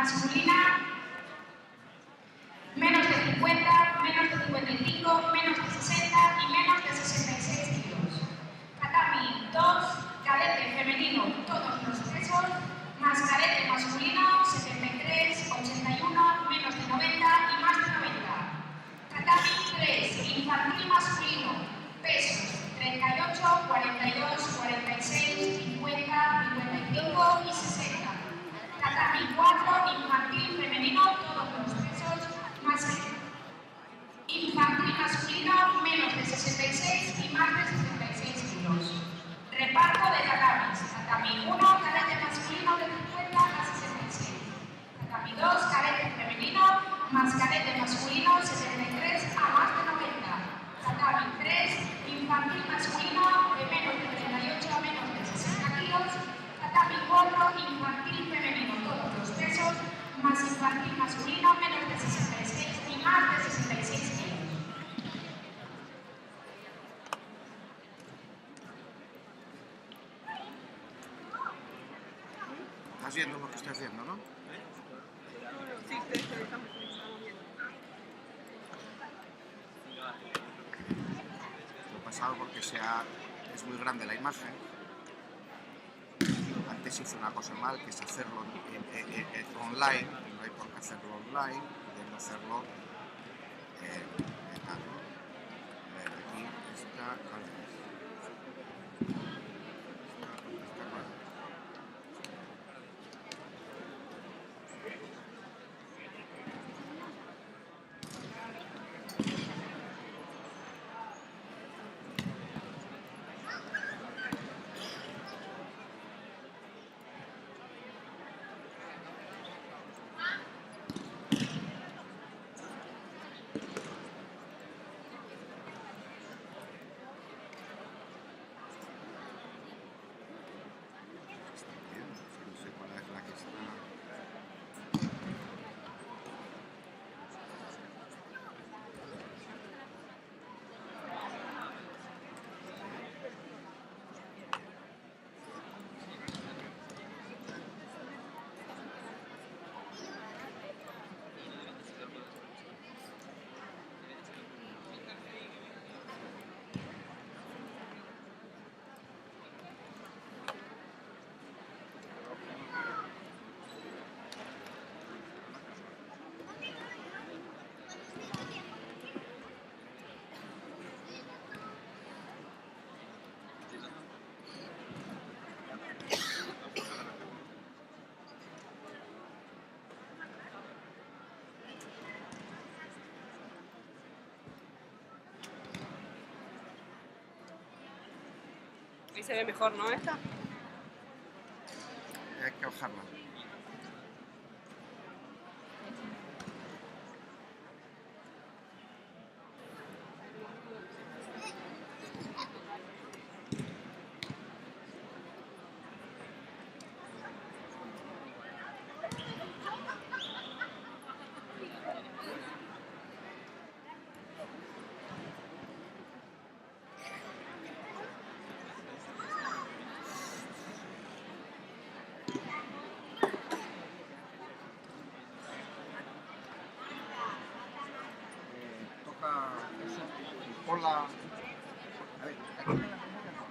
Masculina, menos de 50, menos de 55, menos de 60 y menos de 66 kilos. Tatami 2, cadete femenino, todos los pesos, más cadete masculino, 73, 81, menos de 90 y más de 90. Tatami 3, infantil masculino, pesos, 38, 42, 46, 50, 55 y 60. Tatami 4, infantil femenino, todos los pesos, más infantil masculino, menos de 66 y más de 66 kilos. Reparto de tatamis. Tatami 1, cadete masculino de 50 a 66. Tatami 2, cadete femenino, más cadete masculino, 73 a más de 90. Tatami 3, infantil masculino de menos de 38 a menos de 60 kilos. Tatami 4, infantil femenino, todos los pesos, más infantil masculino, menos de 66 y más de 66 kilos. Estás viendo lo que estoy haciendo, ¿no? Sí, estamos viendo. Lo he pasado porque es muy grande la imagen. Antes hice una cosa mal, que es hacerlo online, no hay por qué hacerlo online, pudiendo hacerlo tal, ¿no? A ver, aquí está, no sé cuál es la que está. Ahí se ve mejor, ¿no? Esta. Hay que bajarla. Toca eso, ponla. A ver, aquí me la memoria no.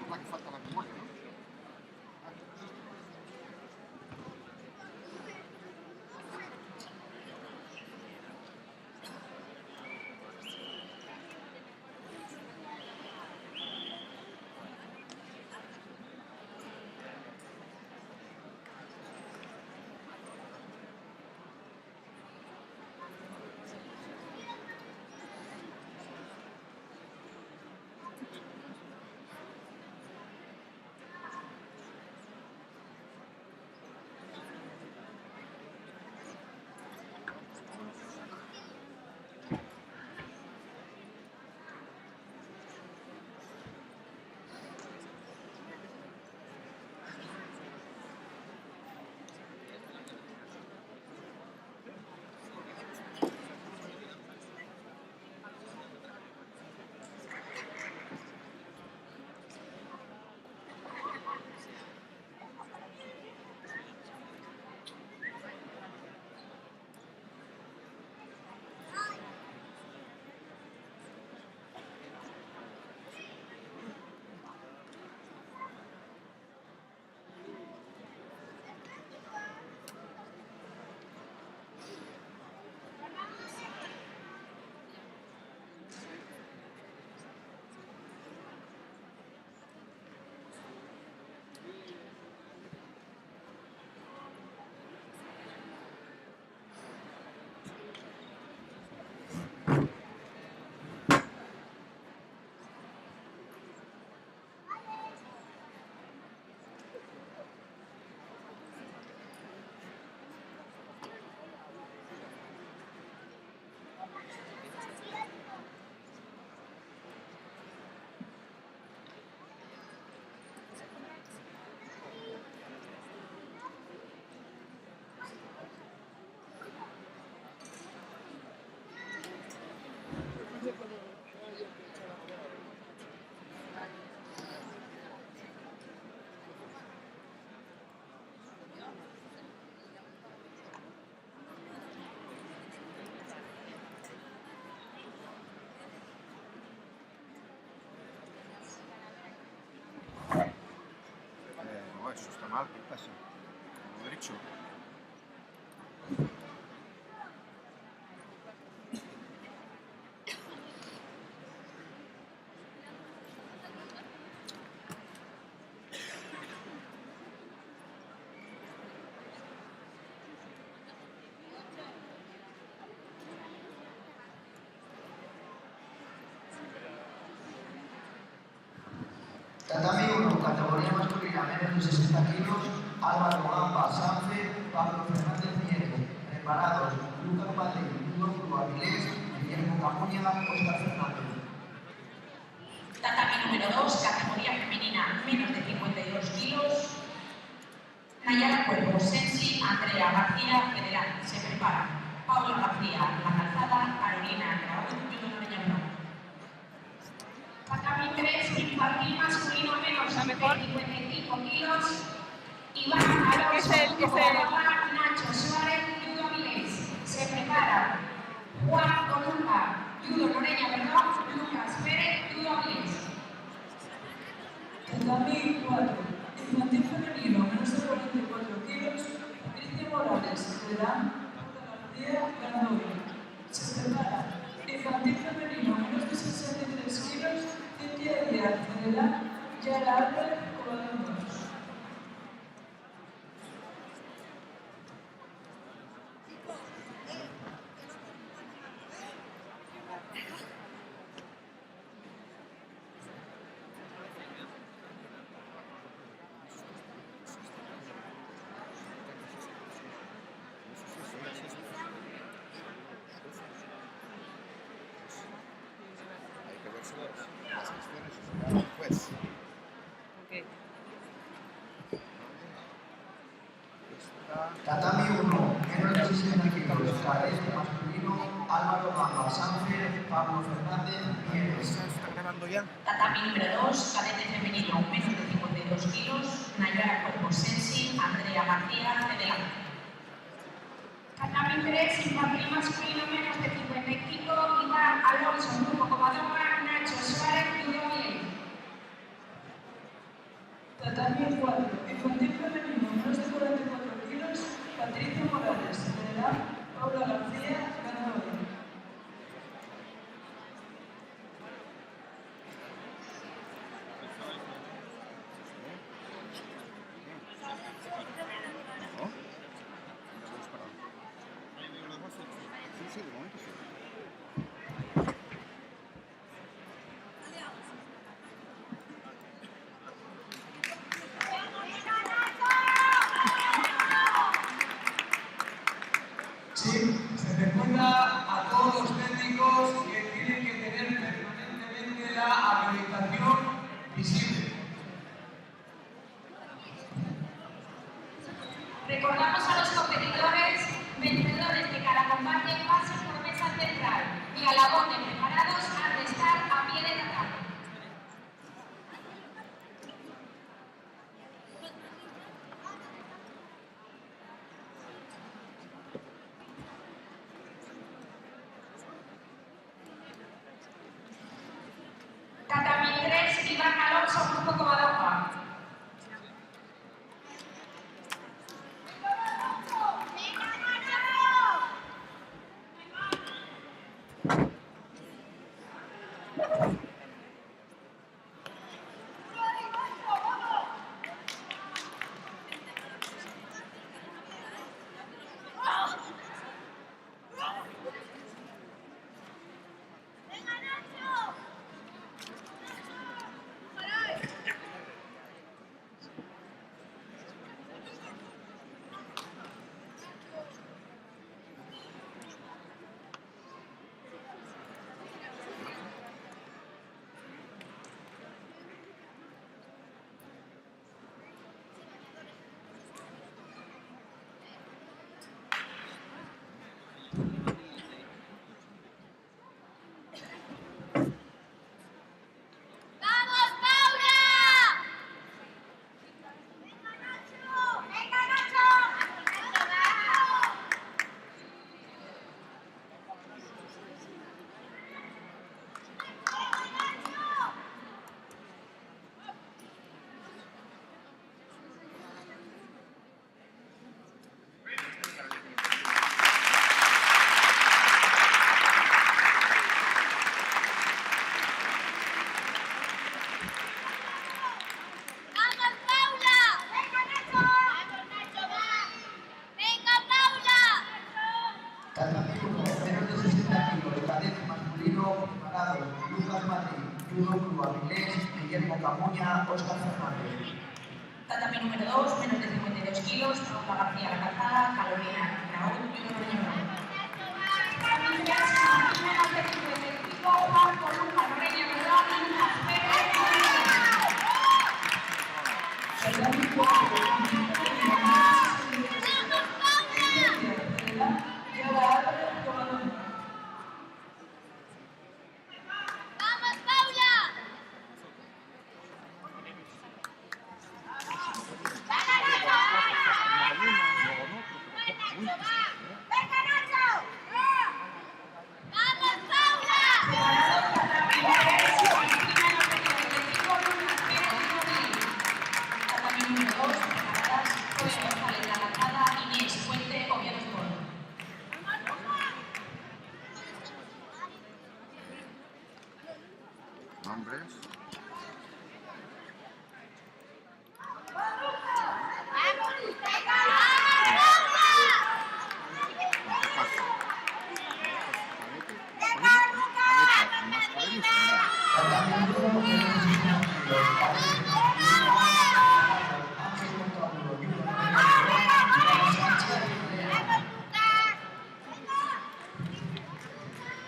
Es la que falta la memoria, ¿no? eso está mal, ¿qué pasa? Como he dicho. Tatami 1, categoría masculina, menos de 60 kilos, Álvaro Gamba Sánchez, Pablo Fernández Nieto. Preparados, Lucas Madrid, Nudo Avilés, Guillermo Camuña, Óscar Fernández. Tatami número 2, categoría femenina, menos de 52 kilos, Nayara Cuervo, Sensi, Andrea García, Federal. Se prepara Paula García, La Calzada, Carolina Graúl, Judo Noreña Blanco. Tatami 3, infantil masculino, menos de 55 kilos, Iván Alonso, Nacho Suárez, Judo Avilés. Se prepara Juan Columba, Judo Noreña Blanco, Lucas Pérez, Judo Avilés. Tatami 4, infantil femenino, menos de 44 kilos, Patricia Morales, Federal, Paula García, ganadora. Se prepara infantil femenino, menos de 63 kilos, Cintia Díaz, Federal, Yara Álvarez, Covadonga. Hay que verse las cuestiones después. Ok. Tatami 1, menos de 60 kilos, cadete masculino, Álvaro Gamba Sánchez, Pablo Fernández Nieto. ¿Se está grabando ya? Tatami número 2, cadete femenino, menos de 52 kilos, Nayara Cuervo, Sensi, Andrea García, Federal. Tatami 3, infantil masculino, menos de 55, Iván Alonso, Grupo Covadonga, Nacho Suárez, Judo Avilés. Tatami 4, infantil femenino, menos de 44 kilos, Patricia Morales, Federal, Paula García, ganadora. ¿No? ¿Hemos parado? Sí, sí, de momento sí. Sí, se recuerda a todos los técnicos que tienen que tener permanentemente la acreditación visible. Recordamos a los competidores vencedores de cada combate pasen por mesa central y a la voz de preparados han de estar a pie de tatami. Tatami 3, Iván Alonso, Grupo Covadonga. Parados, Lucas Madrid, Judo Club Avilés, Guillermo Camuña, Óscar Fernández. Tatami número 2, menos de 52 kilos, Paula García La Calzada, Carolina Raúl, Judo Reñero. Tatami Viaxa, menos de 55, Marco Luca Reña Verdón, Lucas Pérez. Tatami 4, Yara Álvarez, Tomador. ¡Vamos, Paula! ¡Venga, Nacho! ¡Vamos, Paula! Tatami número 2, preparadas, Zoe González La Calzada, Inés Fuente, Oviedo Sport. Nombres. Tatami 1, menos de 60 kilos, Cadete masculino, Ángel Montalvo, Judo Reñero, Iván Sánchez, Lea.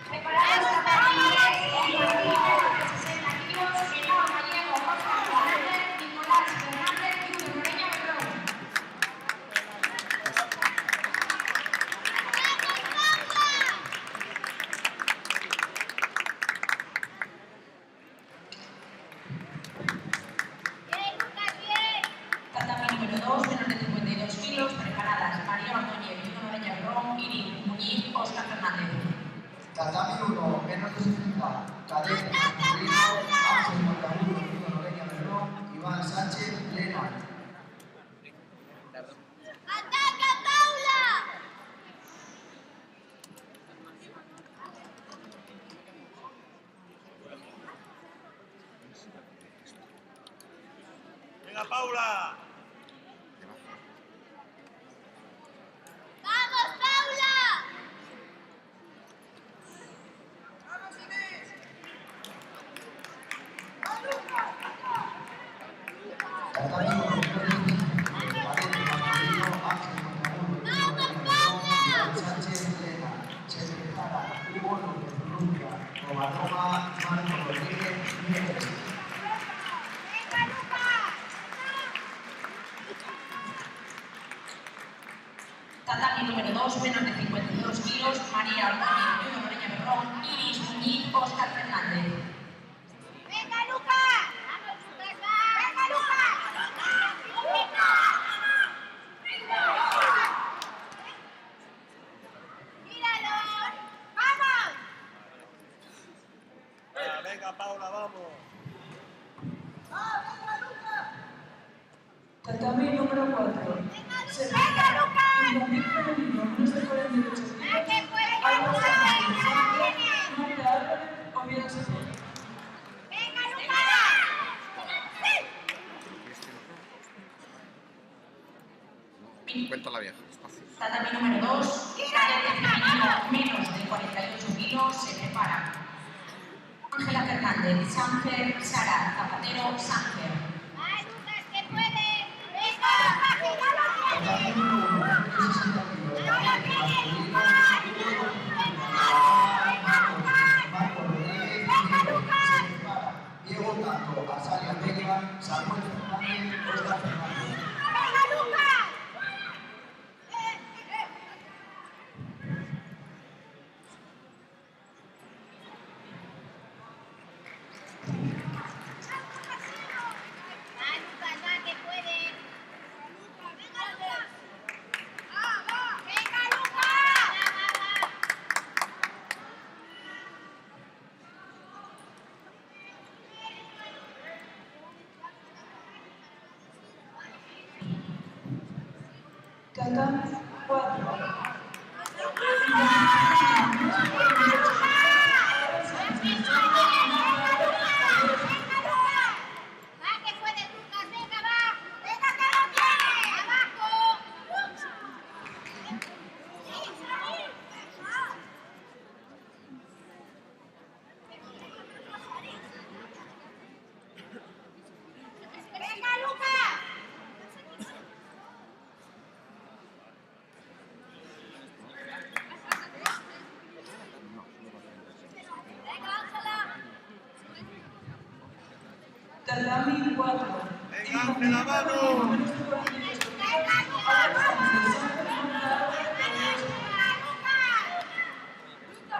Preparados Tatami 3, menos de 60 kilos, Genaro Gallego, Óscar Fernández, Nicolás Fernández, Judo Reña Verdón. Tatami número 2, menos de 52 kilos, preparadas María Ordóñez, Judo Reña Verdón, Iris Muñiz, Óscar Fernández. Tatami 1, menos de 60, Cadete masculino, Ángel Montalvo, Judo Reña Verdón, Iván Sánchez, Lena. ¡Ataca, Paula! ¡Venga, Paula! ¡Vamos, Paula! Tatami 1, menos de 60 kilos, Cadete masculino, Ángel Montalvo, Judo Reña Verdón, Iván Sánchez, Lena. Se prepara Hugo López Luca, Covadonga, Marco Rodríguez, Nieves. ¡Venga, Lucas! Tatami número 2, menos de 52 kilos, María Ordóñez, Judo Reña Verdón, Iris Muñiz, Óscar Fernández. ¡Venga, Lucas! ¡Vamos, Lucas, va! ¡Venga, Lucas! ¡Míralo! ¡Vamos! Venga, Paula, vamos. Tatami número 4. ¡Venga, Lucas! Infantil femenino, menos de 48 kilos. ¡Ah, que puede, que Alba puede! Sánchez, ¡Que Sánchez, viene! Marta Álvarez, Oviedo Sport. ¡Venga, Lucas! Cuenta la vieja, despacio. Tatami número 2, cadete femenino, menos de 48 kilos, se prepara. Ángela Fernández, Sánchez, Sara Zapatero, Sánchez. ¡Ay, Lucas, que puede! ¡Venga, Lucas, que ya lo Tatami tiene! 1, menos de 60 kilos, Cadete masculino, Marco Rodríguez, Nieves. Se prepara Diego Tanto, Azalia Vega, Samuel Fernández, Óscar Fernández. ¡Venga, Lucas! ¡Va, Lucas, va, que puede! ¡Venga, Lucas! ¡Venga, Lucas! Tatami 4. ¡Va, que puede, Lucas! ¡Venga, va! ¡Venga, que lo tiene! ¡Abajo! Tatami 4. Venga, Ángela, vamos. Menos de 42 kilos, Álvaro Sánchez,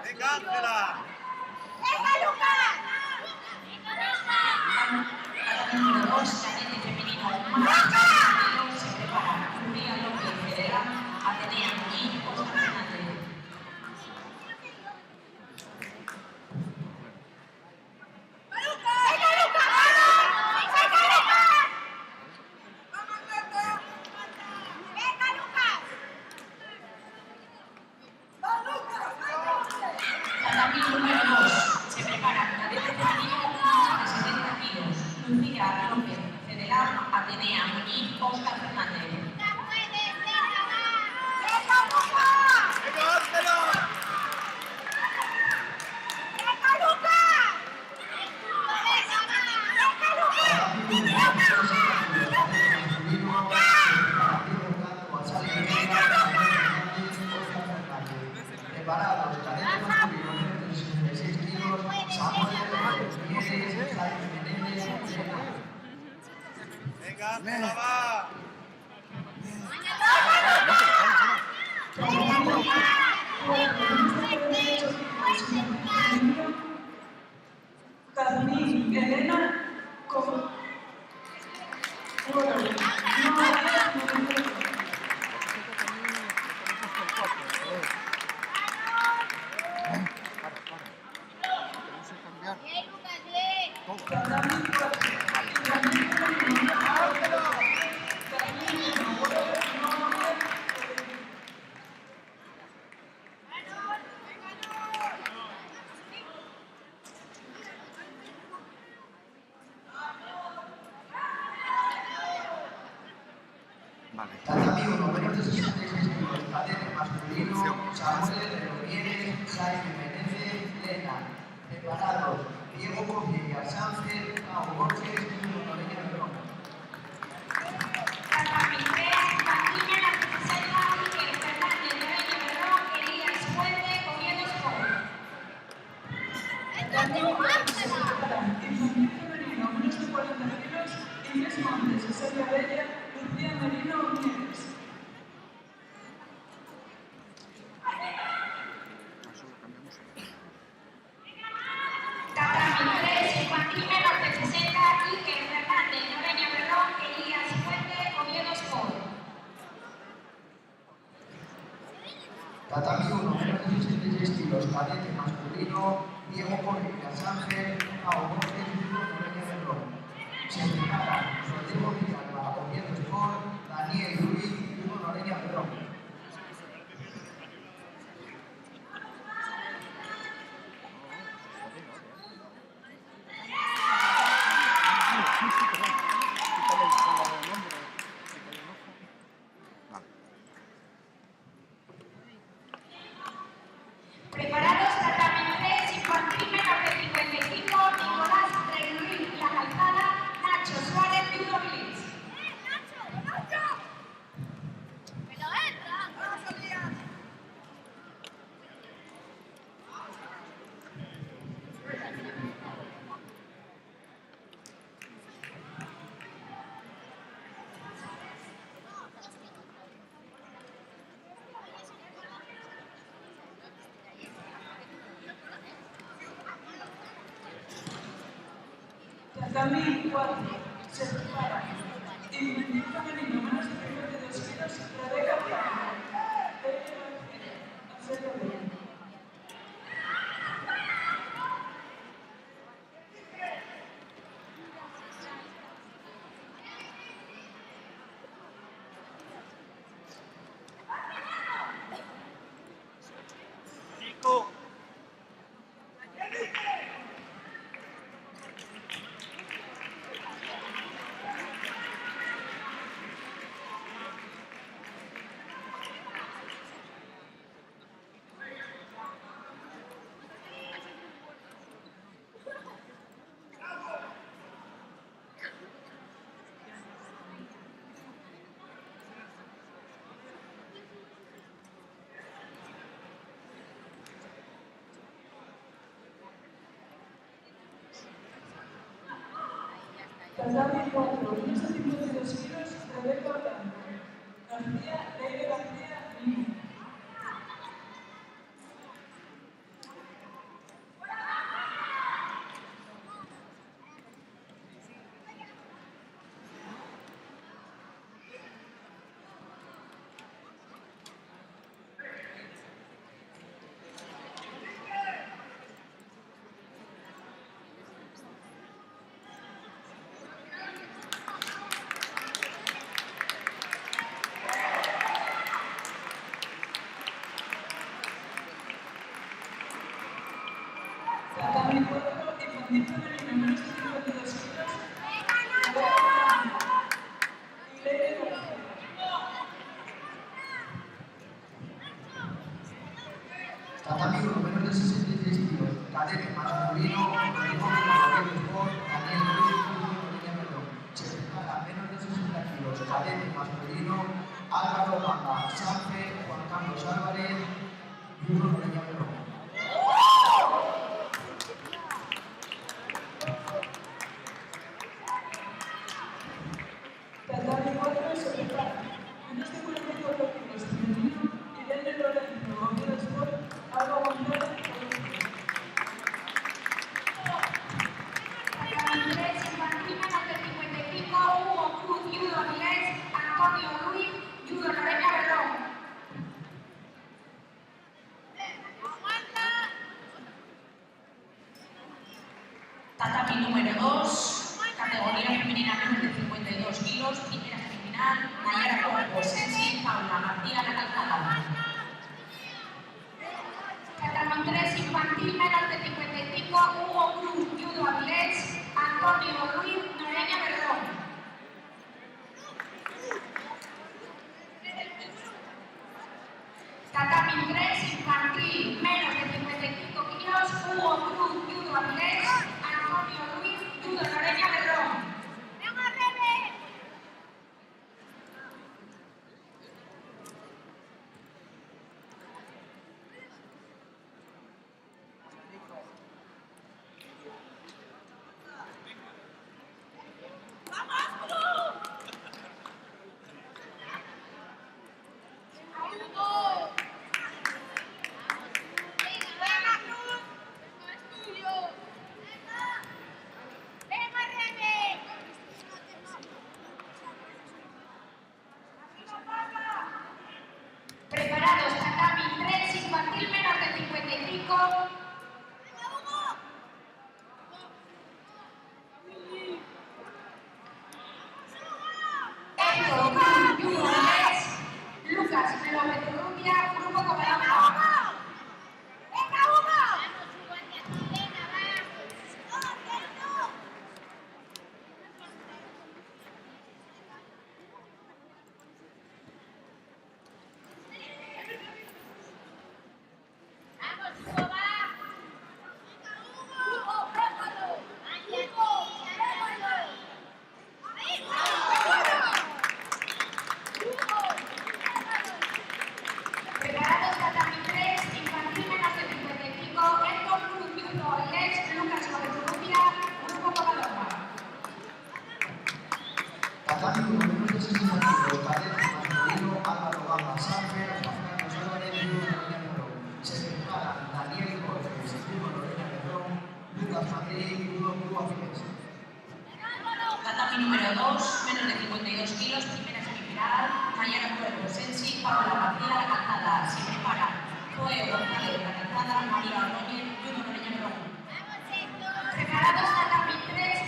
Venga, Ángela. ¡Venga, Lucas! Número 2, cadete femenino masculino, se prepara Julia López Federer, Atenea Muñiz, Óscar Fernández. Tatami número 2, se prepara cadete femenino más de 70 kilos, Lucía López Federer, Atenea Muñiz, Óscar Fernández. Venga, Ángela. Preparados, cadete masculino menos de 66 kilos, Samuel Mieres, Jaime Menéndez, Elena. Venga, Ángela, va. Jazmín Elena con... Vale. Tatami 1, menos de 66 kilos, cadete masculino, Samuel Mieres, Jaime Menéndez, Elena. Preparados, Diego Copia, Sánchez, Pau Borges, Bruno Noreña Verón. Tatami 3, infantil menos de 60, Iker Fernández, Noreña Berrón, Elías Fuente, Oviedo Sport. Infantil femenino menos de 40 kilos, Inés Montes, Eselia Bella, Lucía Merino Mieres. Eso lo cambiamos. Tatami 3, infantil menos de 60, Iker Fernández, Noreña Berrón, Elías Fuente, Oviedo Sport. Tatami 1, menos de 66 kilos, cadete masculino, Diego Copia, Sánchez, Pau Borges, Bruno Noreña Verón. Se preparan Rodrigo Villalba, Oviedo Sport, Daniel Ruiz, Bruno Noreña Verón. Vale. Preparados, tatami 3, infantil menos de 55, Nicolás Renruy, La Calzada, Nacho Suárez, Judo Blitz. Tatami 4, se prepara. Infantil femenino menos de 52 kilos, Rebeca Plano. Hacerlo bien. Chico. Tatami 4, menos de 52 kilos, Rebeca Blanco. García, Leire García, Lima. Tatami 4, infantil femenino, menos de 52 kilos, Rebeca Blanco. Y Leire García. Tatami 1, menos de 66 kilos, cadete masculino, Rodrigo Gabriel Sport, Daniel Ruiz, Julio Niña Perdón. Se prepara menos de 60 kilos, cadete masculino, Álvaro Gamba, Sanfe, Juan Carlos Álvarez, Julio Niña Perdón. Tatami 4, se prepara menos de 44 kilos, femenino, Irene Lorenzo, Gabriel Sport, Alba González, Tatami 3, infantil menos de 55, Hugo Cruz, Judo Avilés, Antonio Ruiz, Judo Lorena Berrón. Tatami número 2, categoría femenina menos de 52 kilos, primera semifinal, Nayara Cuerpo, Sensi, Paula García La Calzada. Tatami 3, infantil menos de 55, Hugo Cruz, Judo Avilés, Antonio Ruiz, Noreña Berrón. Tatami 3, infantil menos de 55 kilos, Hugo Cruz, Judo Avilés, Antonio Ruiz, Judo Noreña Berrón. Preparados, tatami 3, infantil menos de 55. Héctor Cruz, Judo Avilés, Lucas López Rubia, Grupo Covalapa. Preparados, tatami 3, infantil menos de 55, Héctor Cruz, Judo Avilés, Lucas López Rubia, Grupo Covalapa. Tatami 1, menos de 60 kilos, cadete masculino, Álvaro Gamba, Sanfe, Juan Carlos Álvarez, Julio Niña Perdón. Se preparan Daniel Borges, Julio Lorena Perdón, Lucas Madrid, Judo Club Avilés. Tatami número 2, menos de 52 kilos, primera semifinal, Nayara Cuerpo, Sensi, Paula García La Calzada. Se prepara Joe González La Calzada, María Ordóñez, Judo Noreña Berrón. Preparados, tatami 3,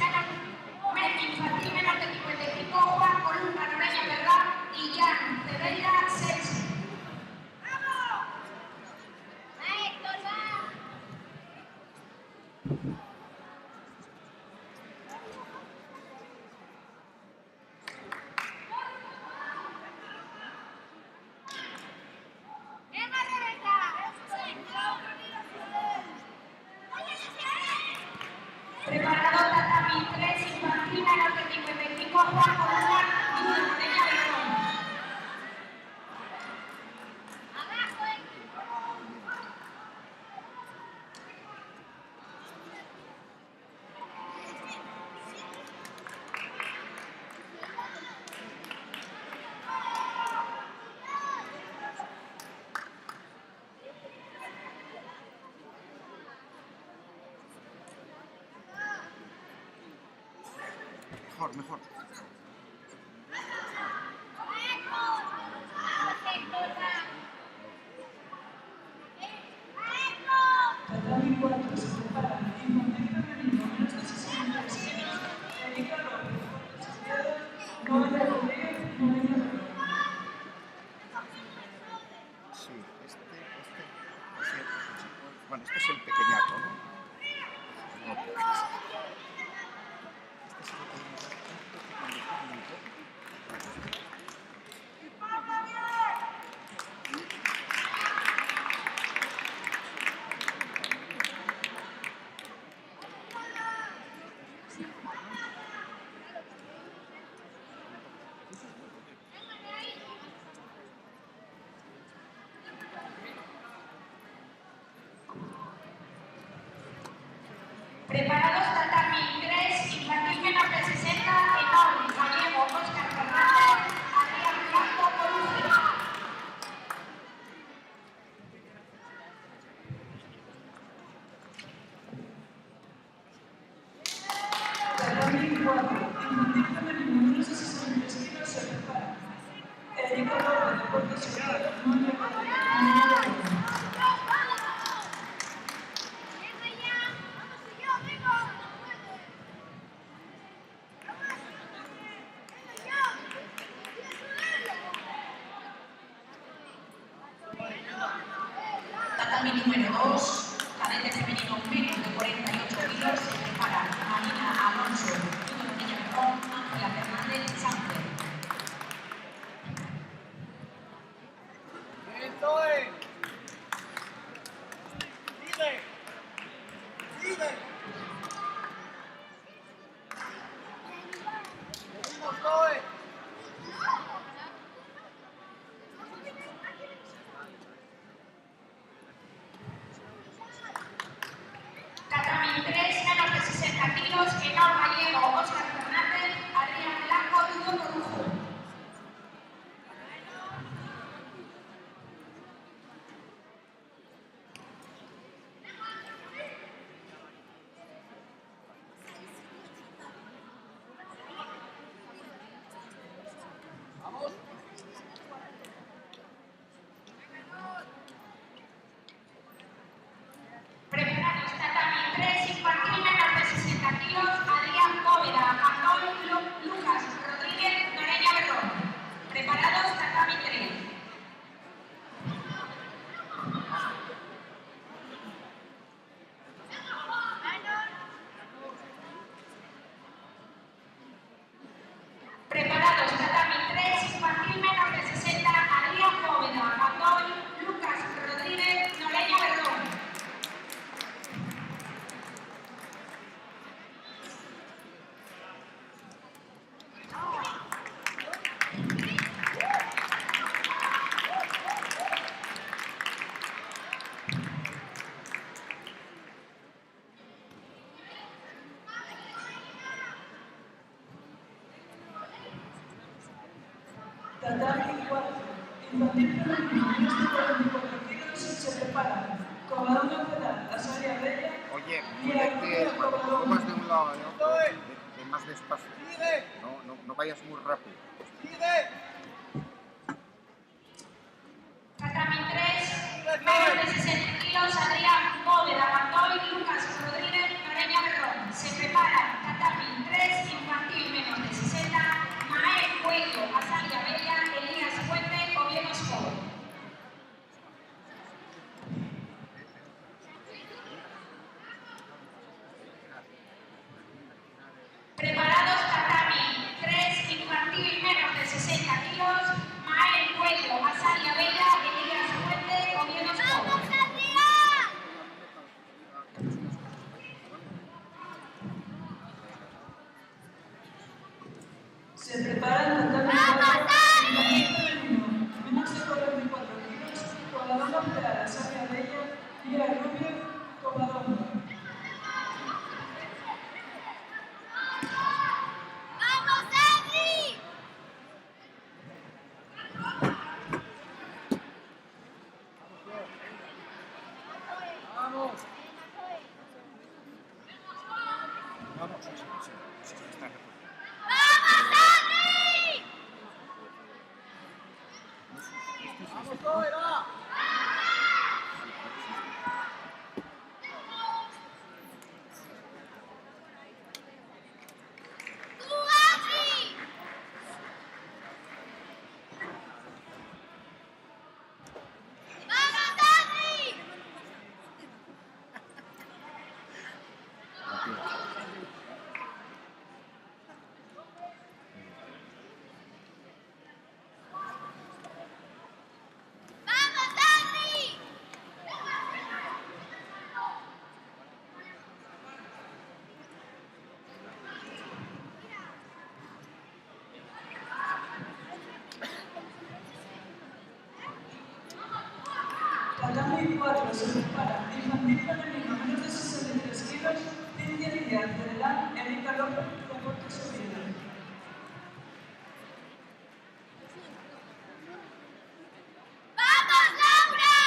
infantil menos de 55, Juan Columna Noreña Berrón y Jan Cedeira Sensi. Preparado, tatami 3, infantil menos de 55, Juan Columna, Judo Noreña Berrón. mejor, mejor. Tatami 4 se prepara infantil femenino menos de 63 kilos. Erika López, Noelia Rodríguez y Noelia Rodríguez. Sí, bueno, este es el pequeñaco, ¿no? No, este es el pequeñito. Preparados tatami 3, infantil menor de 60, enorme, gallego, Óscar Fernández, Adrián Blanco, Corujo. Tatami 4 infantil femenino menos de 63 kilos se prepara. Erika López, deporte social, Noelia Rodríguez y Noelia Rodríguez. Tatami número 2, cadete femenino menos de 48 kilos, se prepara Marina Alonso, Tudor Villarrón, Ángela Fernández, Sánchez. Bien, Zoe. Sigue. Sigue. Seguimos, Zoe. Tatami 3, menos de 60 kilos, enorme, gallego, Óscar Fernández, Adrián Blanco, Tudor Corujo. Preparados, tatami 3, infantil menor de 60 kilos, Adrián Bóveda, Antón Lucas Rodríguez, Noreña Berrón. Preparados, tatami 3. Preparados, tatami 3, infantil menor de 60, Adrián Bóveda, Antón Lucas Rodríguez, Noreña Berrón. Tatami 4 infantil femenino menos de 44 kilos se prepara. Covadonga Pedal, Azaria Bella Oye, y muévete, Arturo cuando Covadonga. vas de un lado a otro, ve más despacio. Sigue. No vayas muy rápido. Sigue. Tatami 3, menos de 60 kilos, Adrián Bóveda, Mandoy, Lucas Rodríguez, Noreña Berrón. Se prepara tatami 3, infantil menos de 60, Mael Cuello, Azaria Bella, Elías Fuente, Oviedo Sport. Preparados, tatami 3, infantil menos de 60 kilos, Mael Cuello, Azaria Bella, Elías Fuente, Oviedo Sport. ¡Vamos, Adrián! Se preparan tatami 4 infantil femenino menos de 44 kilos. Covadonga Pedal, Azaria Bella y Rubio Covadonga. ¡Vamos, Adri! Vamos. Vamos, sí, está recuperado. Tatami 4 se prepara infantil femenino menos de 63 kilos, Cintia Díaz Celedán, Erika López, Deportes Oviedo. ¡Vamos, Laura!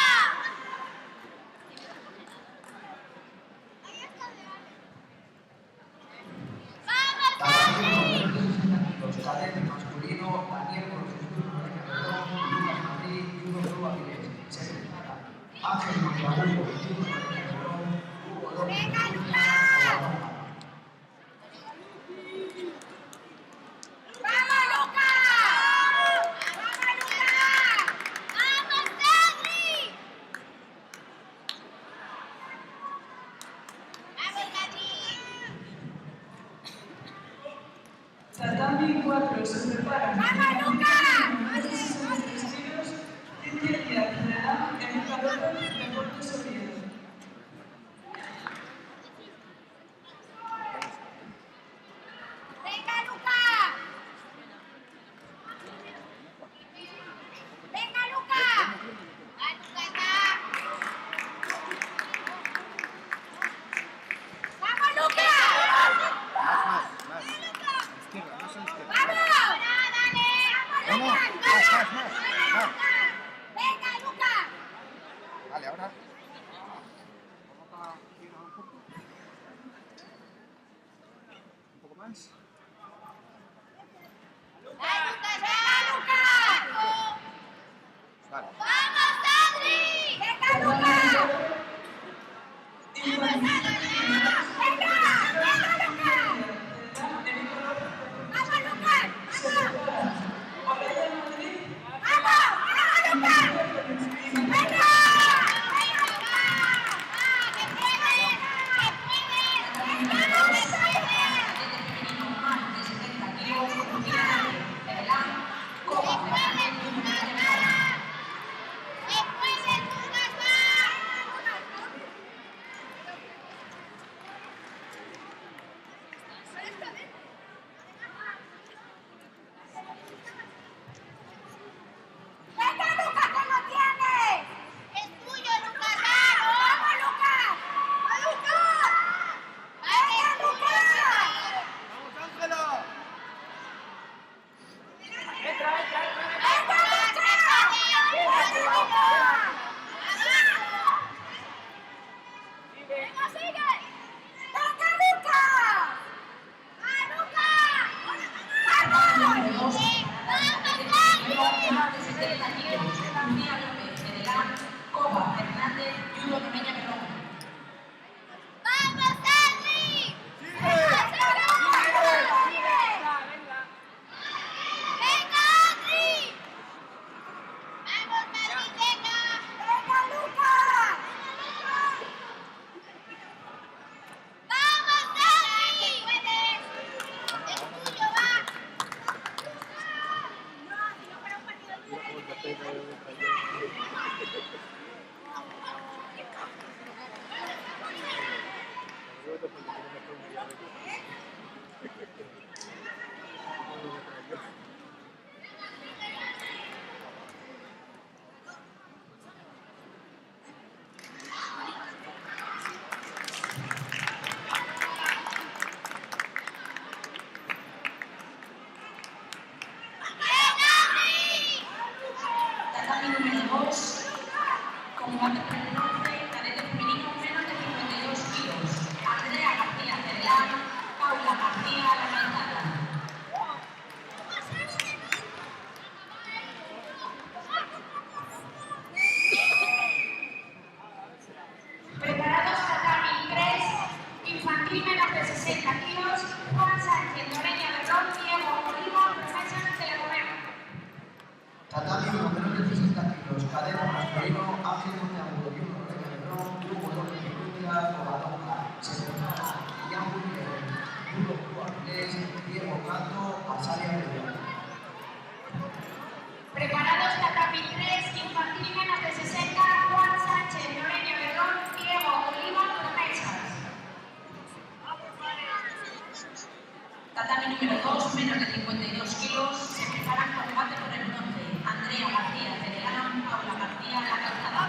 ¡Vamos, Tatami Adri! 1 menos de 60 kilos, cadete masculino, Daniel con Jesús Moreno Perdón, Lucas Madrid, Hugo Club Avilés. Se prepara Ángel Montabugo, Jesús Moreno Perdón, Hugo López, ¡Venga, Lucas Lucas! Madrid. ¡Vamos, Lucas! ¡Vamos, Lucas! ¡Vamos, Adri! ¡Vamos, Madrid! Tatami 4 se prepara ¡Vamos, Lucas! menos de 63 kilos, Cintia Díaz Celedán, Erika López, Deportes Oviedo. ¡Venga, Lucas! ¡Venga, Lucas! ¡Va, Lucas, va! ¡Vamos, Lucas! Más. Izquierda, más a la izquierda. ¡Vamos! ¡Dale! ¡Vamos, Vamos, Lucas! más. ¡Vamos, Lucas! ¡Venga, Lucas! Vale, ahora. Vamos para girar un poco. Un poco más. ¡Va, Lucas! ¡Venga, Lucas! Vale. ¡Vamos, Adri! ¡Venga, Lucas! ¡Venga! ¡Venga, Lucas! ¡Vamos, Lucas! ¡Vamos! Olaya Madrid, ¡Vamos! ¡Vamos, Lucas! ¡Venga! ¡Venga, va! ¡Va! ¡Que puedes! ¡Que puedes! ¡Vamos, que puedes! Femenino más de 70 kilos, Lucía Celedán, Coba Fernández, ¡Que puedes, Lucas! ¡Va! ¡Venga, Lucas, que lo tienes! ¡Es tuyo, Lucas! ¡Vamos, Lucas! ¡Lucas! ¡Venga, Lucas! ¡Vamos, Ángelo! ¡Venga, ¡Venga, sigue! ¡Venga, Lucas! ¡Va, Lucas! ¡Vamos! ¡Vamos, más de 70 kilos, Lucía López Celedán, Coba Fernández, Yulo Peña Perón. ¡Vamos, Adri! ¡Sigue! ¡Venga, Adri! ¡Vamos, Madrid, venga! ¡Venga, Lucas! ¡Vamos, Adri! ¡Puedes! ¡Es tuyo, va! No, si no fuera un partido Tatami número 2, combate por el bronce, cadete femenino menos de 52 kilos, Andrea García Celedán, Paula García La Calzada. Preparados Tatami 3, infantil menos de 60 kilos, Juan Sánchez, Loreña Berrón, Diego Oliva, promesas de la Romero. Tatami 1 menos de 60 kilos, cadete masculino, Ángel Montabugo, Hugo López Perdón, Hugo López Lucas, Covadonga. Se prepara Ian Burger, Hugo Club Avilés, Diego Canto, Asalia Bello. Preparados Tatami 3, infantil menos de 60, Juan Sánchez, Loreña Berrón, Diego Oliva, promesas. Tatami número 2, menos de 52 kilos, se preparan combate por el bronce, Andrea García Celedán, Paula García La Calzada.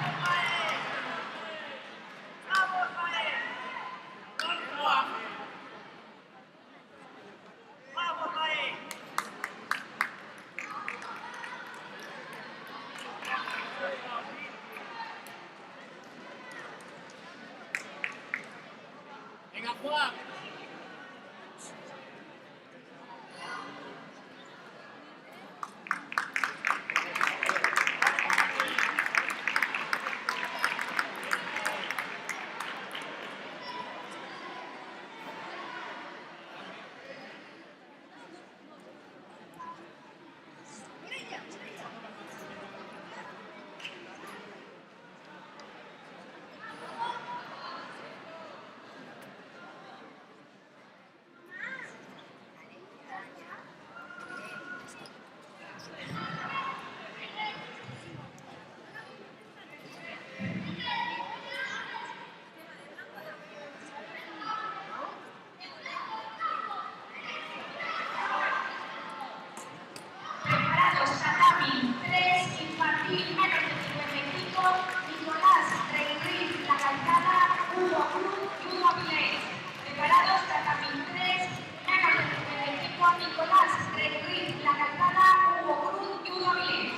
Preparados, tatami 3, infantil menos de 55, Nicolás Reigriz, La Calzada, Hugo Cruz y Hugo Avilés. Preparados, tatami 3, menos de 55, Nicolás Reigriz, La Calzada, Hugo Cruz y Hugo Avilés.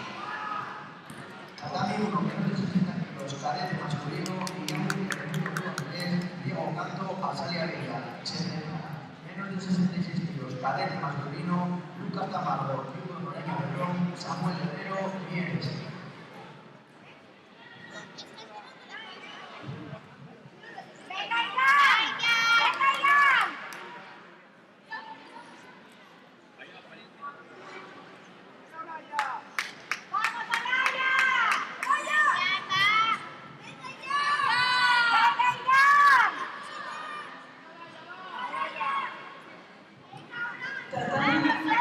Tatami 1, menos de 60 kilos, cadete masculino, Guillermo Avilés, Diego Canto, Azalia Villa. Se prepara, menos de 66 kilos, cadete masculino, Lucas Camargo, Hugo Moreno Berrón, Samuel Herrero, Mieres. ¡Venga ya! ¡Venga ya! ¡Vamos, Anaya! ¡Vaya! ¡Venga ya! ¡Venga ya! Tatami 4,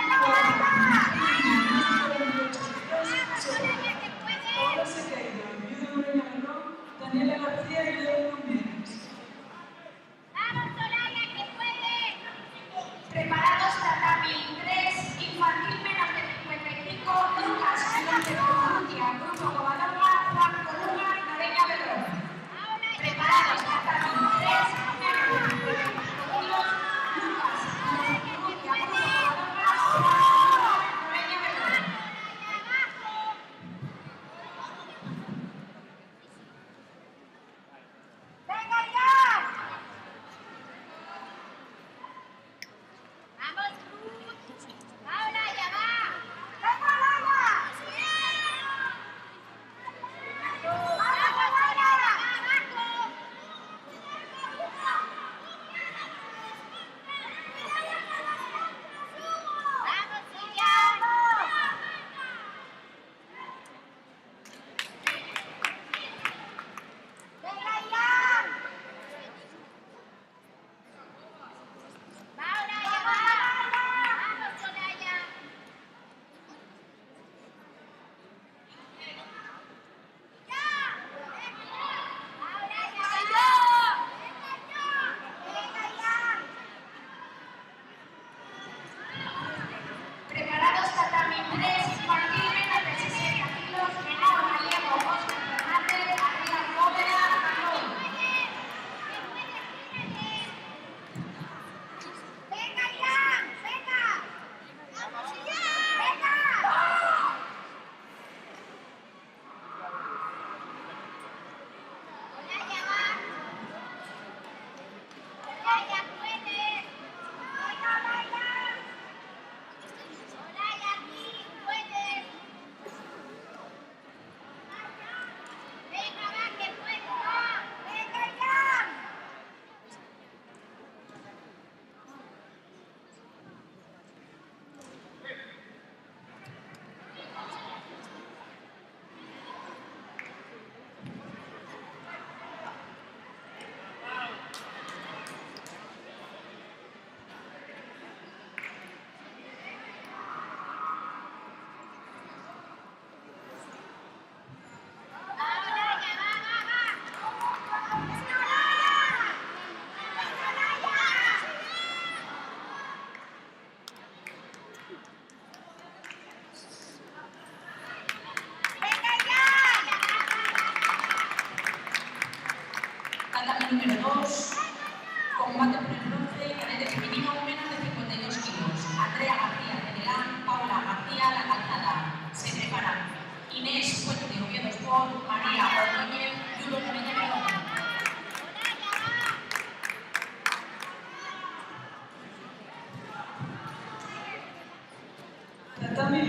Paola Sequeira, Viuda Morena Berrón, Daniela García y León Mieres. ¡Vamos, Soraya, que puedes! Preparados, tatami 3, infantil menos de 55, Lucas Alonso Urrutia, Grupo Covadonga, Juan Colunga y Noreña Berrón. Preparados, tatami 3, menos de 55 kilos, Lucas Alonso Urrutia, Grupo Covadonga, Juan Colunga y Noreña Berrón. ¡Venga ya! ¡Vamos, Cruz! ¡Paola, ya va! ¡Venga, Laura! ¡Vamos, Laura! ¡Abajo!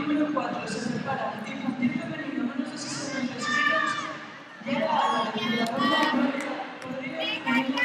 número 4 se prepara infantil femenino menos de 63 kilos. Llega a la jugadora Rodríguez Jiménez.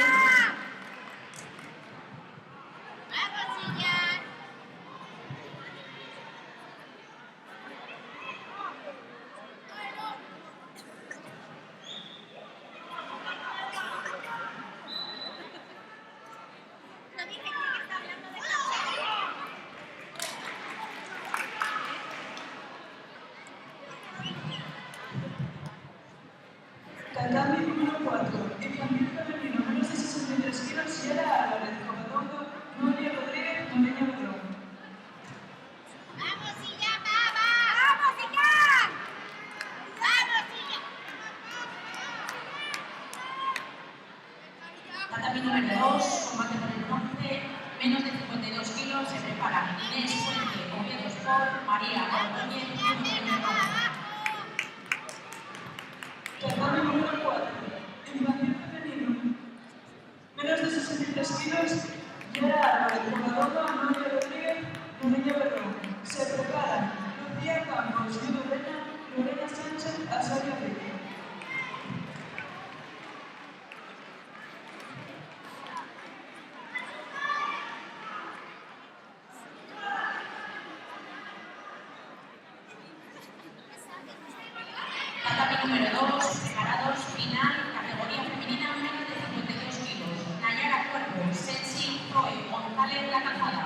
Tatami número 4, infantil femenino menos de 63 kilos. Sierra Álvarez, Covadonga, Noelia Rodríguez, Noelia Bedrón. ¡Vamos, Silla, mamá! ¡Vamos, Silla! ¡Vamos, Silla! Tatami número 2, combate por el bronce, menos de 52 kilos, se preparan Inés Fuente, Oviedo Sport, María Ordóñez y Noelia Rodríguez. Tatami número 4, infantil femenino menos de 63 kilos. Sierra Álvarez, Covadonga, Noelia Rodríguez, Noelia Bedrón. Se preparan Lucía Campos, Lorena Sánchez, Azaria Rico. Tatami número 2, preparados, final, categoría femenina menos de 52 kilos. Nayara Cuervo, Sensi, Zoe, González La Calzada.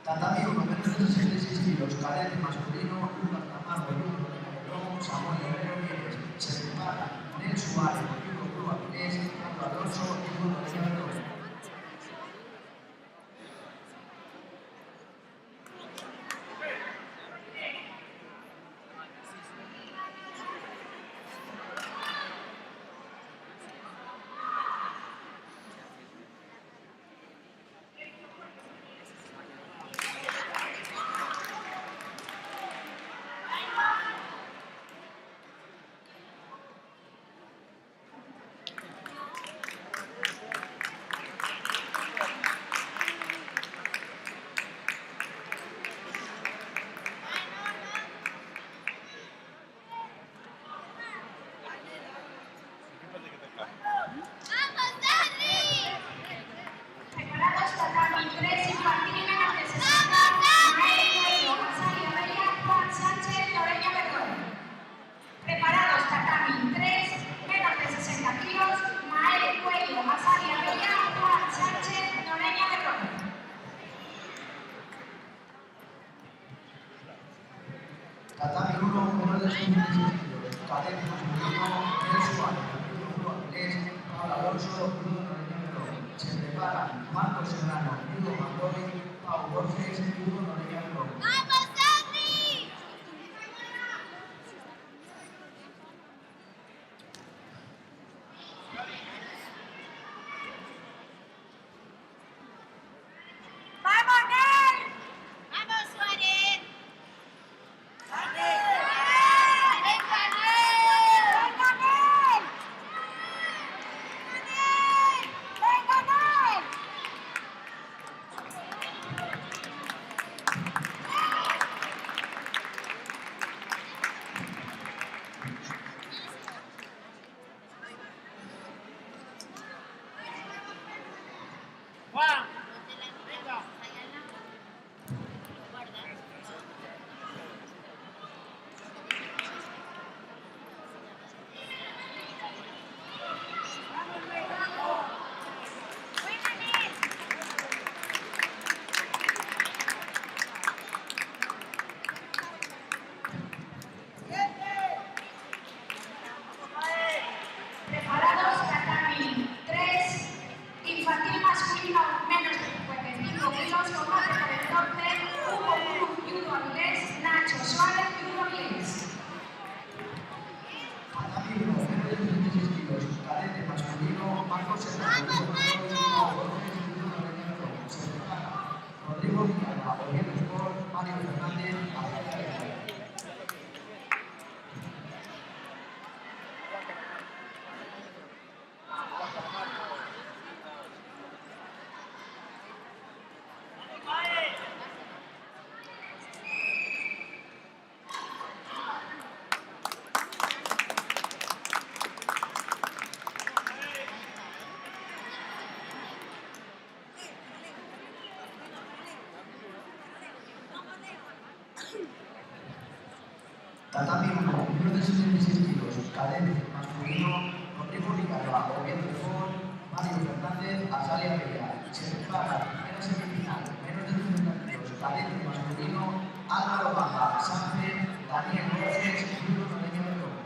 Tatami 1 menos de 66 kilos, cadete masculino, Lucas Camargo, Bruno León, Samuel Herrero Mieres. Se prepara Nel Suárez, Rodrigo Cruz Avilés, Fernando Alonso y Bruno León. ¡Vamos, Dani! Preparados, tatami 3, infantil menos de 60, Mael Cuello, Azaria Bella, Juan Sánchez, Noelia Bedrón. Preparados, tatami 3, menos de 60 kilos, Mael Cuello, Azaria Bella, Juan Sánchez, Noelia Bedrón. Tatami 1 menos de 66 kilos, cadete masculino, Nel Suárez, Rodrigo Cruz Avilés, Pablo Alonso, Bruno León. Se prepara Marcos Serrano, Hugo Mandoni, Pau Borges y Hugo Noelia Bedrón. ¡Vamos, Dani! ¡Vamos, Nel! ¡Vamos, Suárez! ¡Vale! ¡Venga, Nel! ¡Venga, Nel! ¡Venga, Nel! Juan, venga. Preparados, tatami 3, infantil masculino menos de 55 kilos, combate por el bronce, Hugo Cruz, Yudo Avilés, Nacho Suárez, Yudo Avilés. Tatami 1 menos de 66 kilos, cadete masculino, Marcos Serrano, Hugo Mandoni, Pau Borges y Bruno León. Se prepara Rodrigo Villalba, Oviedo Sport, Mario Fernández, Azaria Rico. Tatami 1, menos de 76 kilos, cadete masculino, Rodrigo Villalba, Oviedo Fon, Mario Fernández, Azalia Bella. Se prepara primera semifinal, menos de 60 kilos, cadete masculino, Álvaro Bamba, Sánchez, Daniel Borges, Bruno Noreña Berrón.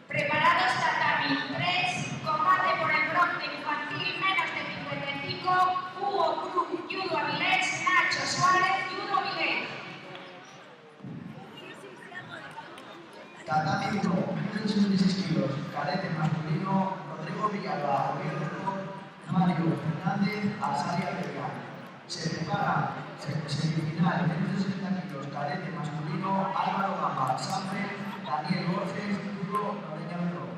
Preparados tatami 3, combate por el bronce infantil menos de 55, Hugo Cruz, Judo Avilés, Nacho Suárez, Judo Avilés. Tatami 1, menos de 76 kilos, cadete masculino, Rodrigo Villalba, Oviedo Fon, Mario Fernández, Azalia Bella. Se prepara semifinal, menos de 60 kilos, cadete masculino, Álvaro Gamba, Sánchez, Daniel Borges, Bruno Noreña Berrón.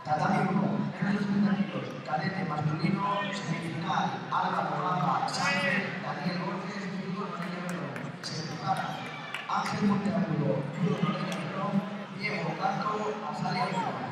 Tatami 1, menos de 60 kilos, cadete masculino, semifinal, Álvaro Gamba, Sánchez, Daniel Borges, Bruno Noreña Berrón. Se prepara Ángel Monteagudo, Bruno Noreña Berrón, Diego Canto, Azalia Bella.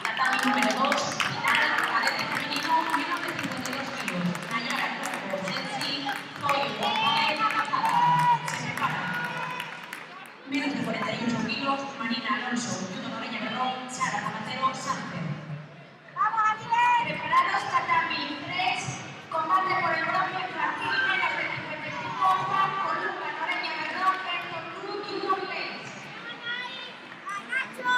Tatami número 2, final, cadete femenino, menos de 52 kilos, Nayara Cuervo, Sensi, Zoe González, Mazada. Se prepara. Menos de 48 kilos, Marina Alonso, Judo Noreña Berrón, Sara Conacero, Sánchez. ¡Vamos, Avilés! Preparados tatami 3, combate por el bronce infantil menos de 55, Juan Coluca, Noreña Berrón, Héctor Cruz, Judo Avilés. ¡A Nacho!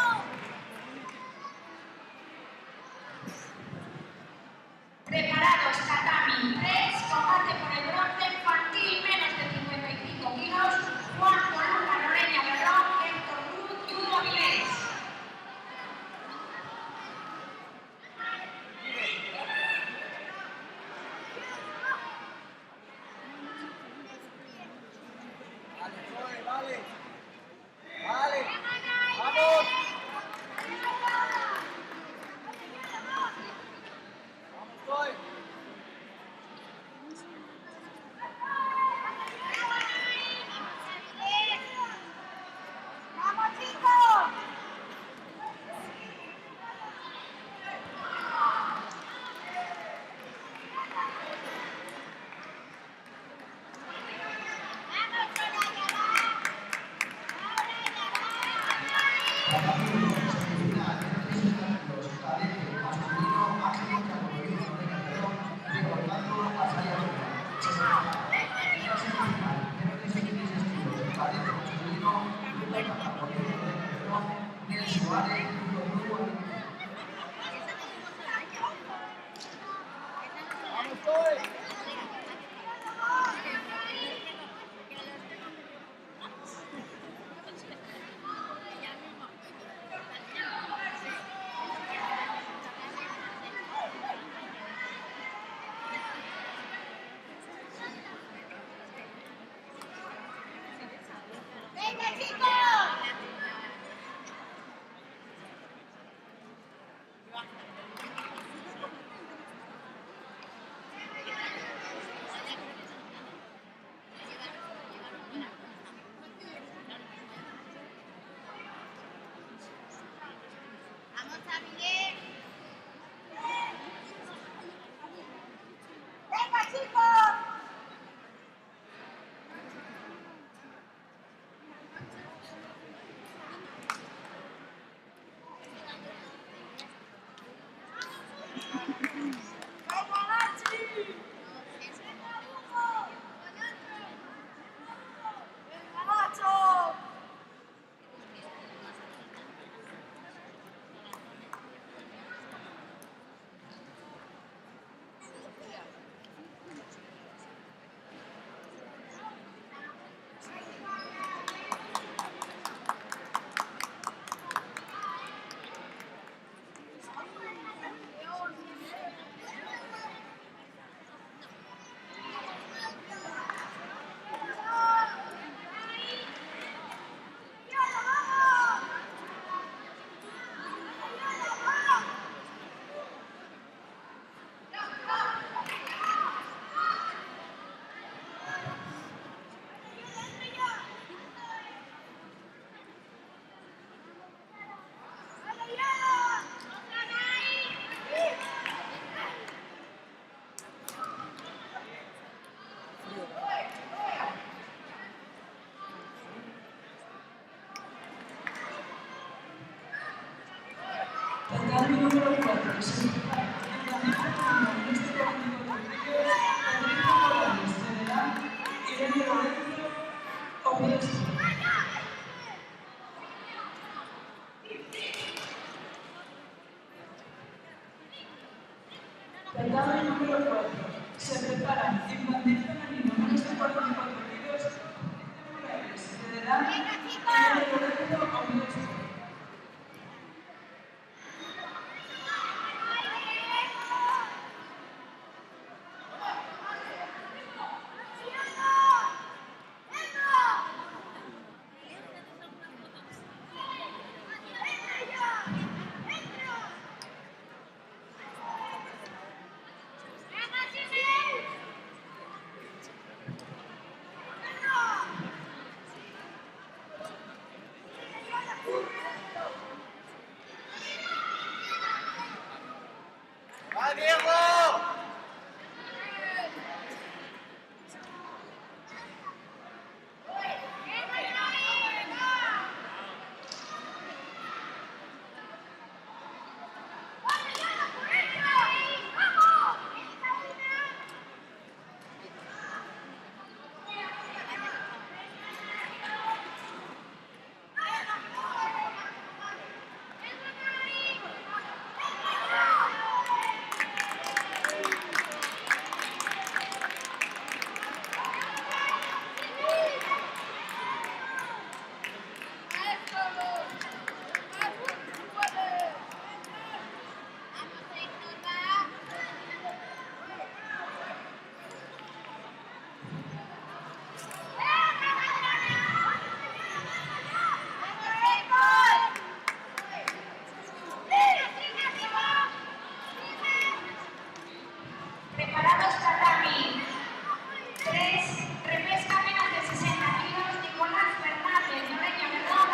Preparados tatami 3, combate por el bronce infantil menos de 55 kilos, Juan Coluca, Noreña Berrón, Héctor Cruz, Judo Avilés. Vale. Vamos. Vamos, ¡Vamos, chicos! ¡Vamos, Soraya, va! Tatami número 4, se prepara infantil femenino menos de 44 kilos, Patricia Morales, general, Irene Lorenzo, Oviedo. Tatami número 4, se prepara infantil femenino menos de 44 kilos, Patricia Morales, general, Irene Lorenzo, Oviedo. ¡Va, Diego! Preparados tatami. 3, repesca menos de 60 kilos, Nicolás Fernández, Noreña Verdad,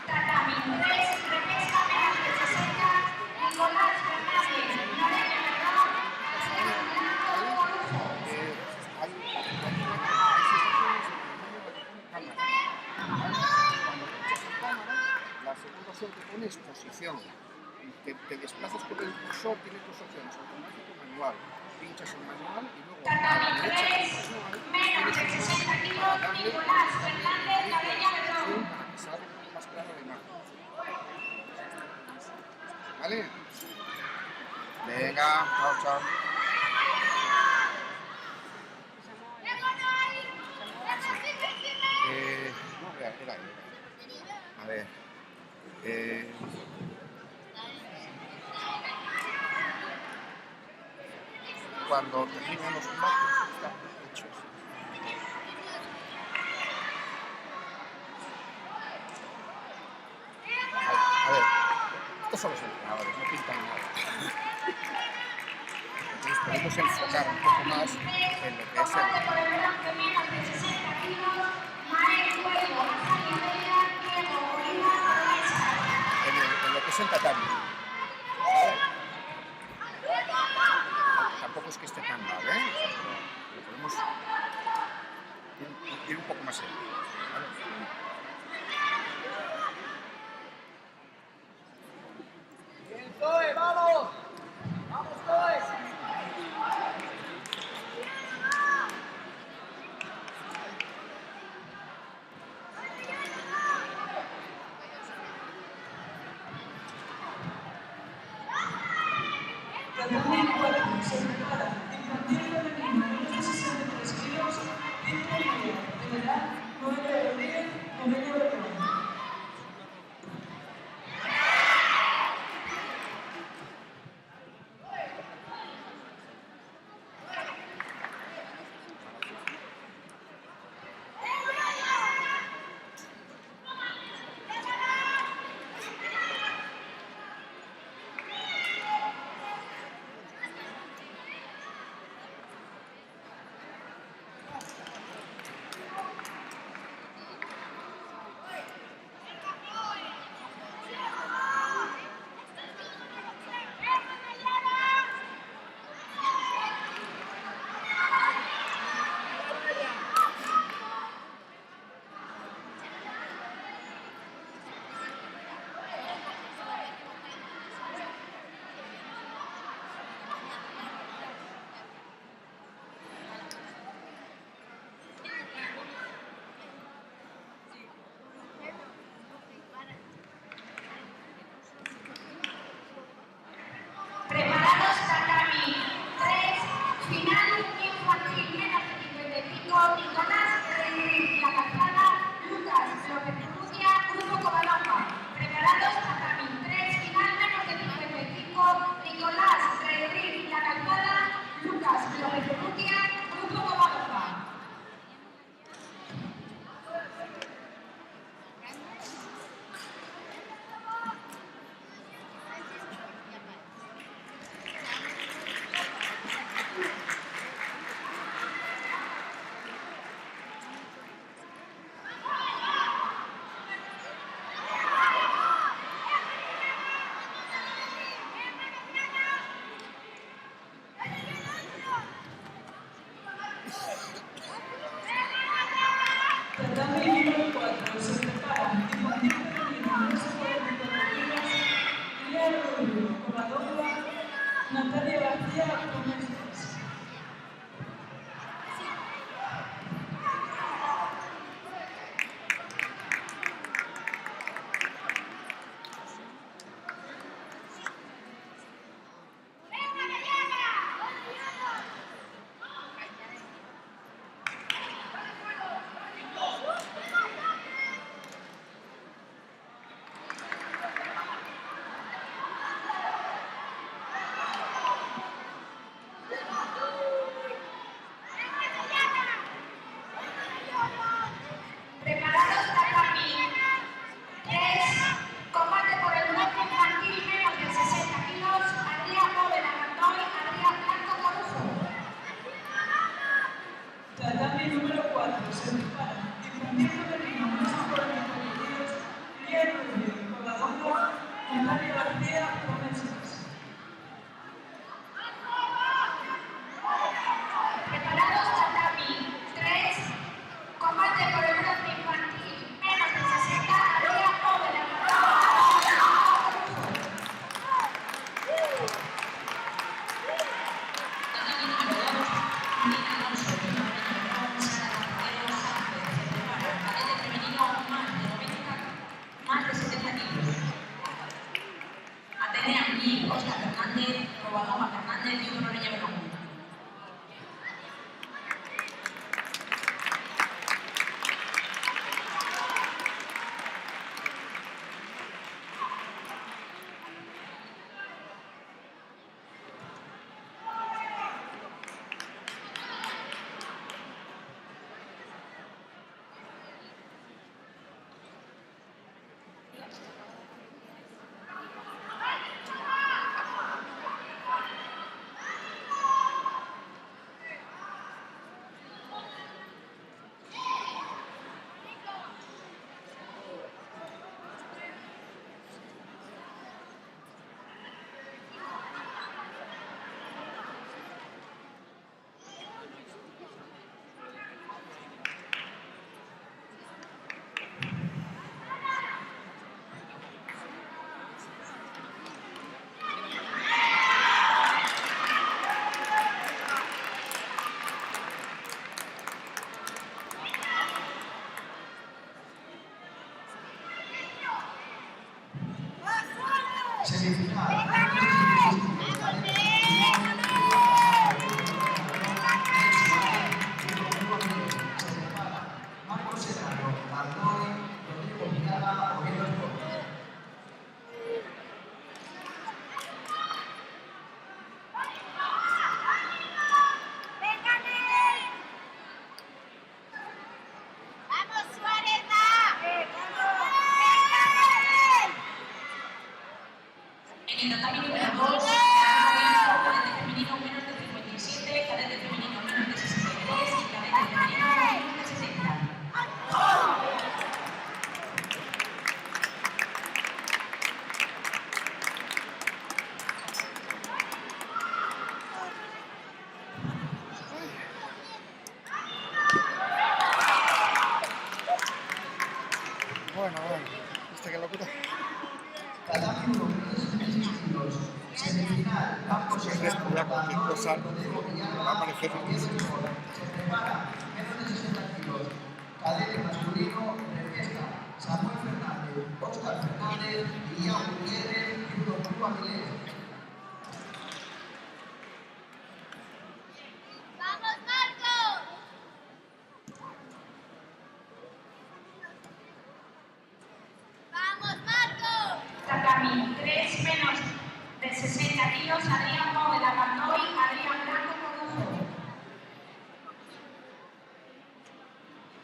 Tatami 3, repesca menos de 60, Nicolás Fernández, Noreña Verdad, La segunda opción que pone es posición. Te desplazas con el cursor, tienes dos opciones, automático o manual. Pinchas en manual y luego a la Tatami derecha 3, menos de 60 kilos, Nicolás Fernández, Noreña Verdad. para que salga un poco más clara la imagen. ¿Vale? Venga, chao, chao. No, era. A ver. Cuando terminan los platos, están hechos. A ver, estos son los entrenadores, no pintan nada. Entonces podemos enfocar un poco más en lo que es Combate por el bronce menos de 60 kilos, Mael Cuello, Rosario Vega, Diego Molina, Promesa. en lo que es el tatami. Tampoco es que esté tan mal, ¿eh? Pero podemos ir un poco más allá. ¿Vale? Bien, Zoe, vamos. Vamos, Zoe. Tatami 4, se prepara infantil femenino Tatami número 4. Se preparan infantil femenino menos de 44 kilos. Ilia Rubio, Covadonga. Natalia García, Promesas. Preparados tatami 3, combate por el bronce infantil menos de 60 kilos, Adrián Bóveda Gandoy, Adrián Blanco Corujo. Tatami número 4. Se preparan infantil femenino menos de 44 kilos. Ilia Rubio, Covadonga. Natalia García, Promesas. Preparados tatami 3, combate por el bronce infantil menos de 60, Adrián Bóveda más de 70 kilos. Atenea Mí, Óscar Fernández, Covadonga Fernández y Uno Reña Berrón. Semifinal. Marcos Serrano, Arnoy, Rodrigo Mirada, Oviedo Sport. ¡Vamos, Suárez! En el tatami número 2, cadete femenino menos de 57, cadete femenino menos de 63 y cadete femenino menos de 60. Bueno, ¿viste qué locura? Tatami 1, 66 kilos. Semifinal. Marcos Serrano, Cualquier cosa Rodrigo va a Mirada, aparecer. Oviedo Sport. Se prepara menos de 60 kilos. Cadete masculino, Refresca, Samuel Fernández, Óscar Fernández, Ian Gutiérrez y Bruno Avilés. ¡Vamos, Marcos! ¡Vamos, Marcos! Tatami 3 menos de 60 kilos, Adrián Bóveda Gandoy, Adrián Blanco Corujo.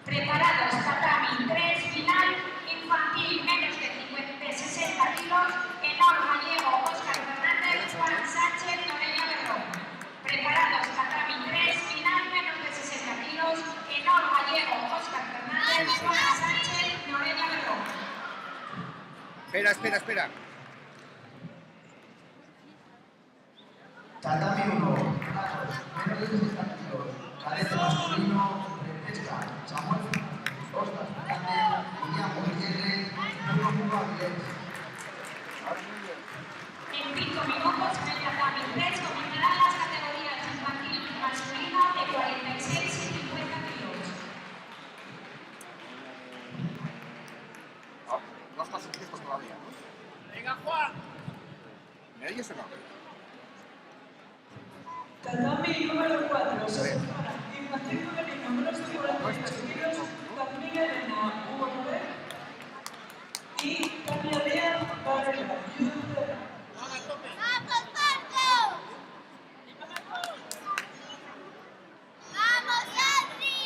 Preparados, tatami 3, final, infantil menos de 60 kilos, Enor Gallego, Óscar Fernández, Juan Sánchez, Noreña Berrón. Preparados, tatami 3, final menos de 60 kilos, Enor Gallego, Óscar Fernández, Juan Sánchez, Noreña Berrón. Espera. Tatami 1, menos de 60 kilos. Cadete masculino. masculino, repesca, Samuel Oscar Fernández, Guillermo Gutiérrez, Bruno Avilés. En 5 minutos, en el tatami 3 comenzarán las categorías infantil y masculino de 46 y 50 kilos. No estás inscrito todavía, ¿no? Venga, Juan. ¿Me oyes o no? Tatami número 4, se separa. Infantil femenino, menos de 48 kilos, Carmina Elena Hugo y Tania Díaz Varela, Judo. ¡Vamos, Marco! ¡Vamos, Adri!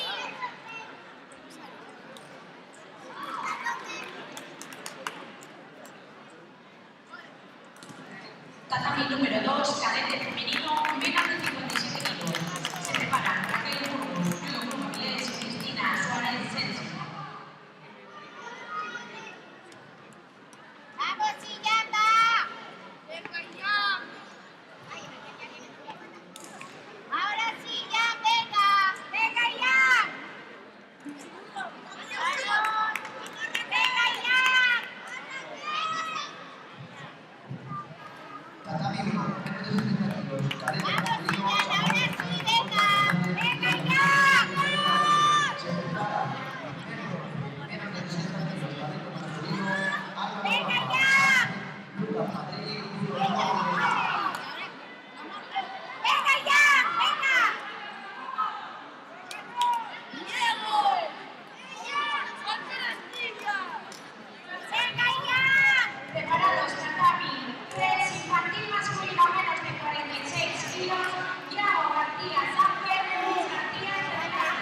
Tatami número 2, cadete femenino, menos de 57 kilos. Se preparan Raquel Burgos, Bruno Avilés, Cristina Suárez Sensi. ¡Vamos, Chillamba! ¡Venga ya! ¡Ahora sí, ya! ¡Venga! ¡Venga ya! ¡Venga ya! Tatami 1, menos de 70 kilos, cadete masculino, ¡Ahora sí, venga! ¡Venga ya! se prepara. Menos de 60 kilos, cadete masculino, Álvaro Gamba, Lucas Madrid, Judo. ¡Venga ya! ¡Venga! ¡Diego! ¡Ponte las niñas! ¡Venga ya! Preparados tatami 3, infantil masculino, menos de 46 kilos, Yago García Sánchez, Luis García Celedán.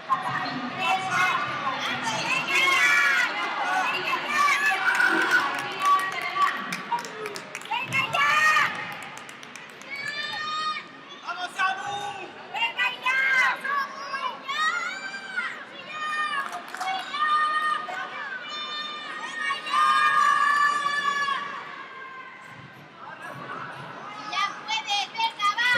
Tatami 3, menos de 46 kilos, Yago García Sánchez, Luis García Celedán. ¡Venga ya! ¡Vamos, Samu! ¡Venga ya! ¡Ya puedes! ¡Venga, va!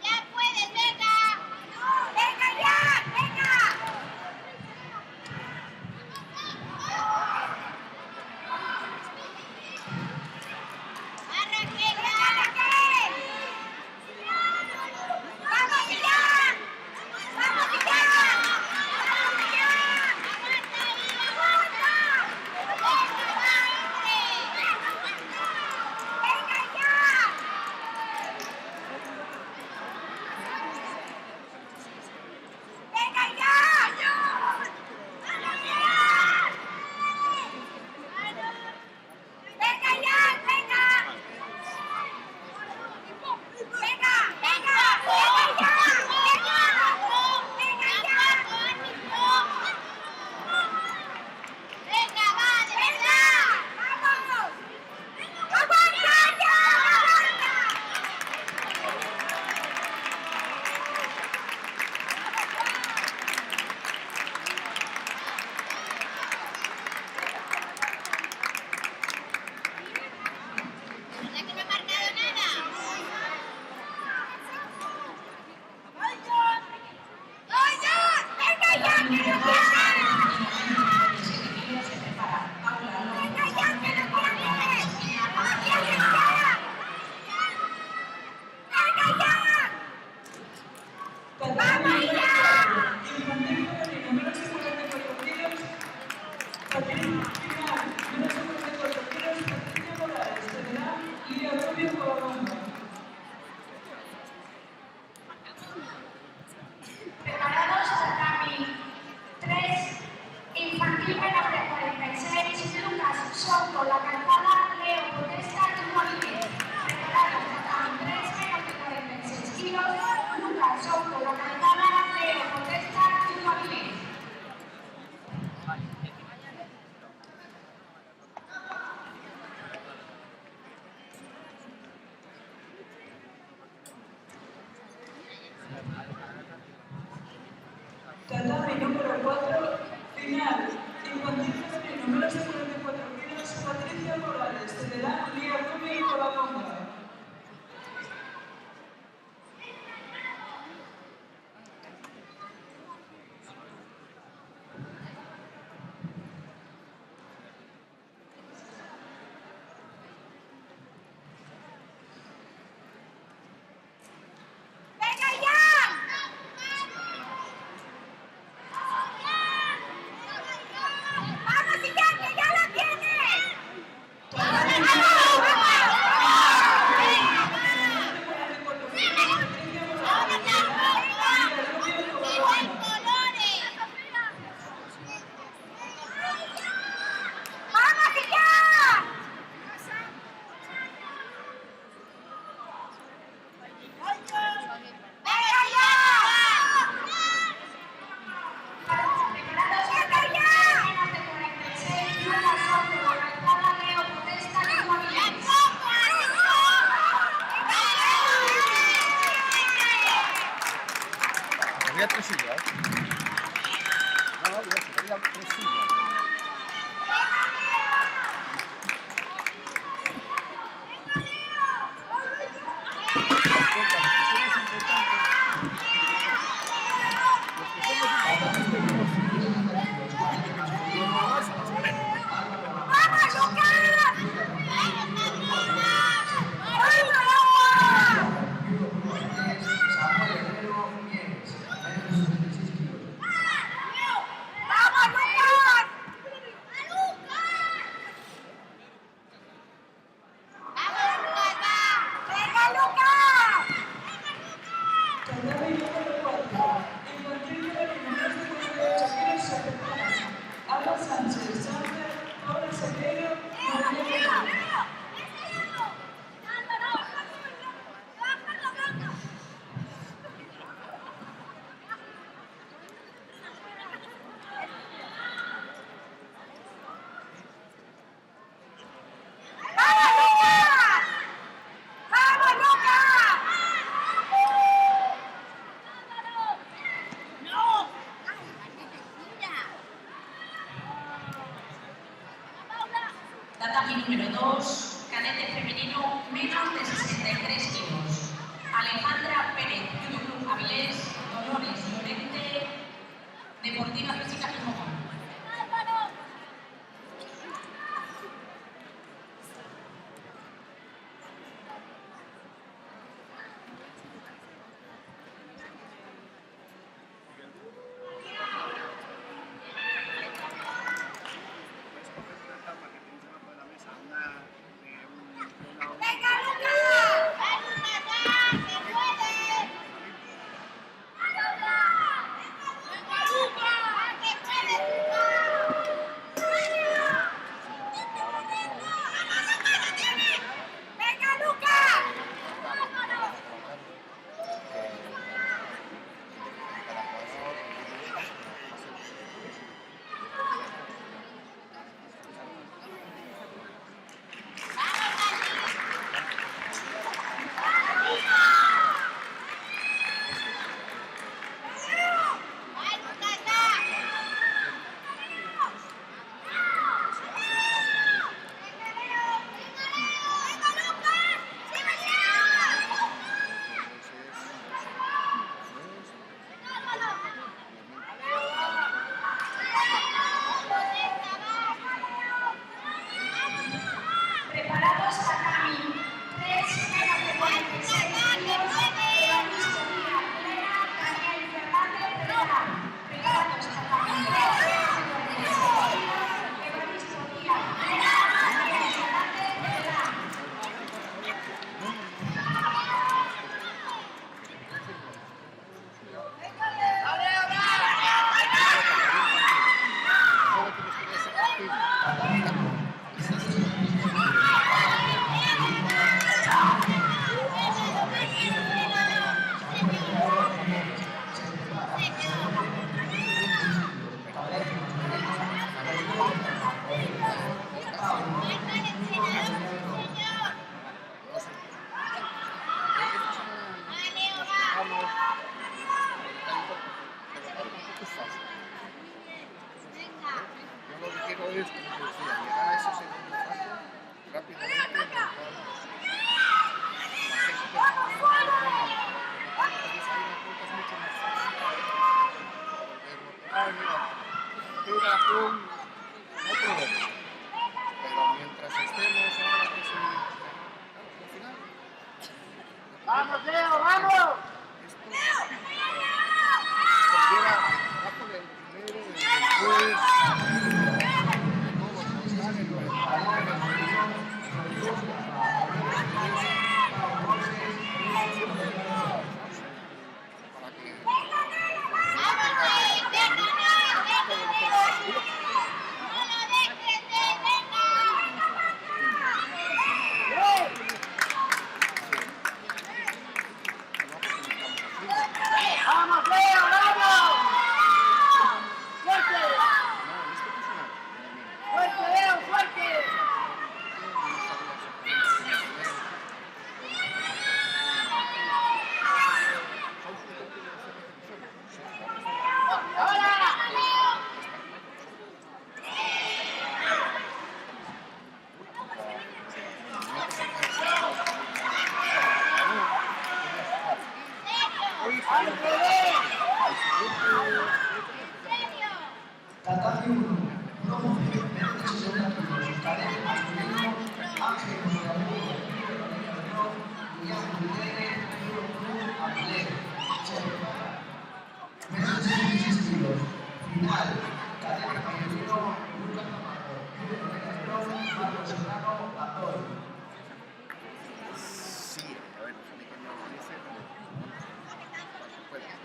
¡Ya puedes! ¡Venga! ¡Venga ya! ¡Venga! ¡Arranque! ¡Arranque! ¡Vamos ya! ¡Vamos ya! ¡Vamos ya! ¡Aguanta ahí! ¡Aguanta! ¡Venga, va, hombre! ¡Venga ya! ¡Venga ya! ¡Venga ya! ¡Venga! ¡Venga! ¡Venga! ¡Venga ya! ¡Venga! ¡Venga ya! ¡Venga, va! ¡De verdad! ¡Vamos! ¡Aguanta ya! ¡Aguanta! ¿Verdad que no he marcado nada? ¡Vaya! ¡Venga ya! ¡Que no Se prepara Paula López. ¡Venga ya! ¡Que no tienes! ¡No tienes ya! ¡Venga ya! Tatami infantil femenino, menos de 44 kilos, Patricia Final, menos de 44 kilos, Patricia Morales, Celedán, Lía Rubio, Covadonga. Preparados tatami 3, infantil menos de 46, Lucas Soto, La Calzada, Leo Podesta y Juanito. Preparados tatami 3, menos de 46 kilos, Lucas Soto, La Calzada, Leo Podesta y Juanito. 4, final, infantil femenino, menos de 44 kilos, Patricia Morales, Telerán, Lía Rubio y Colaconga. ¡Venga ya! ¡Vamos, Iñaki, ya la tienes! ¡Vamos, Iñaki! ¡Venga ya! Preparados para menos de 46, Lucas Soto, Alcalá Leo, Potesta, Lengua Vilés. Había 3 sillas. No, había 3 sillas. ¡Vamos, Lucas! Samuel Herrero Mieres, menos de 66 kilos. ¡Vamos, Lucas! ¡Venga, Lucas! Tatami número 4, infantil femenino, menos de 48 kilos, Sotepana, Alba Sánchez, Sánchez, Paula Sequeiro, María Pérez. ¡Vamos, Lucas! ¡Vamos, Lucas! ¡No! Tatami número 2, cadete femenino, menos de 63 kilos. Alejandra Pérez, Judo Club Avilés, Dolores Llorente, Deportiva Física Gijón. ¡Venga, Lucas! ¡Se puede! es, como te decía, llegar a ese segundo paso rápidamente, en el cual la gente entonces ahí la cuenta es mucho más fácil. Tira, pum, no hay problema. Pero mientras estemos ahora que se... al final... ¡Vamos, Leo, vamos! Esto conlleva trabajo del primero, del después, de todo, contar en para que... ¡Vamos, Leo, vamos! ¡Fuerte! ¡Fuerte, Leo, fuerte! Tatami 1, promoción, menos de 60 kilos, cadete masculino, Ángel Monteagudo, Julián Gutiérrez, Pío Cruz, Aguilera, se prepara. Menos de 66 kilos, final, cadete femenino, Lucas Camargo, Julio Regalón, Marcos Serrano, Antonio. Sí, a ver, déjame que me organice, pero puede ser.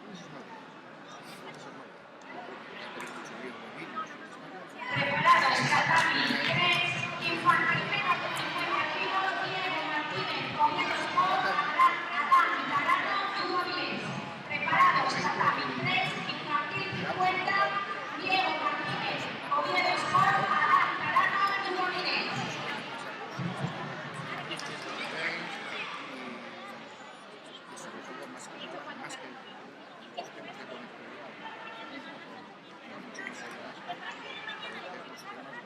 Eso es malo. Eso es malo. Ya tenemos mucho lío de vídeos y después. Preparados, tatami 3, infantil menos de 50 kilos, Diego Martínez, Oviedo Sport, Adán Tarano, Hugo Avilés. Preparados, tatami 3, infantil 50, Diego Martínez, Oviedo Sport, Adán Tarano, Hugo Avilés. Y sobre todo más que los temas de conectividad. Mucho más allá de los temas de construcción de las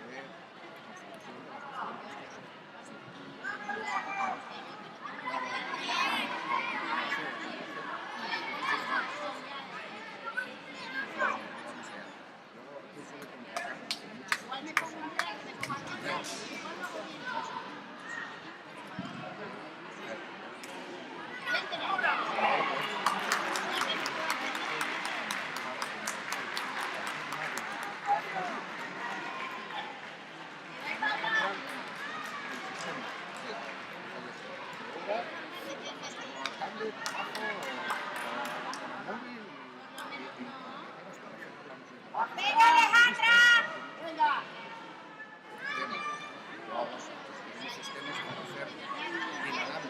¡Venga, Alejandra! ¡Venga! tenemos sistemas para hacer inalámbrico.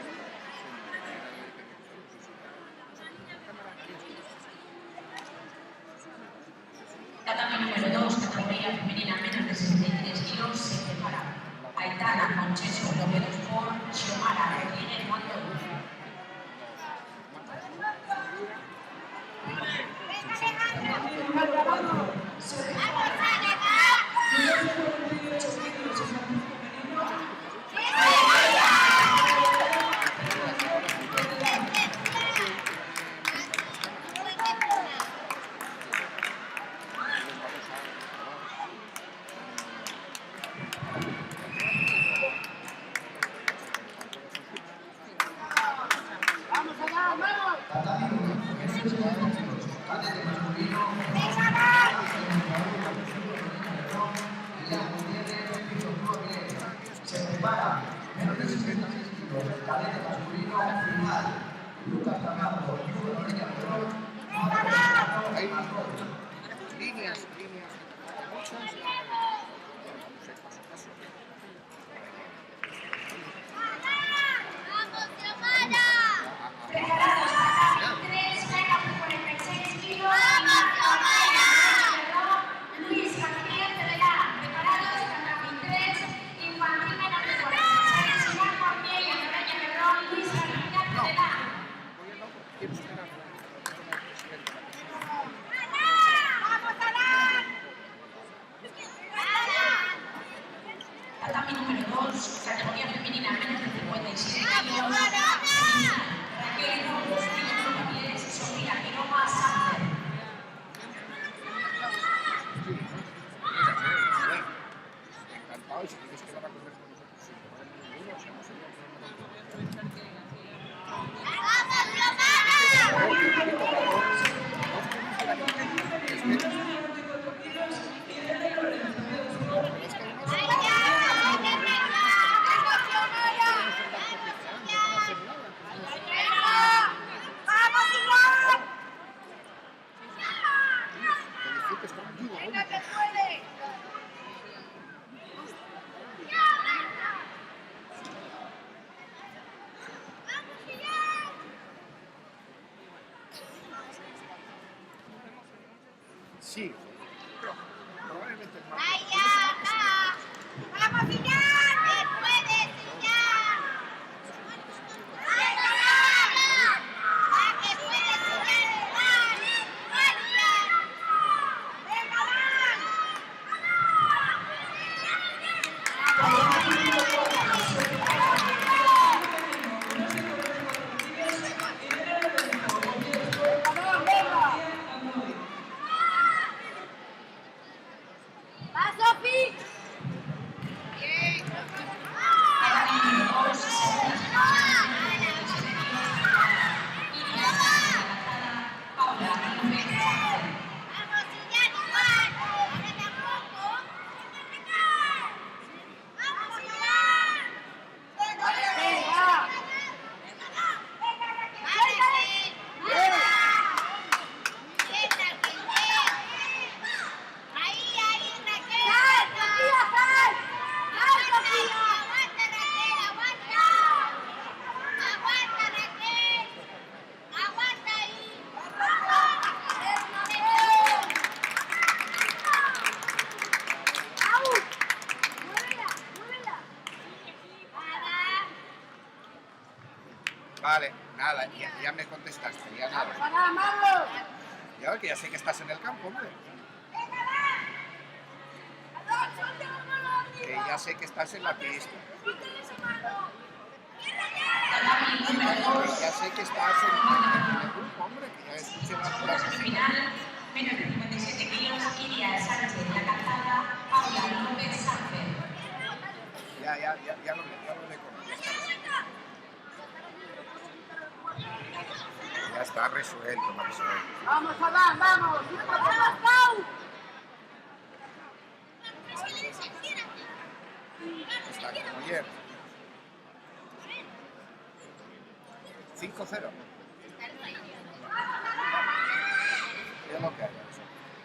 Tatami número 2, categoría femenina menos de 63 kilos, se prepara. Aitana, Concheso, Oviedo Sport, Xiomara, Rodríguez, Mando Dulce. Número 4, se prepara. Menos de 48 kilos, infantil femenino, ¡Vamos allá, vamos! Tatami 1, menos de 60 kilos, cadete masculino, ¡Venga, va! grites tranquilo. Venga, que puede. ¡Vamos, Guillén! Sí, pero probablemente es más. ¡Vaya! ¡Vamos, Guillén! ¡Que puedes, Guillén! ¡Venga, va! ¡Va, que puedes, Guillén! ¡Va! ¡Marcha! ¡Venga, va! ¡Va, Sofi! ¡Bien! ¡Vamos, Guillén, igual! ¡Ahora tampoco! ¡Vamos, Guillén! ¡Venga! Ahí, Raquel. ¡Sofía, sal! ¡Aguanta, Raquel, aguanta! ¡Aguanta, Raquel! ¡Aguanta ahí! ¡Au! ¡Muévela, muévela! ¡Nada! Vale, nada, ya me contestaste, ya nada. ¡Vamos! Ya que ya sé que estás en el campo, hombre. ¡Venga, va! ¡Adolfo, suelta la mano Que arriba! ya sé que estás en la pista. ¡Quítale esa mano! Que ya sé que estás en el grupo, hombre, que ya escuché las Final, menos de 57 kilos, Iria Sánchez, la calzada, Paula López Sánchez. Ya lo veré con él. Ya está resuelto, Marisol. ¡Vamos, Adán, vamos! ¡Vamos, Pau! Está como ayer. 5-0. Ya lo que hay.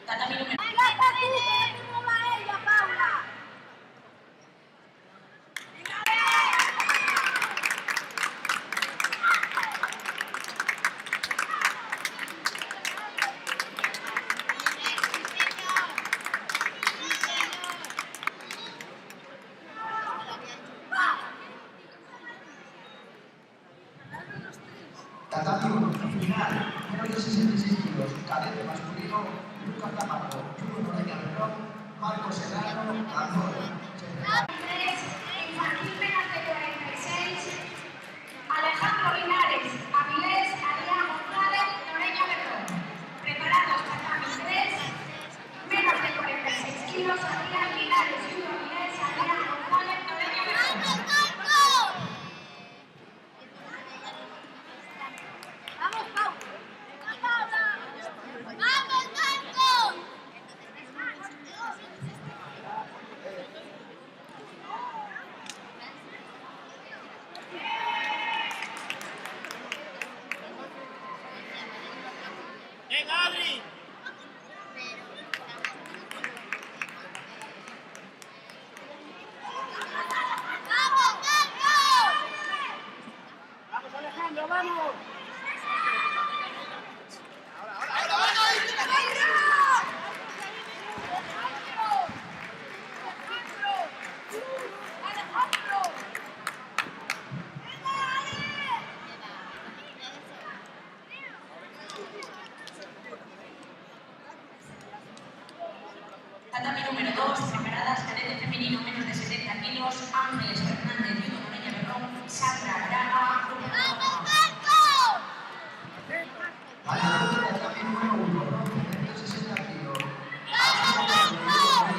Tatami número ¡Venga, Tati! ¡Cómo va ella, Paula! Tatami 1, final, menos de 66 kilos, cadete masculino, Lucas Camargo, Julio Noreña Berrón, Marco Serrano, Andorra. 3, infantil menos de 46, Alejandro Linares, Avilés, Adrián González, Noreña Berrón. Preparados, tatami 3, menos de 46 kilos, Adrián Linares, Julio Avilés, Adrián González, Noreña Berrón. ¡Vamos, Pau! ¡Vamos, Marco! ¡Vamos, Marco! ¡Vamos, Alejandro, vamos! Tatami número 2, preparadas, cadete femenino menos de 70 kilos, Ángeles Fernández, Judo Noreña Berrón, Sandra Braga, ¡Vamos, Marco! Tatami número 1, menos de 60 kilos. ¡Vamos, Marco!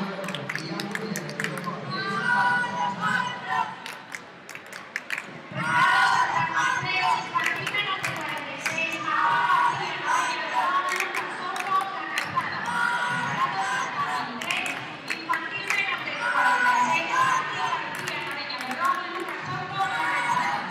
infantil menos de 46, Mahoma García, Noreña Berrón, Lucas Soto, la calzada. Preparados, tatami 3, infantil menos de 46, García Noreña Berrón, Lucas Soto, la calzada.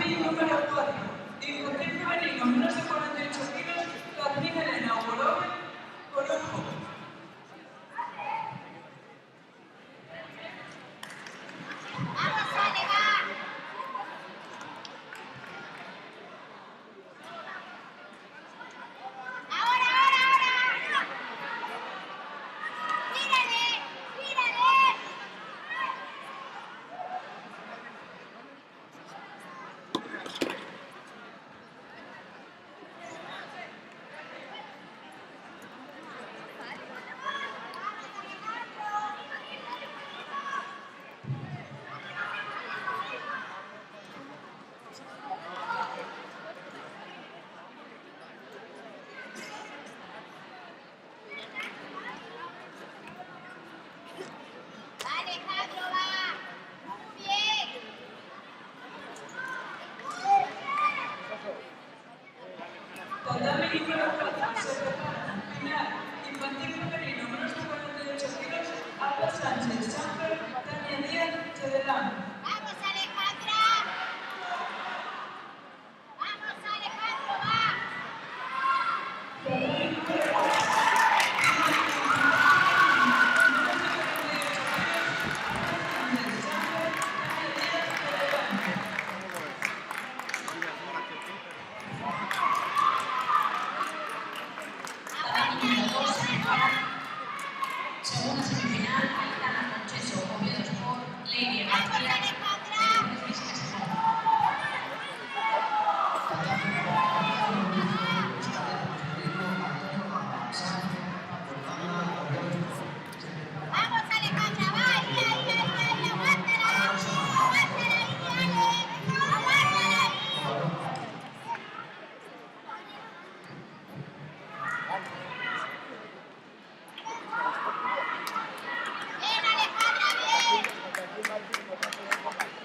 Tatami número 4. Infantil femenino, menos de 48 kilos, Catherine Elena Ugoroven, Corujo. Vamos, Ale, va. Ahora. Mírale. Alejandro va. Muy bien. Tatami número 4. Se prepara. Final. Infantil femenino, menos de 48 kilos, Alba Sánchez, Samper, Tania Díaz, Cedelán. Vamos, Alejandra. Vamos, Alejandro, va. Tatami número 4. Tatami número 2 se prepara. Segunda semifinal, Aitana Concheso, Oviedo Sport, Lady Vamos, García, Alejandra. Física Estatal. Tatami número 4. Masculino, Antonio Gamba Sánchez, Pablo Gamba, Oviedo Sport. Se prepara. Vamos, Alejandra, va. Ahí, aguántala. Aguántala ahí, Ale. Aguántala ahí. Bien, Alejandra, bien. Alejandro, va.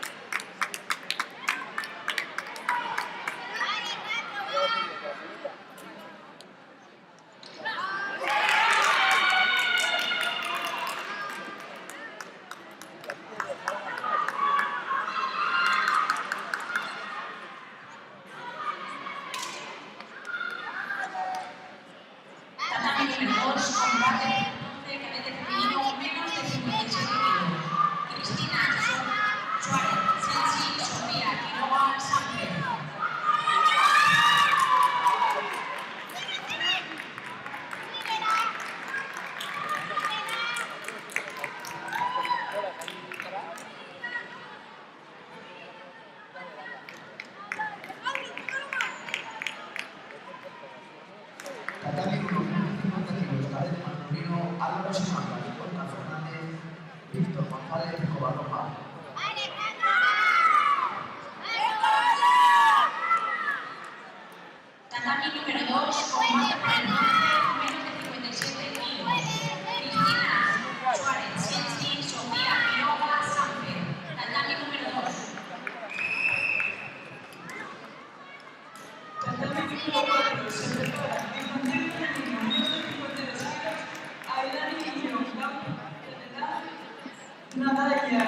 Tatami número 2, combate de cadete femenino, menos de 57 kilos. Cristina Suárez, Sensi, Sofía Quiroga, Samper. Tatami número 50 kilos, cadete masculino, Álvaro Simanga, Olga Fernández, Víctor González, Covarrupa. Alejandro, va. Tatami número 2, combate para el bronce, menos de 57 kilos. Cristina Suárez, Sensi, Sofía Quiroga, Samper. Tatami número 2. Tatami número 4. Se prepara. Infantil femenino, menos de 52 kilos, Ailani Iñón, Cedelán, Natalia,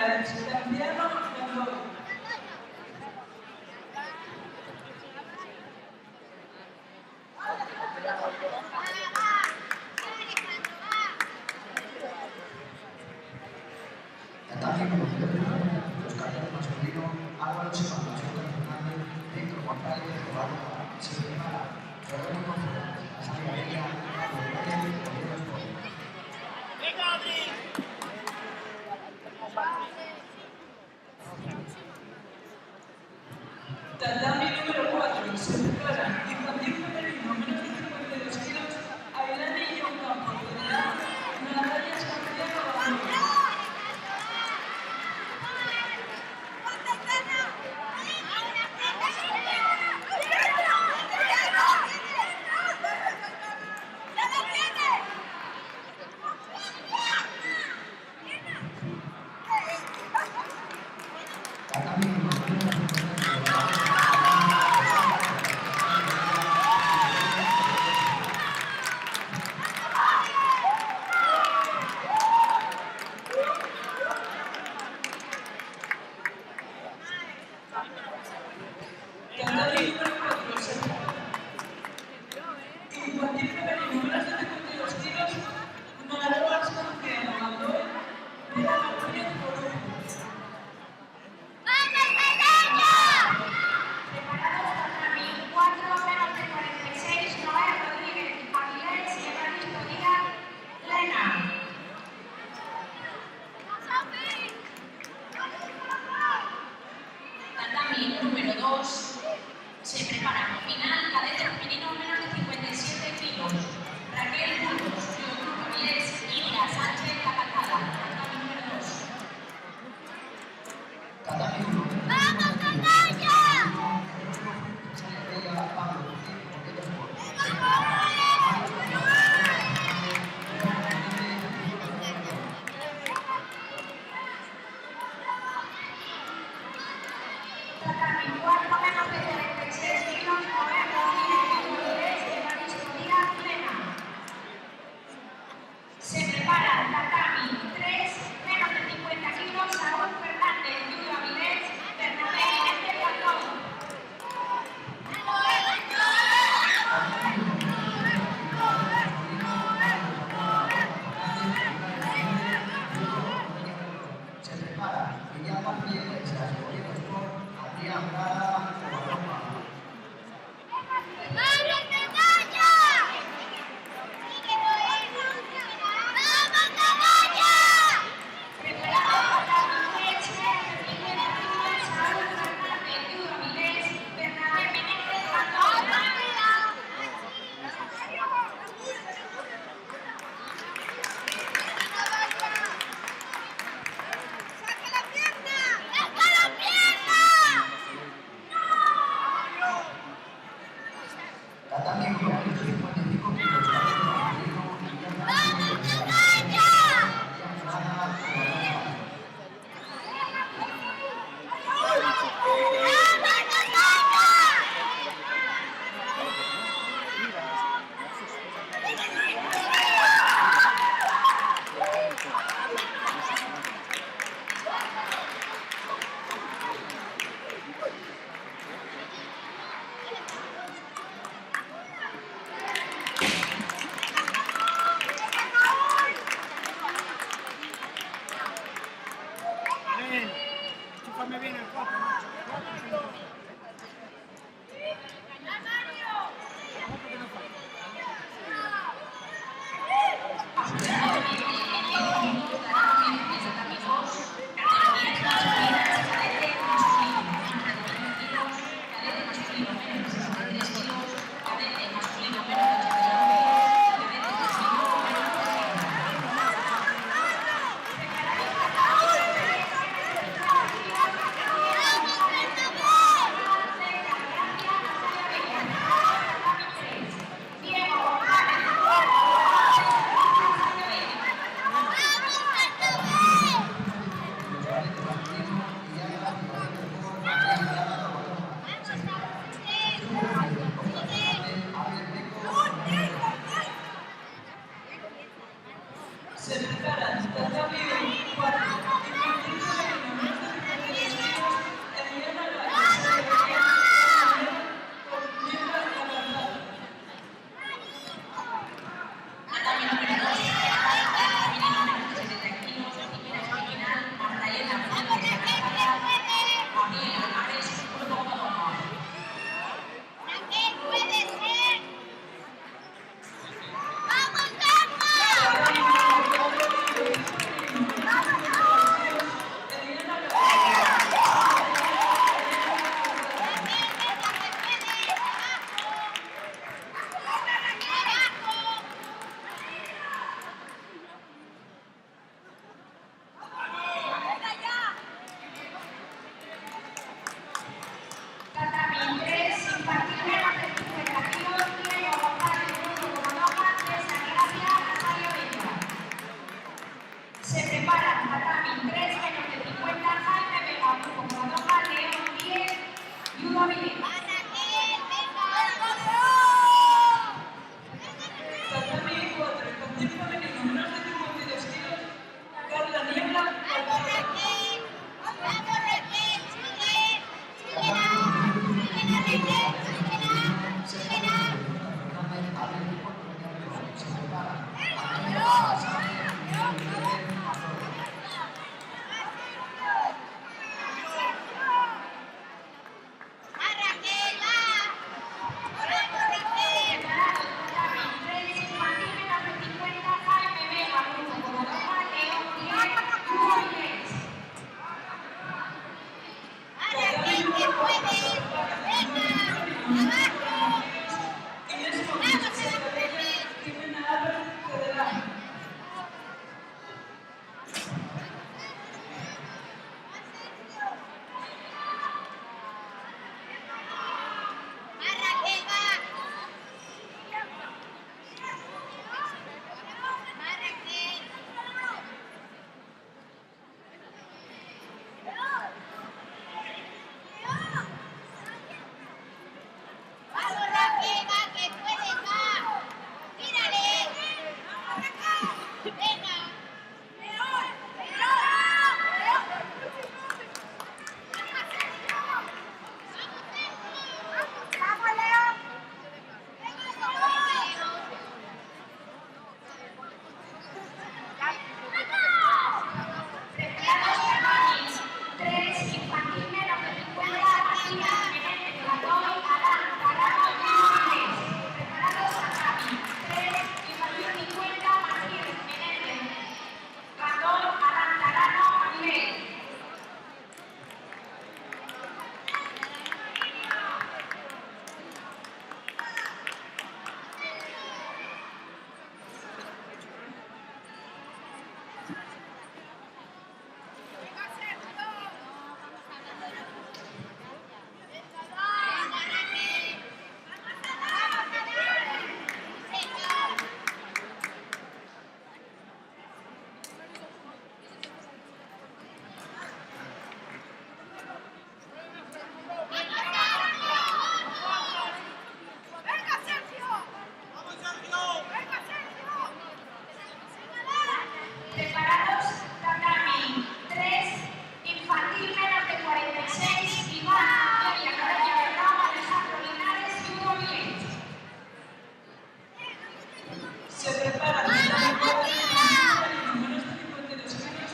Se prepara Tatami 4 femenino menos de 52 kilos,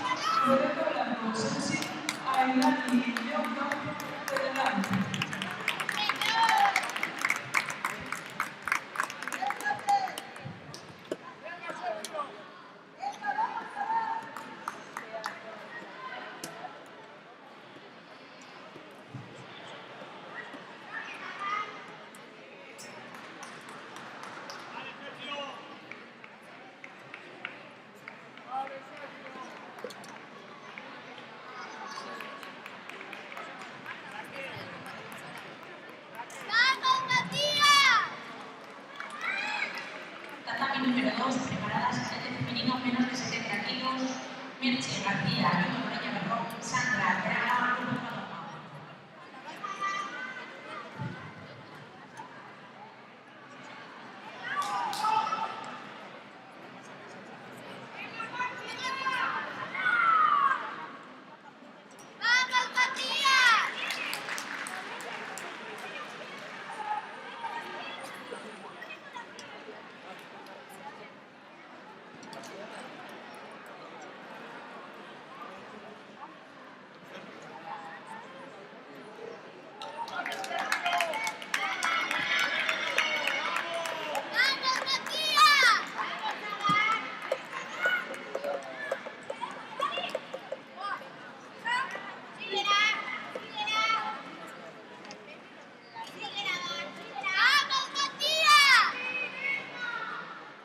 Rebeca Blanco, Sensi, Ailani y León Campo por delante. ¡Vamos, Matías! Tatami número 2, preparadas cadete femenino menos de 70 kilos, Merche García, Luis Morella Berrón, Sandra Braga, Grupo Paloma. ¡Vamos, Matías! ¡Vamos, Matías! ¡Vamos, Matías! ¡Vamos, Matías! ¡Vamos, Matías!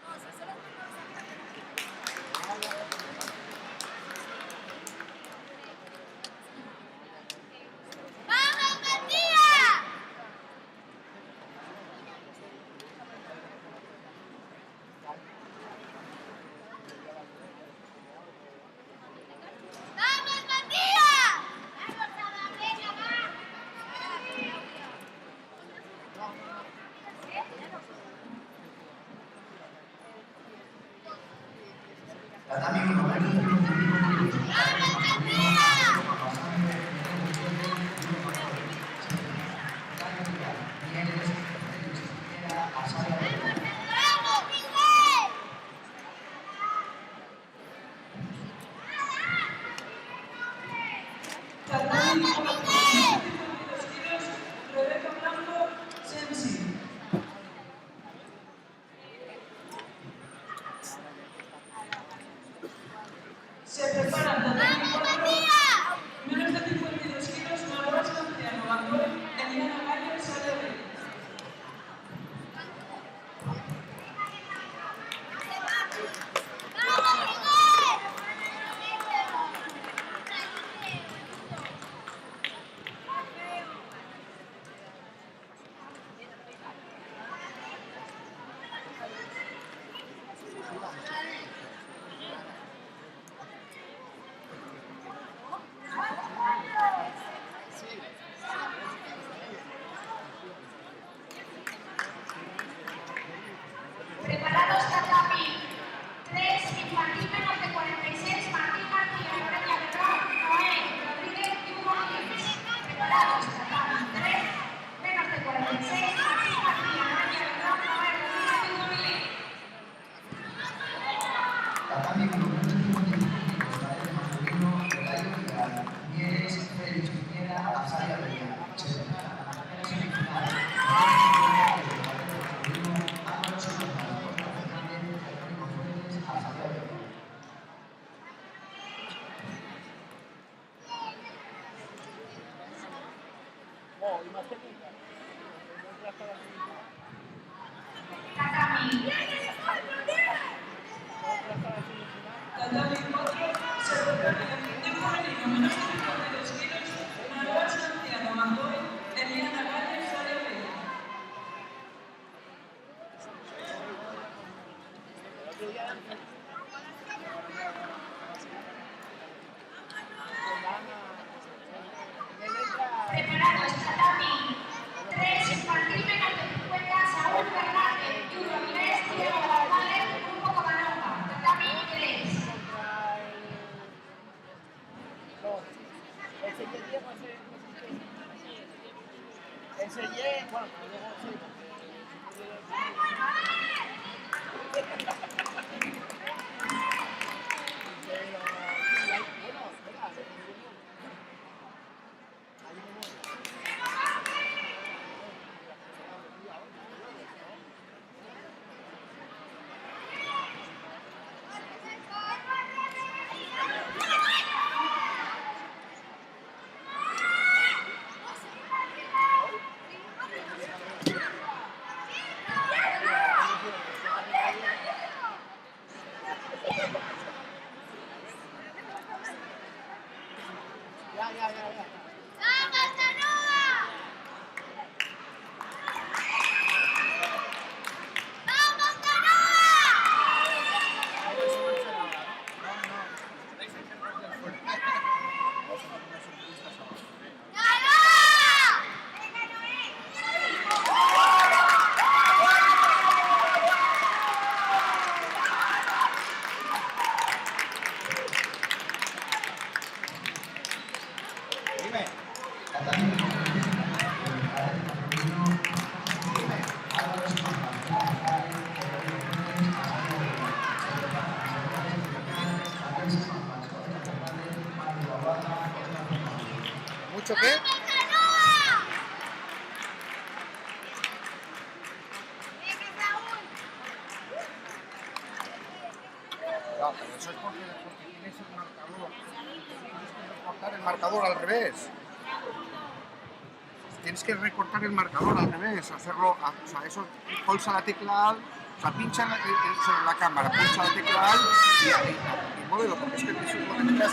¡Vamos, Sara! ¡Venga, va! Tatami 1 menos de 55 kilos. ¡Vamos, Matías! Nieves, Félix, Piñera, Asaya Beltrán. ¡Vamos, Miguel! Tatami ¡Vamos, 4 Miguel! 52 kilos, Rebeca Blanco, Sensi. Se prepara Tatami 4 menos de 52 kilos, Malvas Canciano, Manuel, Eliana Gallo, Sara Rey. ¡Vamos, Miguel! Preparados Tatami 3, infantil menos de 46, Martín García, Morella Berrón, Noé Rodríguez y Hugo Jiménez. Preparados Tatami 3, menos de 46, Martín García, Morella Berrón, Noé Rodríguez y Hugo Jiménez. Tatami 1 menos de 55 kilos. Cadete masculino, Pelayo Vidal. Nieves, Félix, Piñera, Asaya Beltrán. Se prepara la primera semifinal. Álvaro Salazar, Borja Fernández, Jerónimo Fuentes, Asaya Beltrán. Tatami Tatami 4 se prepara Infantil femenino menos de 52 kilos, Malvas Canciano, Manuel, Eliana Gallo, Sara Rey. Preparados Tatami 3, infantil menos de 50, Saúl Fernández, Yulo Avilés, Diego González, Grupo Comanova. Tatami 3. Ese Ye, bueno, luego sí. ¡Vamos, Tanuga! ¡Vamos, ¿Mucho qué? No, pero eso es porque tienes el marcador. Tienes que recortar el marcador al revés. Tienes que recortar el marcador al revés, hacerlo, o sea, eso, pulsa la tecla Alt, o sea, pincha sobre la cámara, pulsa la tecla Alt y muévelo, porque es que eso es lo que tienes.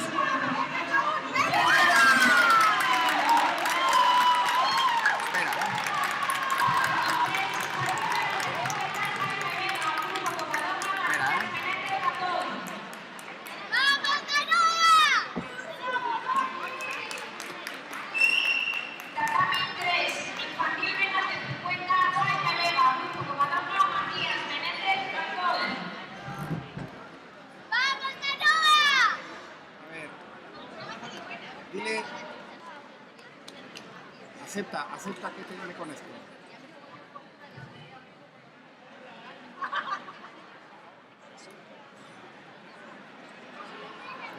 Espera, ¡Vamos, Tanuga! Tatami 3, infantil menos de 50, Jaime Vega, Grupo Comandante Matías Menéndez, Gastón. ¡Vamos, Tanuga! a ver. Dile. Acepta que te llame con esto.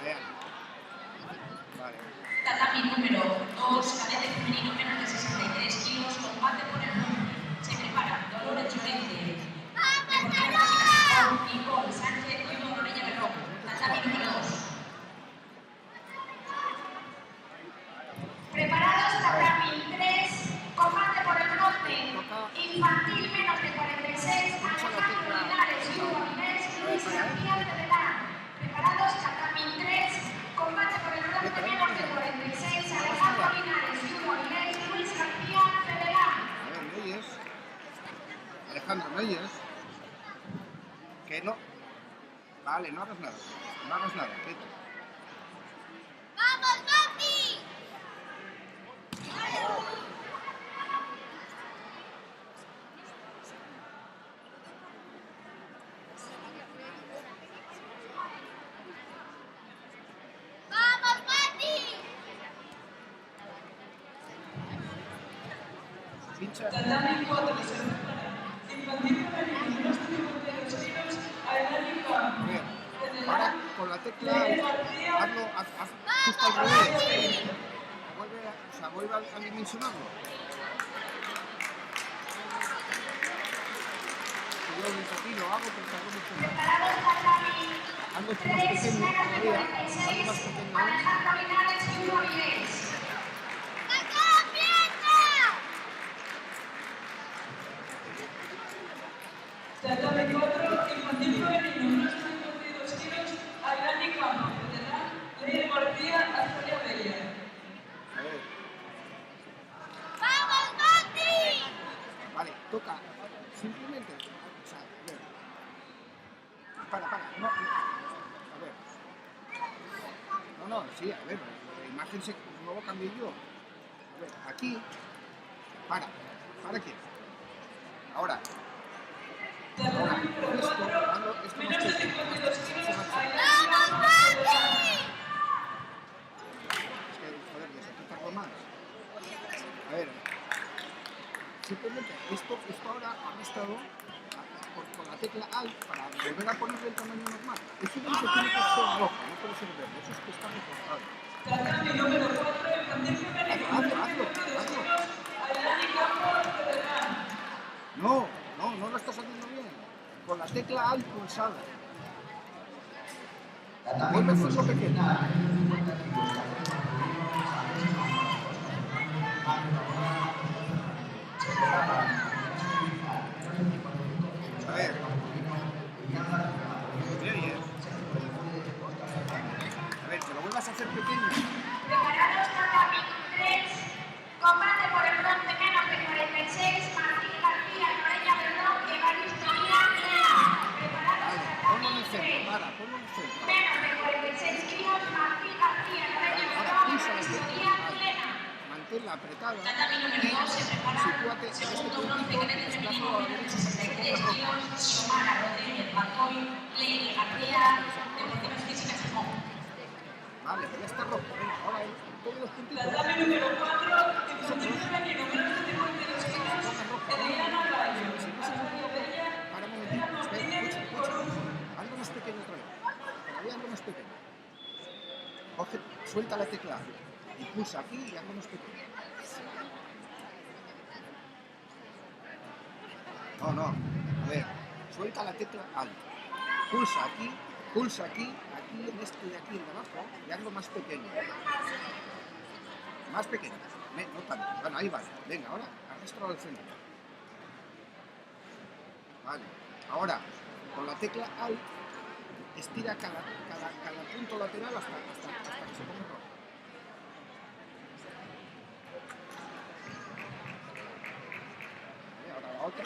Vean. Vale. Tatami número 2, cadete femenino menos de 63 kilos, combate por el nombre. Se prepara Dolores Llorente. ¡Vamos, Tanuga! Nicole Sánchez y Morella Berrón. Tatami número 2. Preparados, Tatami 3, combate por el norte. Infantil menos de 46, Alejandro Linares y Hugo Avilés, Luis García Federán. Preparados, Tatami 3, combate por el norte menos de 46, Alejandro Linares y Hugo Avilés, Luis García Federán. A ver, ¿me oyes? Alejandro, ¿me oyes? Que no. Vale, no hagas nada. No hagas nada, vete. ¡Vamos, Mati! ¡Vamos, Mati! Pincha. Tatami 4 se prepara. Infantil femenino menos de 52 kilos, Ailani A Campo. ver, ahora con la tecla hazlo, haz justo al revés. Vuelve a dimensionarlo. Yo un poquito lo hago porque hago mucho más. Preparados, Tatami Hazlo más 3, pequeño menos de todavía. Hazlo 46, más pequeño. Alejandro Linares y Hugo Avilés. ¡Saca la pierna! Tatami 4, infantil femenino menos de 52 kilos, Ailani Campo. Veterán, Leire García, Azaria Bella. A ver, ¡Vamos, Mati! vale, toca. Simplemente, o sea, a ver. Para, no, a ver. No, sí, a ver, la imagen luego cambié yo. A ver, aquí, para aquí. Ahora, Tatami número 4, esto menos de 52 kilos, Ailani ¡Vamos, Campo. Mati! es que, joder, les aprieta algo más. A ver, simplemente, esto ahora han estado con la tecla Alt para volver a ponerle el tamaño normal. Eso no se tiene que ser rojo, no puede ser verde, eso es que está recortado. Tatami número 4, infantil femenino menos de 52 kilos, Ailani Campo. Veterán. No lo estás haciendo bien. Con la tecla Alt pulsada. Tatami Vuelve a número hacerlo pequeño. 50 kilos, cadete masculino, se prepara. A ver. A ver, que lo vuelvas a hacer pequeño. Preparados, Tatami Ahora, ponlo en el centro. Menos de 46 kilos, Martín García, Reyes Ahora, Morón, pulsa la Historia tecla Plena. manténla apretada. Tatami número 2 se prepara. Sitúate en este Segundo puntito, bronce cadete femenino, desplázalo a la menos de derecha para que se 63 ponga rojo. kilos, Xiomara Rodríguez Bacoy, Lady García, Deportivas Físicas de Mon. Vale, pero ya está rojo. Venga, ahora todos los puntitos. Tatami número 4, infantil femenino, menos de 52 kilos, Eliana Gallo, Azaria Bella, Para un Elena momentito. Espera, Martínez, escucha. Corujo. Algo más pequeño otra vez. Todavía algo más pequeño. Coge, suelta la tecla y pulsa aquí y algo más pequeño. No. A ver, suelta la tecla Alt. Pulsa aquí, en este de aquí, el de abajo, y algo más pequeño. Más pequeño. No tanto. Bueno, ahí vale. Venga, ahora arrastra al centro. Vale. Ahora, con la tecla Alt, estira cada punto lateral hasta que se ponga rojo. Ahora la otra.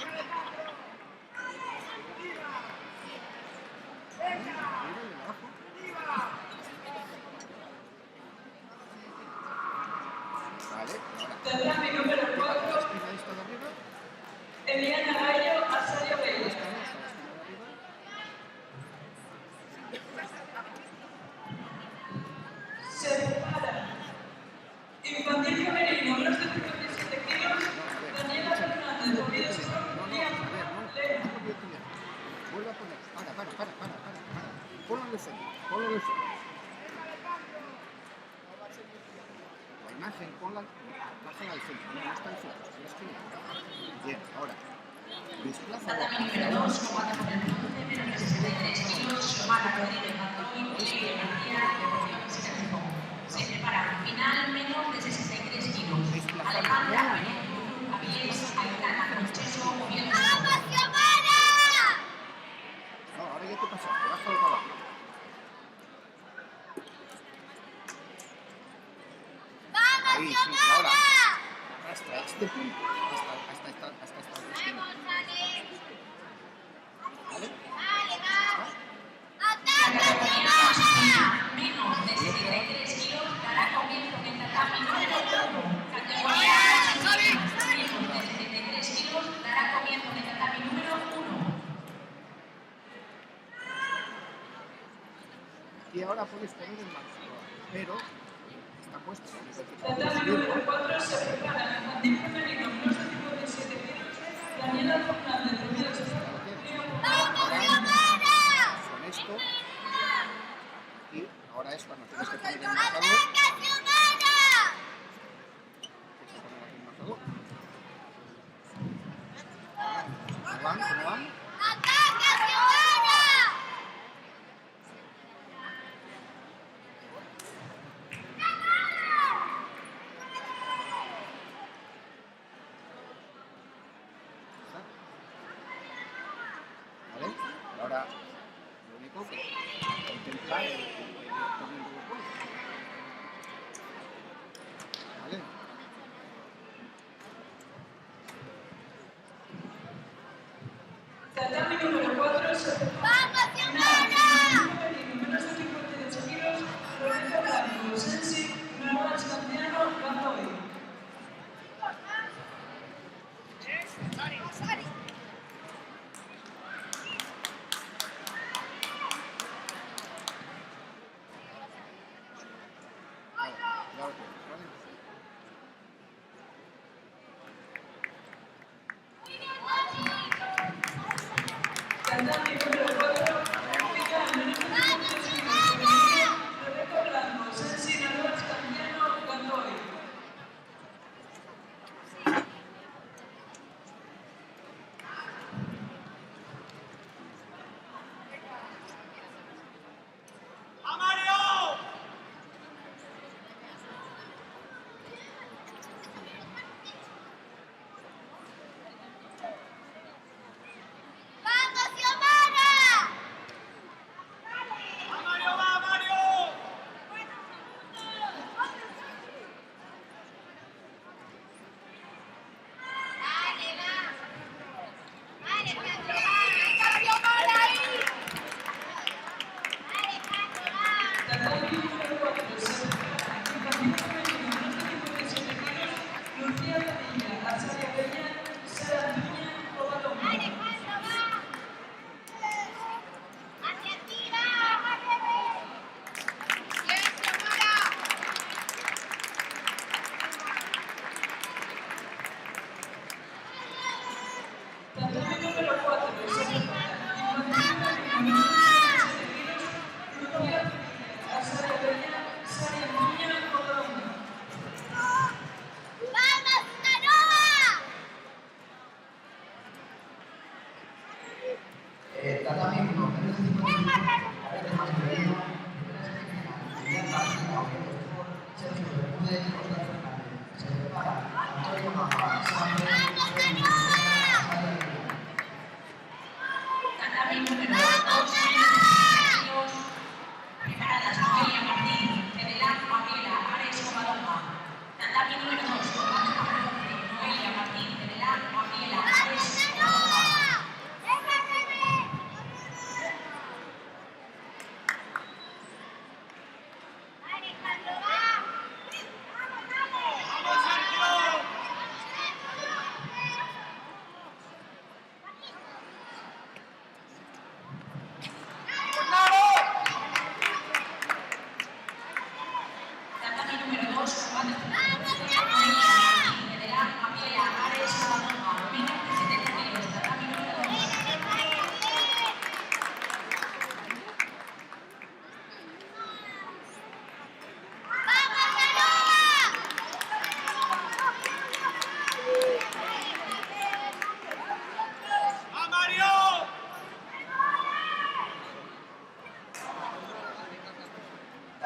Vale, ahora. Tatami número 4, Esquina esta de arriba. Eliana Gallo, Azaria Bella. Esta no, esta la esquina de arriba. Se prepara. Infantil femenino, menos de 57 kilos, Daniela Fernández, Oviedo Sport, Liam Leo. Vuelve a poner. Para. Ponlo en el centro. La imagen, bájala al centro. No está al centro, está en la esquina. Bien, ahora. Desplaza. Tatami número 2, comando por el bronce, menos de 63 kilos, Xiomara Rodríguez Bacoy, Lady García, Deportivas Físicas de Mon. Se prepara. Final menos de 63 kilos. Alejandra Avilés, Aitana Concheso, Oviedo Sport. ¡Vamos, Xiomara! No, ahora ya te pasaste. Bájalo para abajo. ¡Vamos, Ahí, sí, Xiomara! Hasta este punto. Hasta esta esquina. ¡Vamos, Ale! ¿Vale? ¡Vale, va! La ¡Ataca, categoría Xiomara! masculina menos de 73 kilos dará comienzo en tatami número 1. Categoría masculina menos de 73 kilos dará comienzo en tatami número 1. Y ahora puedes poner el marcador, pero está puesto. Tatami número 4, se prepara. Infantil femenino, menos de 57 kilos, Daniela Fernández, Oviedo Sport, Liam ¡Vamos, Xiomara! Con esto. Y ahora es cuando tienes que poner el marcador. ¡Ataca, Xiomara! Tienes que poner aquí el marcador. ¿Cómo van? ¡Ataca, Xiomara! ¿Vale? Y ahora lo único que contemplar el poniendo los goles. ¿Vale? Tatami número 4, se prepara. ¡Vamos, Xiomara! Femenino, menos de 58 kilos, Rebeca Blanco, Sensi, Narváez Canciano, Gazoy.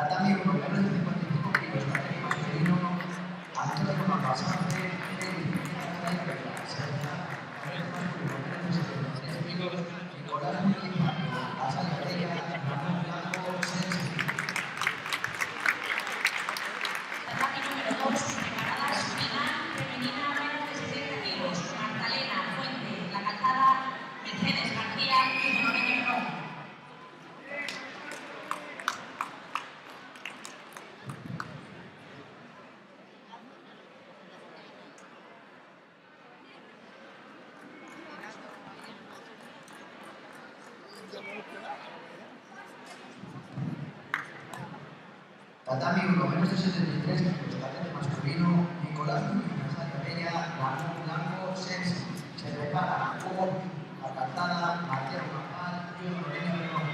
Tatami 1, menos de 55 kilos, tatami masculino, Antonio Mapasante, Nicolás Muñiz, Asal García, Ramón Blanco, Sensi. Tatami número 2, preparadas final femenina menos de 70 kilos. Magdalena Fuente, La Calzada, Mercedes García y Lorena Herrón. Tatami 1, menos de 73 kilos, cadete masculino, Nicolás Muñiz, Nazario Bella, Ramón Blanco, Sensi. Se prepara por La Calzada, Mateo Campal y Lorena Herrón.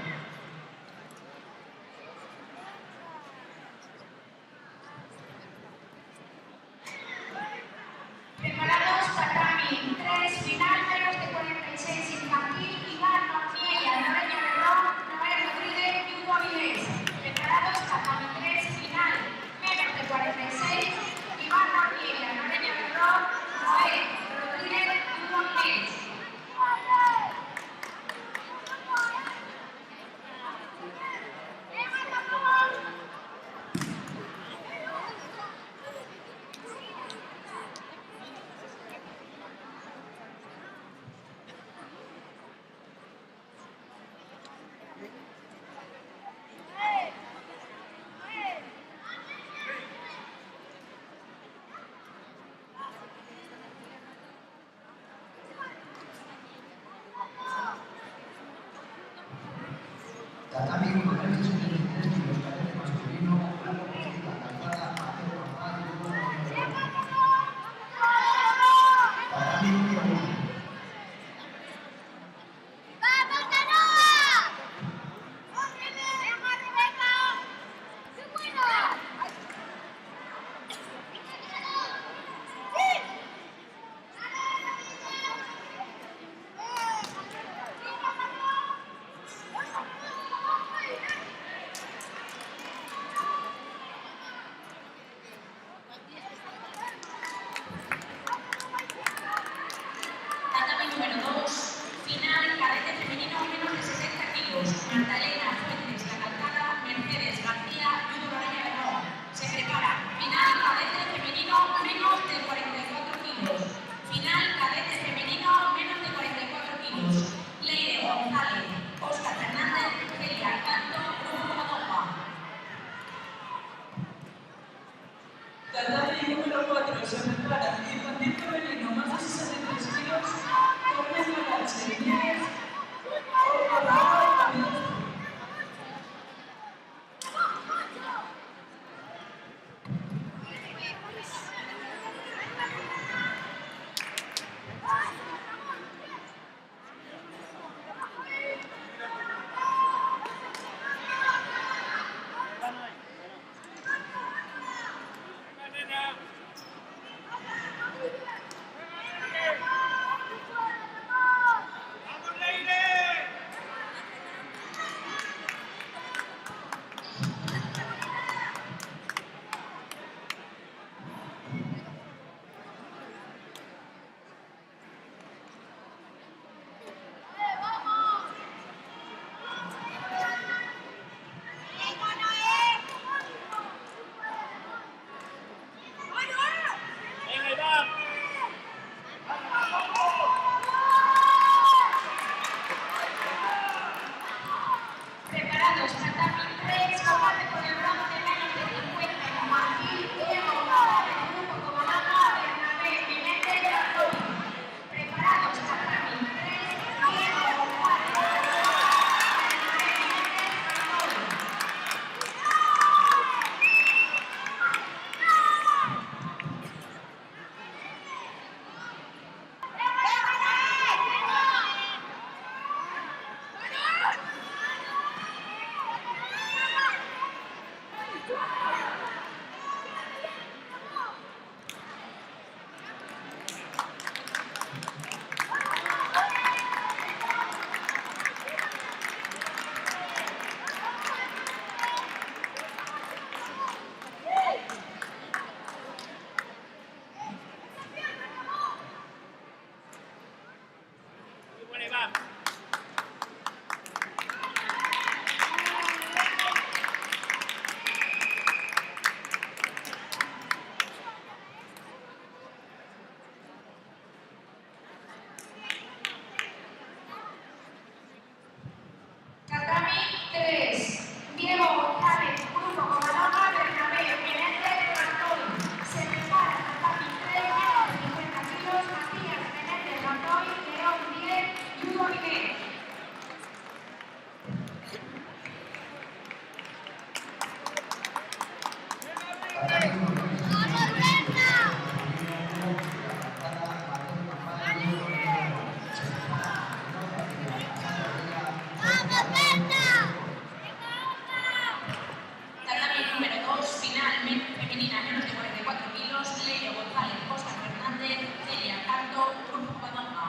Preparados tatami 3, final menos de 46, infantil, Iván Maciella, Noelia Herrón, Noel Rodríguez y Hugo Avilés. Preparados tatami 3, final menos de 46, Iván Maciella, Noelia Herrón, Noel Rodríguez y Hugo Avilés. Tatami 1, menos de 73 kilos, cadete masculino, Hugo Muñiz, La Calzada, Mateo Campal y Hugo Herrón. Tatami número 1. ¡Vamos, Canoa! ¡Venga, Rebeca! ¡Qué bueno! ¡Sí! Tatami número 2, final cadete femenino menos de 60 kilos. Magdalena Fuentes, La Calzada, Mercedes García y Hugo Lorena Herrón. Se prepara final cadete femenino menos de 44 kilos. Final cadete femenino menos de 44 kilos. Leire González, Óscar Fernández, Celia Canto, Bruno Madopa. Tatami número 4, se prepara infantil femenino más de 63 kilos, Torres Galache, Nieves, Orlando, Preparados, tatami 3, combate por el bronce menos de 50, infantil, Diego González, Grupo Comalapa, Bernabé, Pinete y Antonio. Preparados, tatami 3, Diego González, Bernabé, Pinete y Antonio. Tatami número 2, final femenina menos de 44 kilos, Leire González, Oscar Fernández, Celia Canto, Grupo Padonga.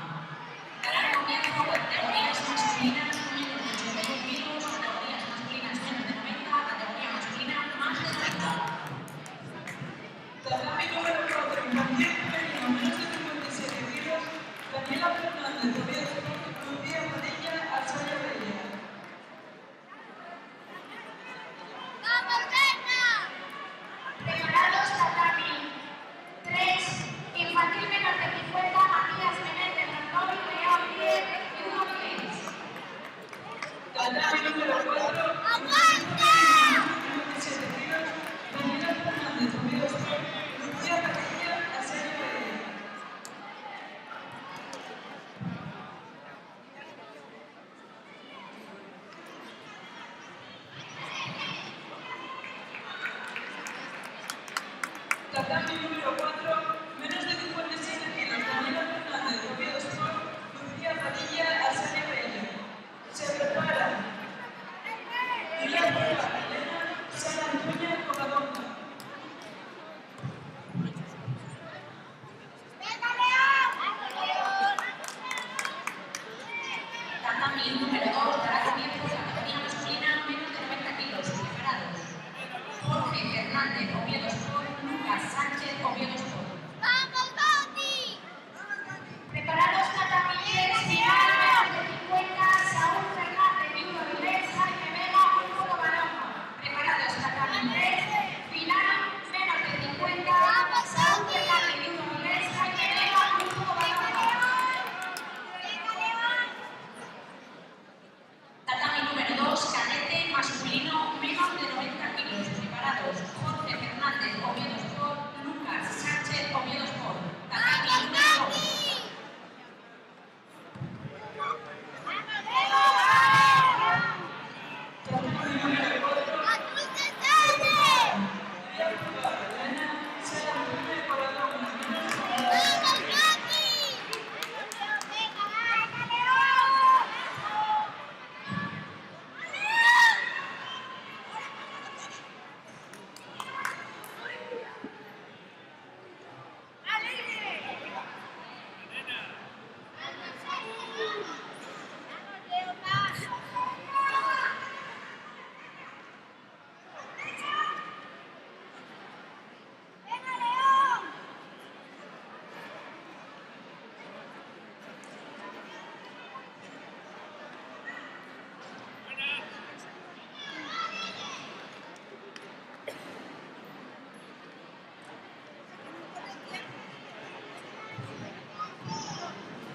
Dará comienzo categorías masculinas menos de 81 kilos, categorías masculinas menos de 90, categoría masculina más de 90. Tatami número 4, infantil femenino, menos de 57 kilos, Daniela Fernández, Tobias Sport, Lucía Padilla, Alsaria Bella. Preparados tatami 3, infantil menos de 50, Matías Menéndez, Randón y León 10 y 1 10. Tatami número 4, infantil femenino, 57 kilos, Daniela Fernández, Tobias Sport, Lucía Padilla, Alsaria Bella. Tatami número 4, menos de 57 kilos, Daniela Fernández, Oviedo Sport, Lucía Padilla, Alsaria Bella. Se preparan Pilar Prueba, Elena, Sara Antuña, Covadonga. Tatami número 2 dará comienzo a la categoría masculina menos de 90 kilos. Preparados. Jorge Fernández, Oviedo Sport, Lucas Sánchez, Oviedo Sport. Preparados tatami 10, final menos de 50, Saúl Fernández, Viudo Vilés, Jaime Vega, Grupo Badonga. Preparados tatami 3, final menos de 50, Saúl Fernández, Viudo Vilés, Jaime Vega, Grupo Badonga. Tatami número 2, cadete masculino menos de 90 kilos. Preparados. Jorge Fernández, Oviedo Sport, Lucas Sánchez, Oviedo Sport. Tatami número 2. Tatami número 4, Pilar Prueba, Elena, Sara Antuña, Covadonga.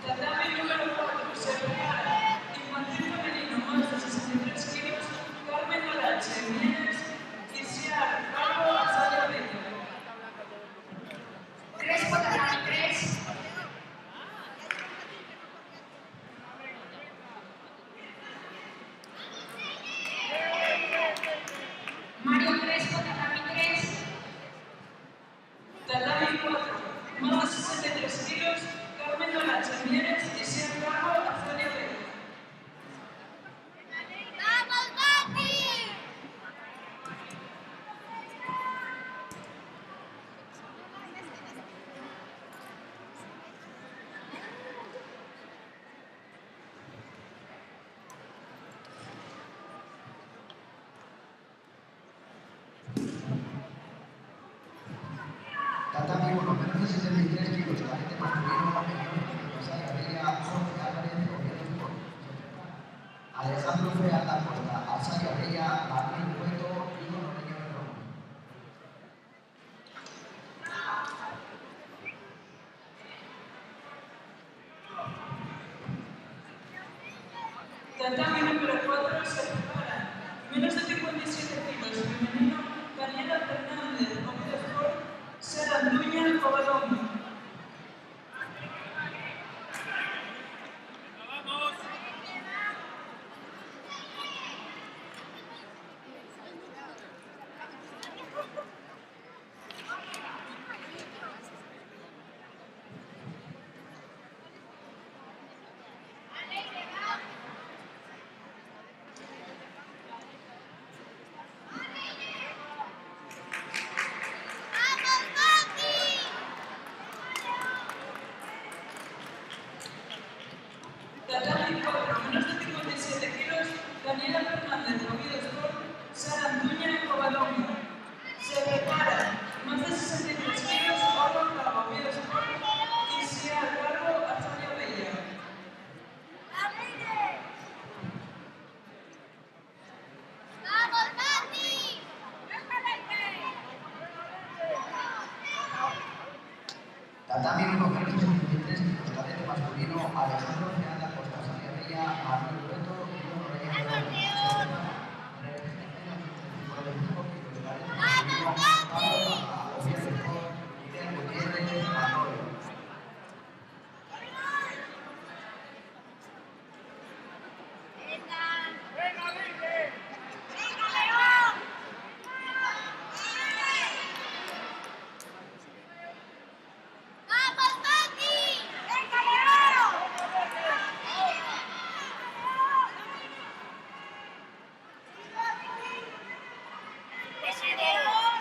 Tatami número 4, se prepara infantil femenino más de 63 kilos, Carmen Norache, Nieves, Isiar, Calvo, Alsaria Bella. Crespo tatami 3. Mario Crespo tatami 3. Tatami 4, más de 63 kilos, Carmen Norache, Nieves, Isiar, Calvo, Alsaria Bella. Tatami 1, menos de 73 kilos, cadete masculino, Alsaria Bella, Jorge Álvarez, Oviedo Sport. Alejandro Fea da Costa, Alsaria Bella, Manuel Cueto, Igor Noreño de Roma. Tatami número 4, se prepara menos de 57 kilos, femenino, Daniela Fernández, Oviedo Sport, Sara Antuña, Covadonga. Tatami 1, menos de 73 kilos, cadete masculino, Alejandro Fernández Costa, Sofía Bella, Manuel Rueto y Bruno Reyes Rodríguez. ¡Vamos, Mati! ¡Venga, León! ¡Ese León!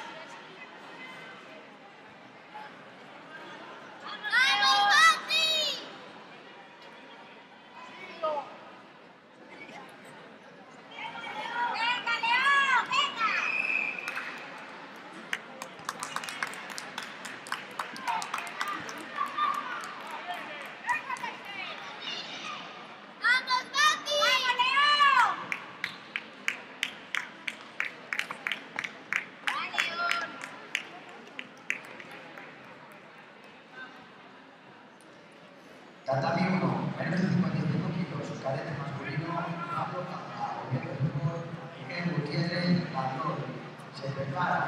¡Vamos, Mati! ¡Venga, León! ¡Venga! ¡Vamos, Mati! ¡Vamos, León! ¡Va, León! Tatami 1, menos de 55 kilos, cadete masculino, Pablo Capa, Oviedo Fútbol, Miguel Gutiérrez, Landor. Se prepara,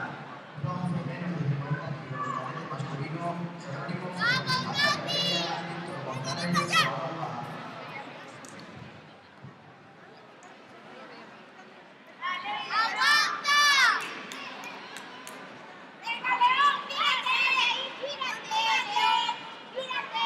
bronce, menos de 50 kilos, cadete masculino, Jerónimo Fernández, Víctor González, Salvador Paz. ¡Aguanta! ¡Venga, León! ¡Gírate! ¡Gírate! ¡Gírate!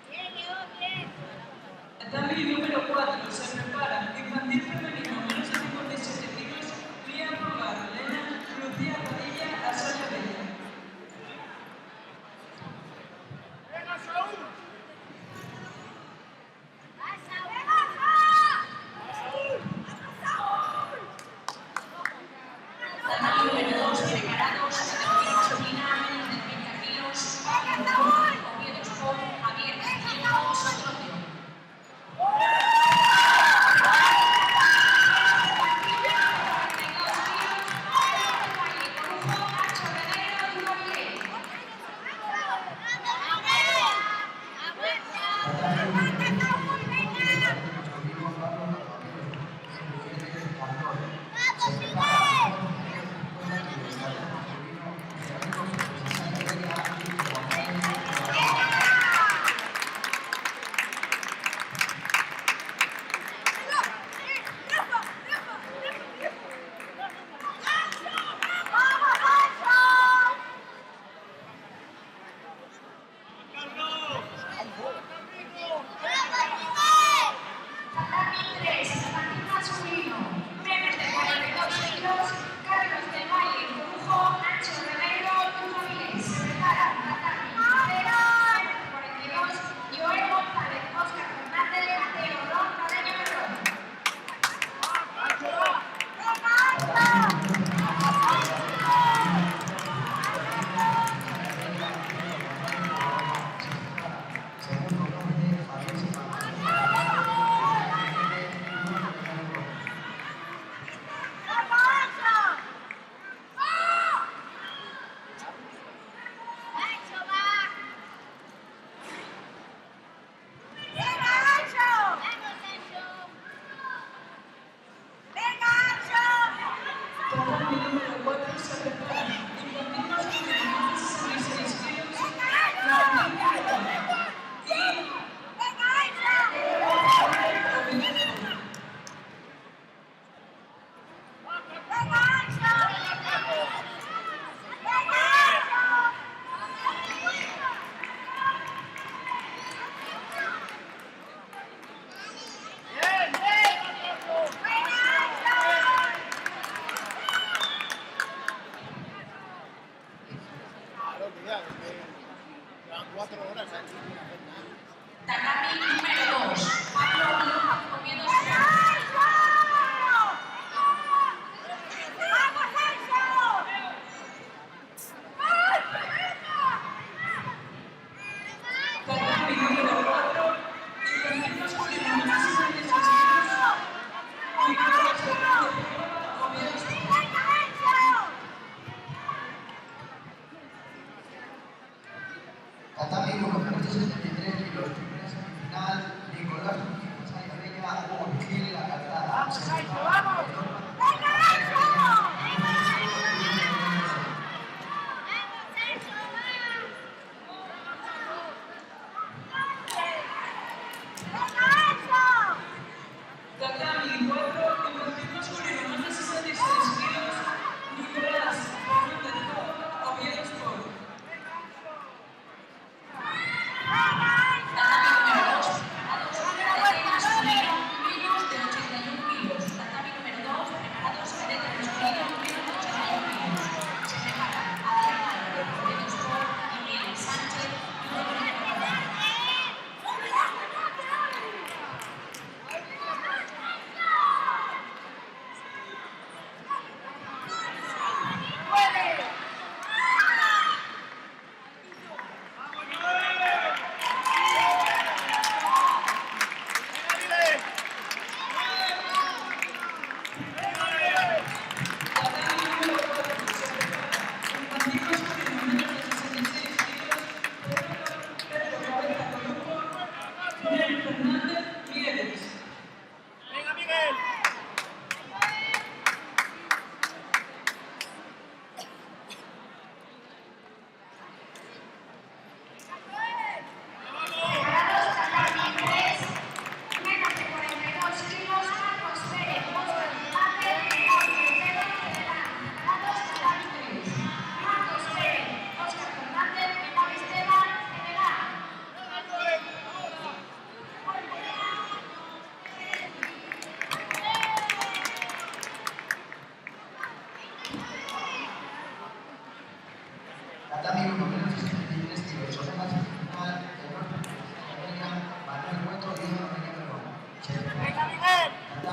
¡Bien, León, bien! Tatami número 4. Se prepara infantil femenino, menos de 57 kilos, Lía Pulgar, Elena, Lucía Padilla, Asoya Bella. ¡Pasa, baja! Tatami número 2, preparados, categoría masculina, menos de 30 kilos, Pablo Oviedo Sport, Javier Castillejo, Sotrocio.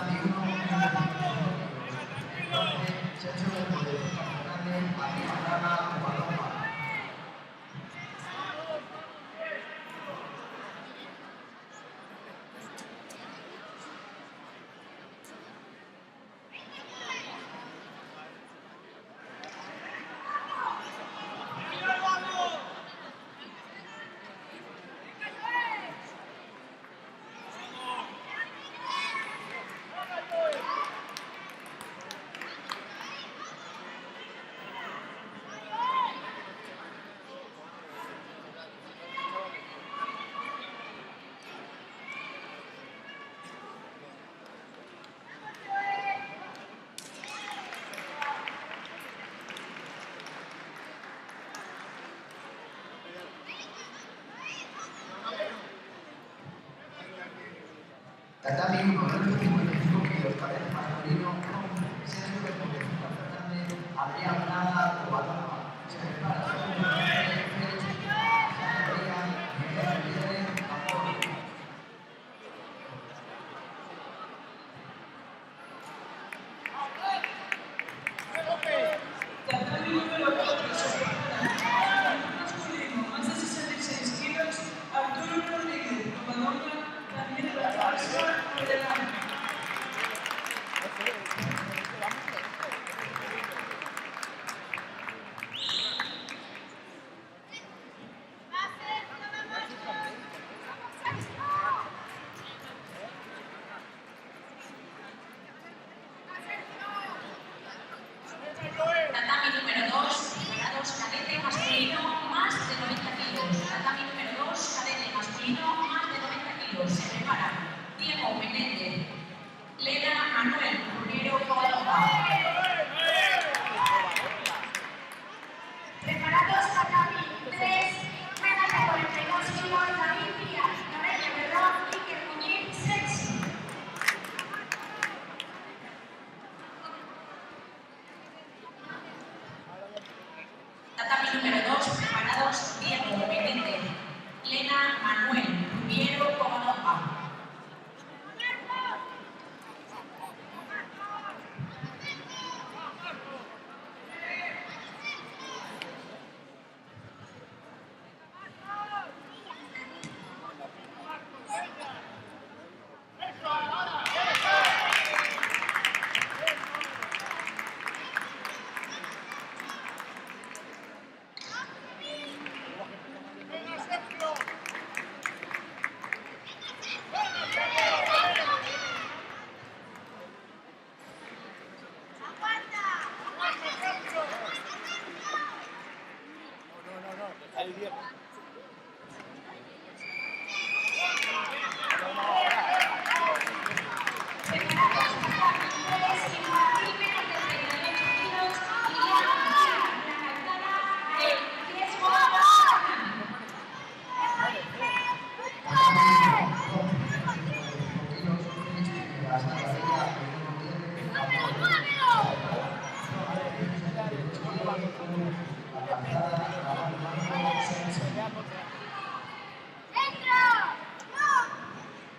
Tatami 1, menos de 35 kilos. Sergio Bermúdez, Fernández, María Braga, Covadonga. Tatami 1, menos de 55 kilos, cadete masculino, Sergio Bermúdez, Fernández, Adrián Braga, Covadonga. Se prepara Sergio Bermúdez, Félix, María, Miguel Líderes, Apolo. Tatami número 4 se prepara. Masculino, más de 66 kilos, Arturo Rodríguez, Covadonga, Daniel Garza, Orellana. Tatami número 2, preparados cadete masculino más de 90 kilos. Tatami número 2, cadete masculino más de 90 kilos. Se preparan Diego Menéndez, Lena Manuel Brunero Covadonga. Preparados tatami 3, menos de 42 kilos. David Díaz, Noreña Verdón, Iker Muñiz, Sexy. Tatami número 2, preparados Diego Menéndez, Lena Manuel Rubiero Covadonga.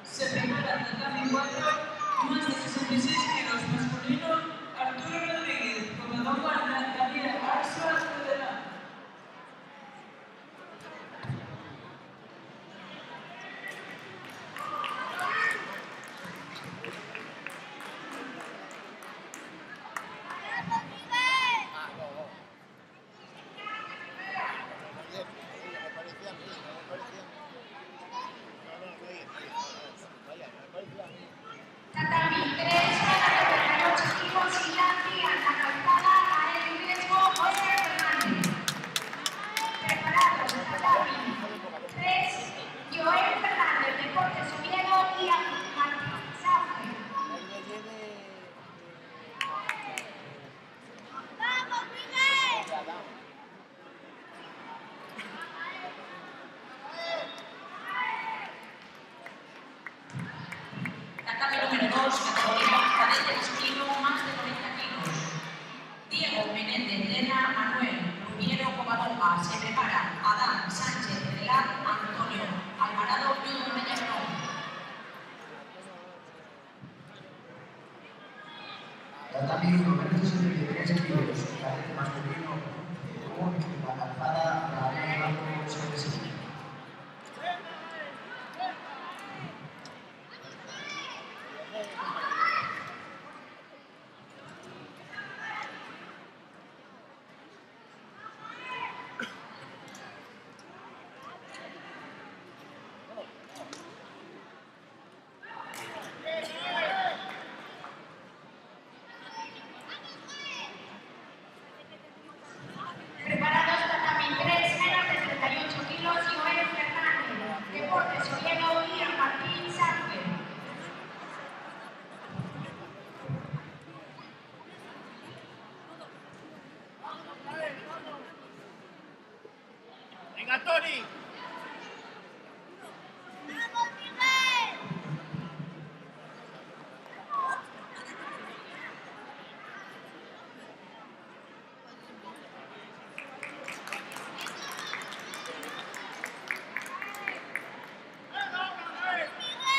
Se prepara Tatami 4, más de 66 kilos, masculino, Arturo Rodríguez, Covadonga, Daniel Garza, Orellana. Tatami 3, menos de 38 kilos. Iñaki, Ana Calzada, Ael Riesgo, Óscar Fernández. Preparados Tatami 3, Joel Fernández, Deportes Oviedo y Martín Sánchez. ¡Vamos, Miguel! Tatami número 2, categoría cadete masculino más de 90 kilos. Diego Menéndez, Lena Manuel Rubiero Covadonga. Se prepara Adán Sánchez, Celar, Antonio Alvarado, Judo Meña Verón. Tatami 1, menos de 73 kilos, cadete masculino, con la calzada Ramón Blanco Sánchez. Preparados tatami 3, menos de 38 kilos, Joel Fernández, Deportes Oviedo y Martín Sánchez. Venga, Tony. ¡Vamos, Miguel! ¡Vamos, Miguel!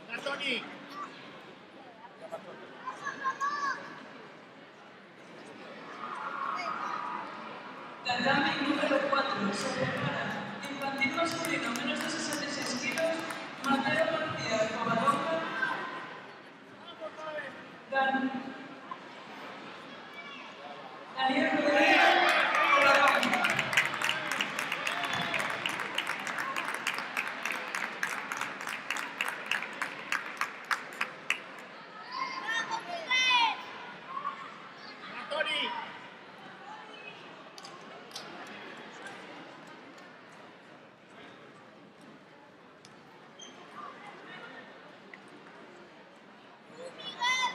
Venga, Tony. Tatami número 4, se prepara. Infantil masculino, menos de 66 kilos, Mateo García Covadonga. Daniel Rodríguez Covadonga. ¡Vamos, Miguel! Venga, Tony. ¡Miguel!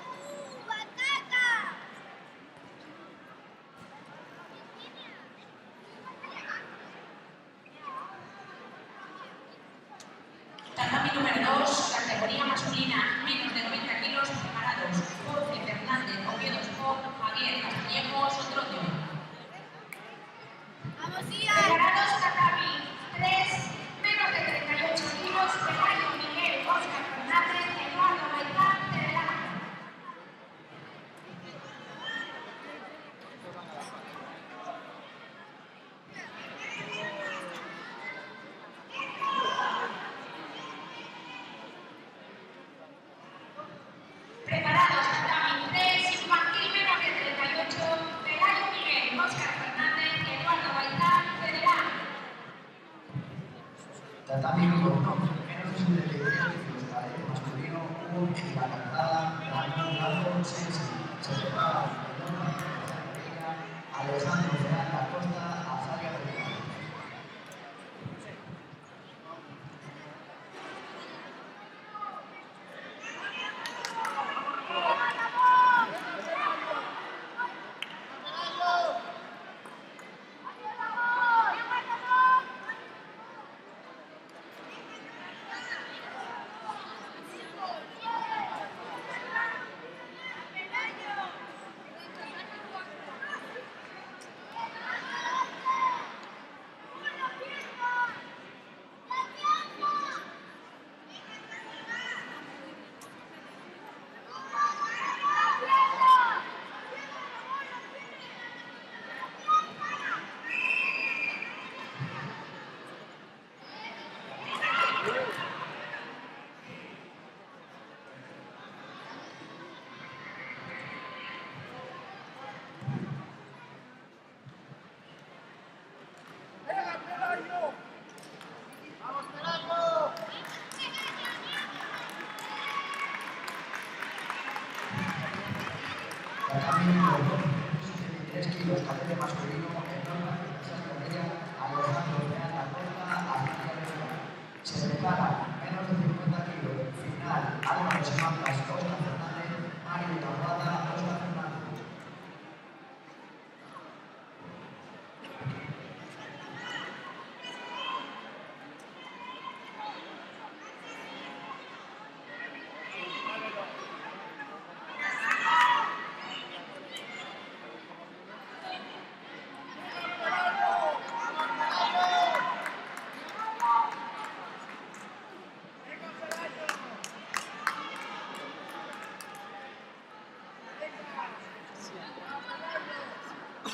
¡Ataca! Tatami número 2, categoría masculina, menos de 90 kilos, preparados. Jorge Fernández, Oviedo Sport, Javier Castillejos, Sotroño. ¡Vamos, Ian! Preparados tatami 3, menos de 38 kilos, Pelayo Miguel, Óscar Fernández, Eduardo Gaitán, Tedelán. Preparados tatami 3, infantil menos de 38, Pelayo Miguel, Óscar Fernández, Eduardo Gaitán, Tedelán. Tatami 1, menos de 73 kilos, cadete masculino, con la calzada Ramón Blanco Sánchez. Se prepara Alejandro Fernández Acosta, Azaria Rodríguez. Tatami 3 kilos, cadete masculino, enorme, Alejandro Fernández Acosta, Azaria Rodríguez. Se prepara menos de 50 kilos, final Álvaro Simancas, Oscar Fernández, Mario Taboada, Oscar Fernández.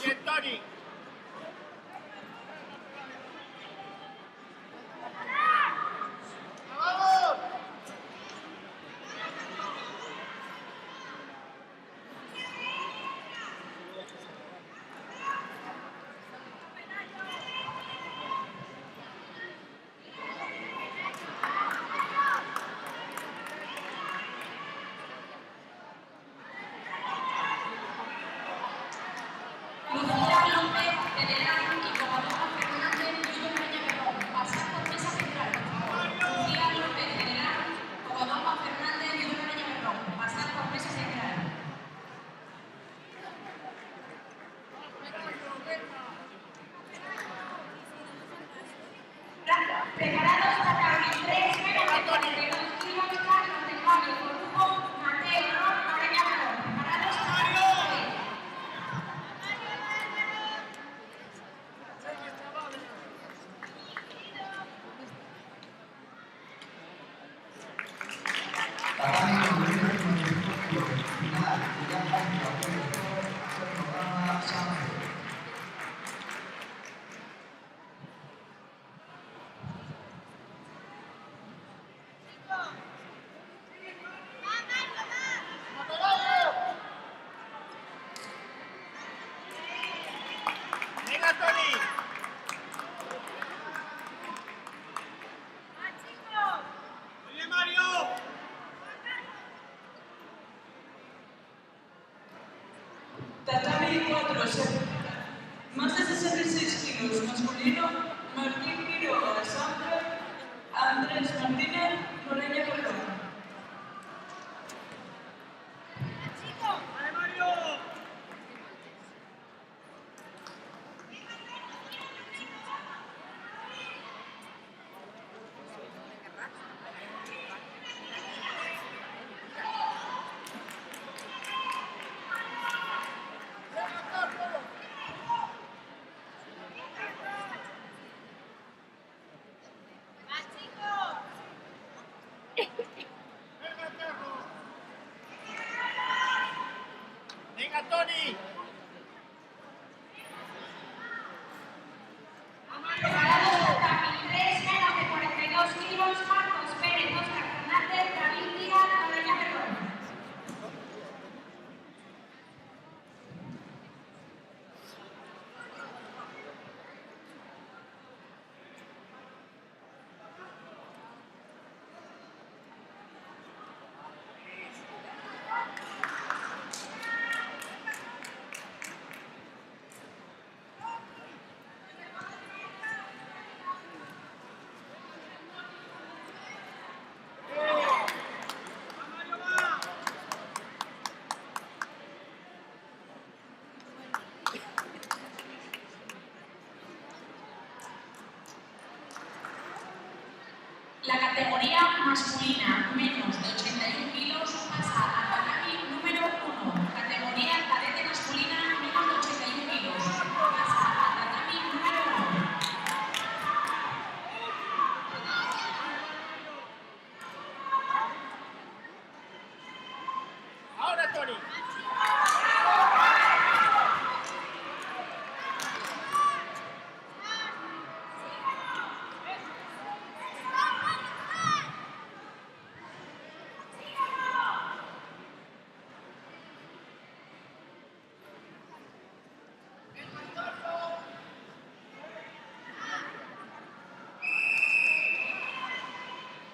Bien, Tony. ¡Vamos! Lucía López de León y Covadonga Fernández y Judo Peña Berrón. Pasar por mesa central, por favor. Lucía López de León, Covadonga Fernández y Judo Peña Berrón. Pasar por mesa central. Preparados para el 3 menos de 42 kilos, Carlos de Fabio Corujo, Mateo Ron, Peña Berrón. Preparados para el 3. Tatami con 395 kilos. Final, Julián Página, programa Sánchez. Venga, Tony. Oye, Mario. Tatami 4, más de 66 kilos masculino, Martín Quiroga, Sandra, Andrés Martínez, Noreña Berrón. ¡Vale, Mario! Venga, Tony. Preparados para el 3 menos de 42 kilos, Marcos Pérez, Oscar Fernández, David Díaz, Noreña Berrón. La categoría masculina menos de 81 kilos pasa al tatami número 1. Categoría cadete masculina menos de 81 kilos pasa al tatami número 1. Ahora, Tony.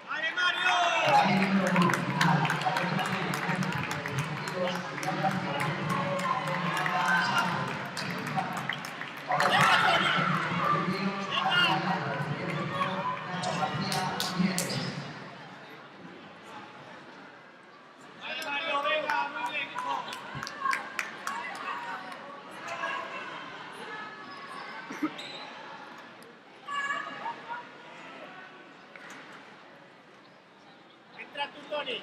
¡Vale, Mario! Tatami número 1, final, 14 kilos, Julián Página, programa Sánchez. ¡Venga, Tony! Nacho García, Mieres. Entra tú, Tony.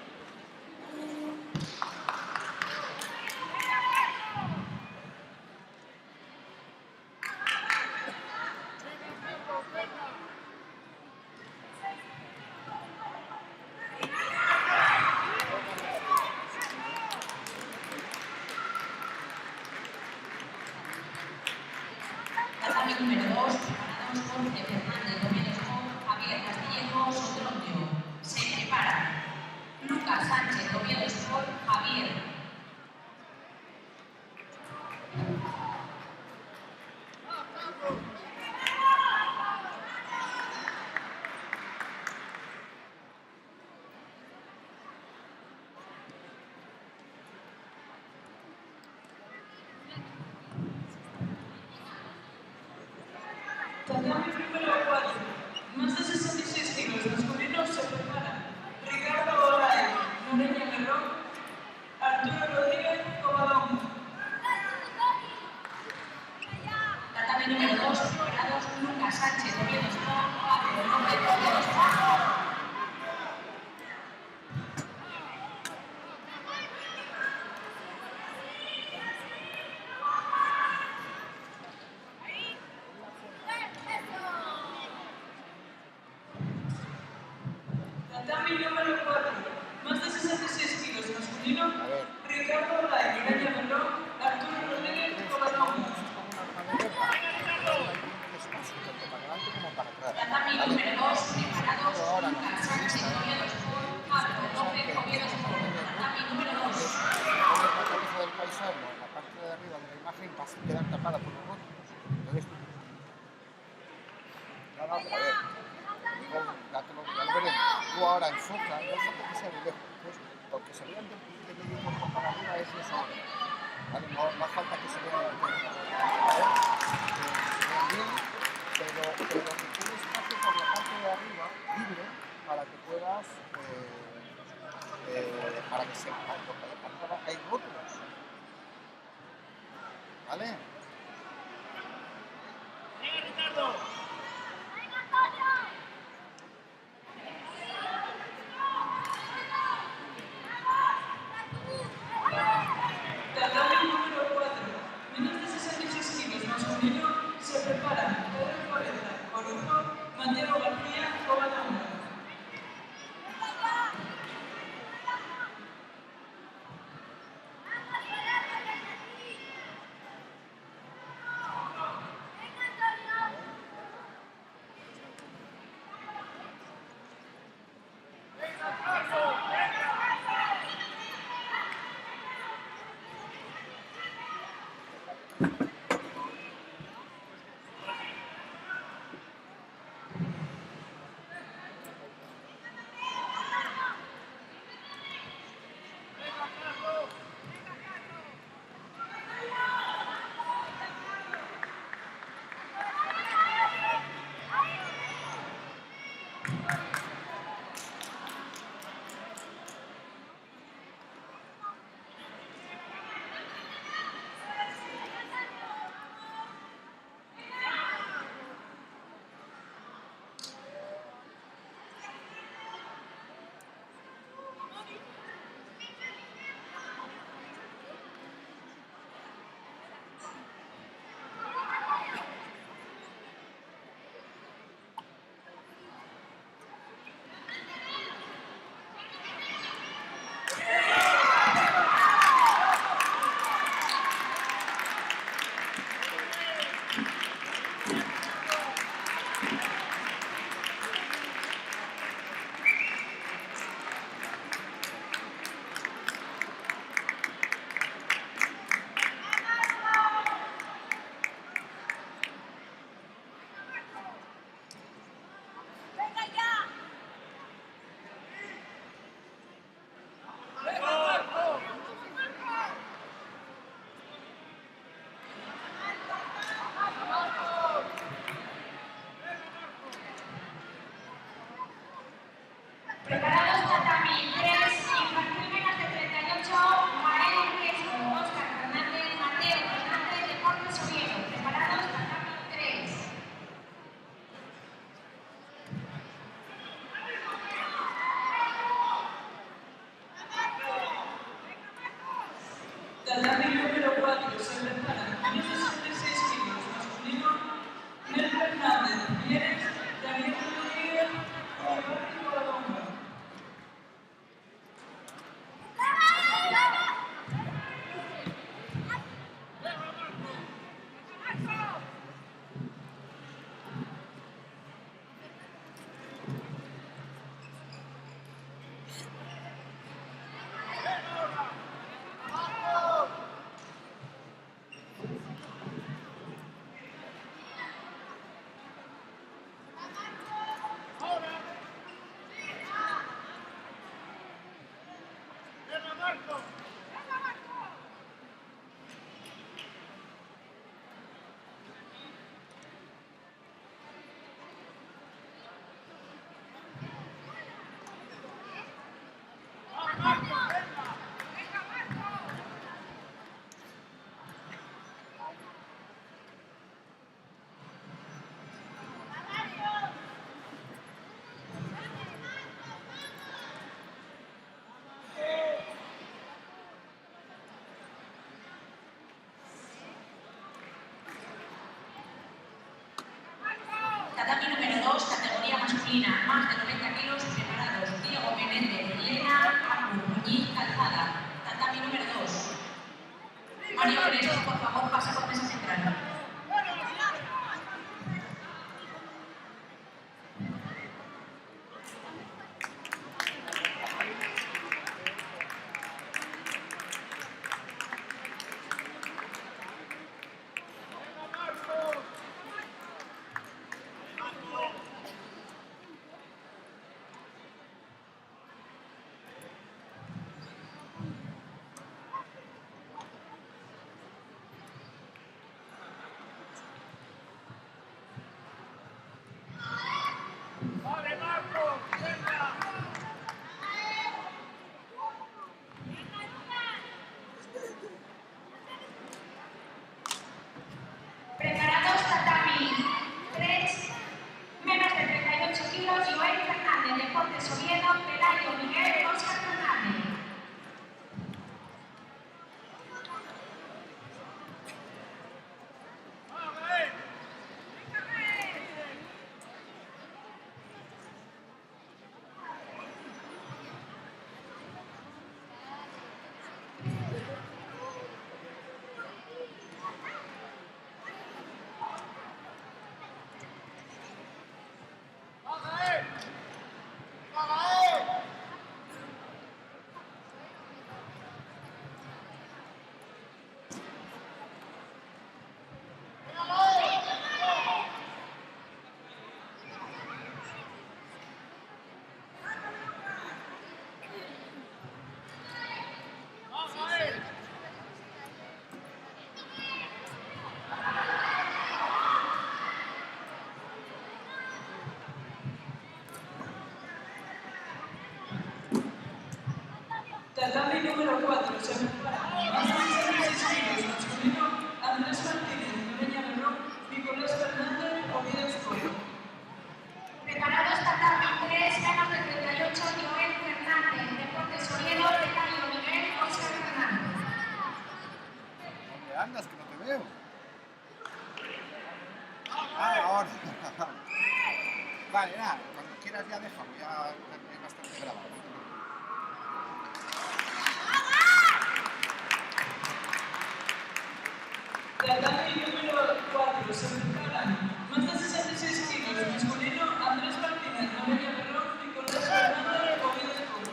Tatami número 2, preparados Jorge Fernández Oviedo Sport, Javier Castillejo Sotrondio. Se prepara Lucas Sánchez Oviedo Sport, Javier. Tatami número 4, más de 66 kilos masculinos se preparan Ricardo Olay, Noreña Merrón, Arturo Rodríguez Covadonga. Tatami número 2, preparados Lucas Sánchez Oviedo Sport, Pablo López Oviedo Sport. Tatami número 4, más de 66 kilos masculino, Ricardo Olay, Noreña Merrón, Arturo Rodríguez Covadonga. Tatami número 2, preparados Lucas Sánchez Oviedo Sport, Pablo López Oviedo Sport. Tatami número 2. Pones la cabeza del paisano en la parte de arriba de la imagen vas a quedar tapada por los rótulos. Entonces, no, a ver, ya lo veremos. Tú ahora enfoca que sea de lejos, pues, porque se vean de medio cuerpo para arriba es eso. Vale, no falta que se vean entero. Se vean bien, pero que quede espacio por la parte de arriba libre para que puedas para que se porque arriba hay rótulos, ¿vale? Venga, Ricardo. Tatami número 4, menos de 66 kilos masculino se preparan Pedro Coreza, Corujo, Mateo García Covadonga. Preparados Tatami 3, infantil menos de 38, Mael Riesgo, Óscar Fernández, Mateo Fernández, Deportes Oviedo. Preparados Tatami 3. Tatami número 2, categoría masculina, más de 90 kilos, preparados. Diego Menéndez, Lena Apu, Muñiz Calzada. Tatami número 2. Mario Crespo, por favor, pasa por mesa central. Preparados, tatami 3, menos de 38 kilos, Joel Fernández, Deportes Oviedo, Pelayo Miguel, Óscar Fernández. Tatami número 4, se prepara. Más de 66 kilos, masculino, Andrés Martínez, Nureña Berrón, Nicolás Fernández, Oviedo Escola. Preparados, tatami 3, menos de 38, Joel Fernández, Deportes Oviedo, Pelayo Miguel, Óscar Fernández. ¿Dónde andas? Que no te veo. Ah, ahora. Vale, nada, cuando quieras ya déjalo, ya es bastante grabado. Tatami número 4, se preparan. Más de 66 kilos, masculino, Andrés Martínez, Nureña Berrón, Nicolás Fernández, Oviedo Escola.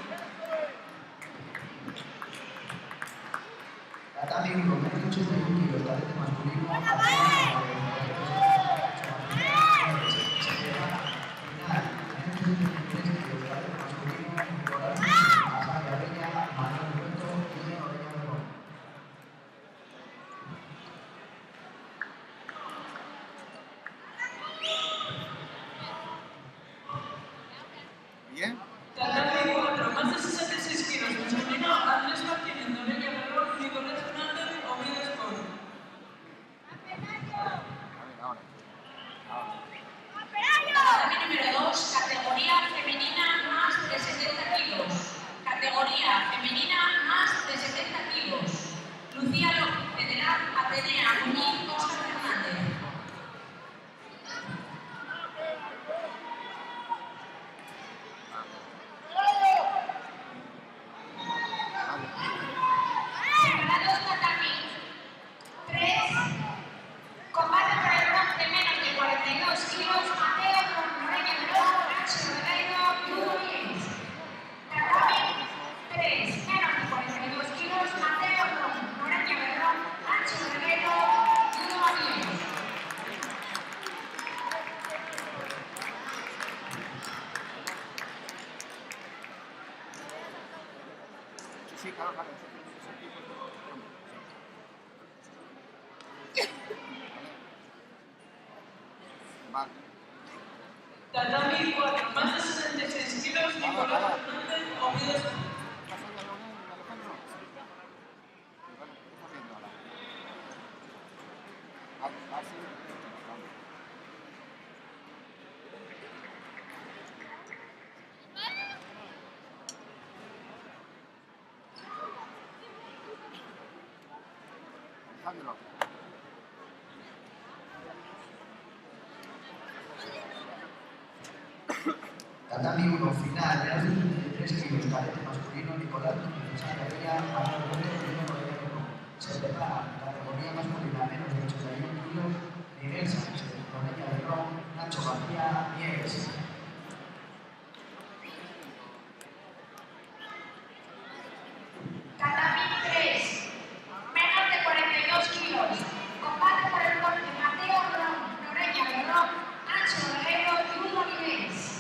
Tatami 1, menos de 81 kilos, cadete masculino, ¿Bien? Tatami 4, más de 66 kilos, masculino, Andrés Martínez, Nureña Berrón, Nicolás Fernández, Oviedo Escola. A ver, ahora. Tatami número 2, categoría Sí, claro, claro. Vale. Tatami 4, más de 66 kilos, Nicolás Fernández, Oviedo. ¿Estás en la reunión, Alejandro? Y bueno, ¿qué estás haciendo ahora? Sí. Vale. Alejandro. Tatami 1, final, menos de 33 kilos, cadete masculino, Nicolás César García, Manuel Gómez, número de 1. Se prepara, categoría masculina, menos de 81 kilos, Miguel Sánchez, Loreña de Ron, Nacho García, Nieves. Tatami 3, menos de 42 kilos. Combate por el norte, Mateo Ron, Loreña de Ron, Nacho Guerrero y Hugo Avilés.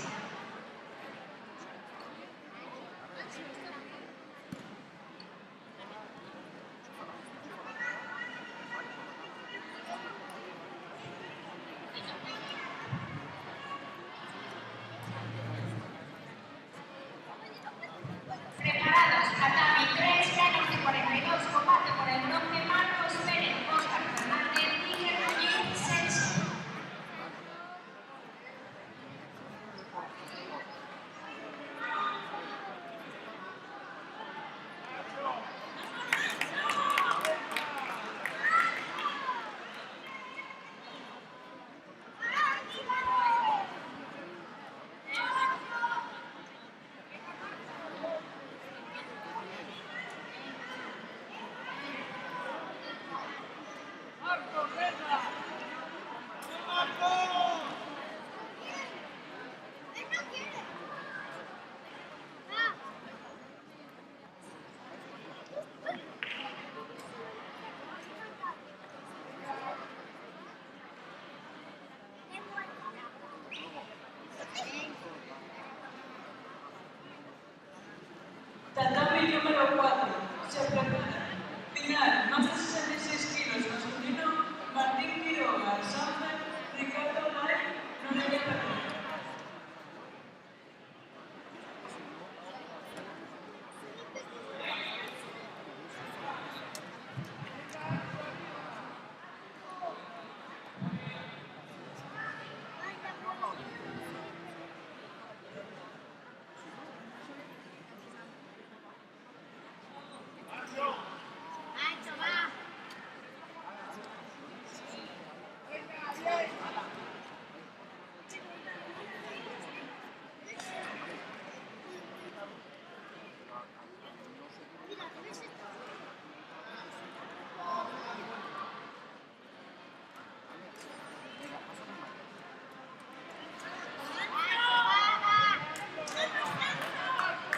Preparados, Tatami 3, menos de 42, combate por el bronce, Marcos Pérez, Óscar Fernández y Germán Sensi. Tatami número 4, se prepara. Final, más de 66 kilos, masculino, Martín Quiroga, Sánchez, Ricardo Lai, Loreña de Ron. Nacho, va.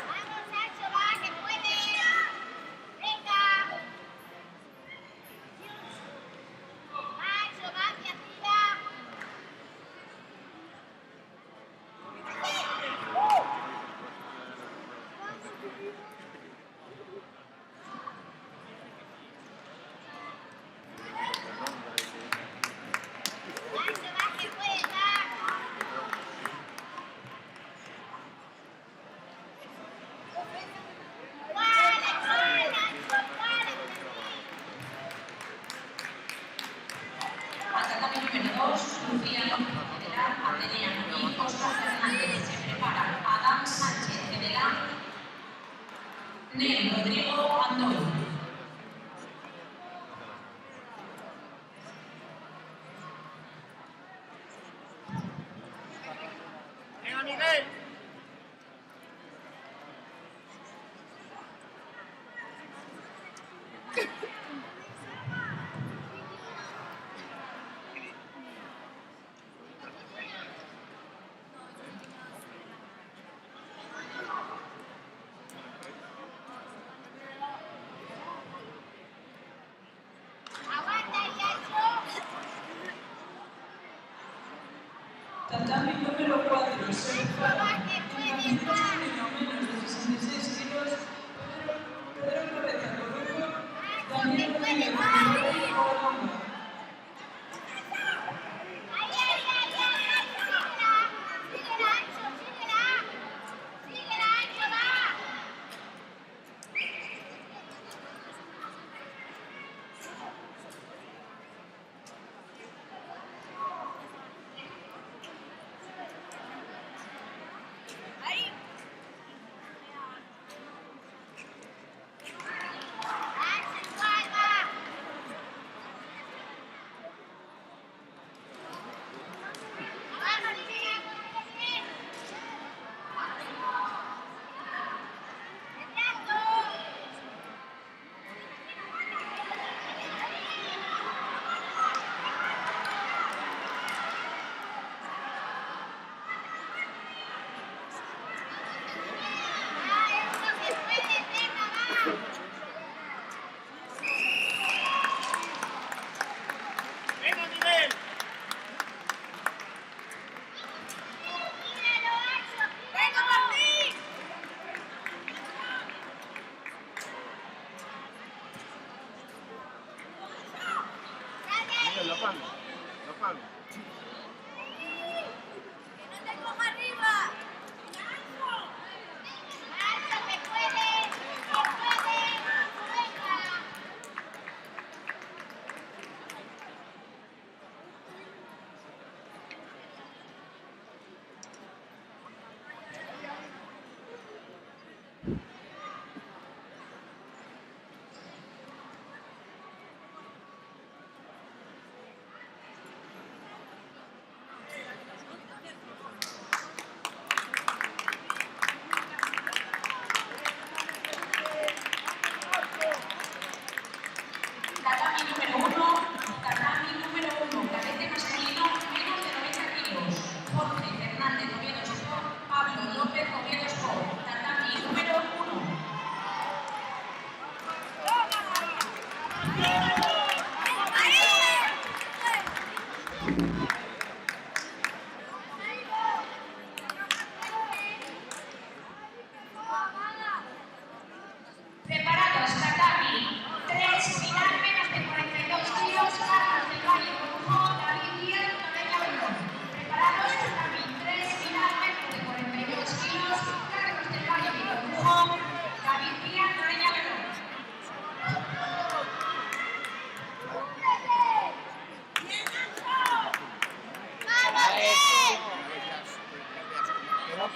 Vamos, Nacho, va, que puedes. Venga. Nacho, va hacia arriba. Nacho, va, que puedes, va. ¡Vale, vale, Nacho, vale! Tatami número 2, Lucía López Federal, Adrián y Óscar Fernández. Se prepara Adán Sánchez Federal, Nel Rodrigo Andoy. Venga, Miguel. Al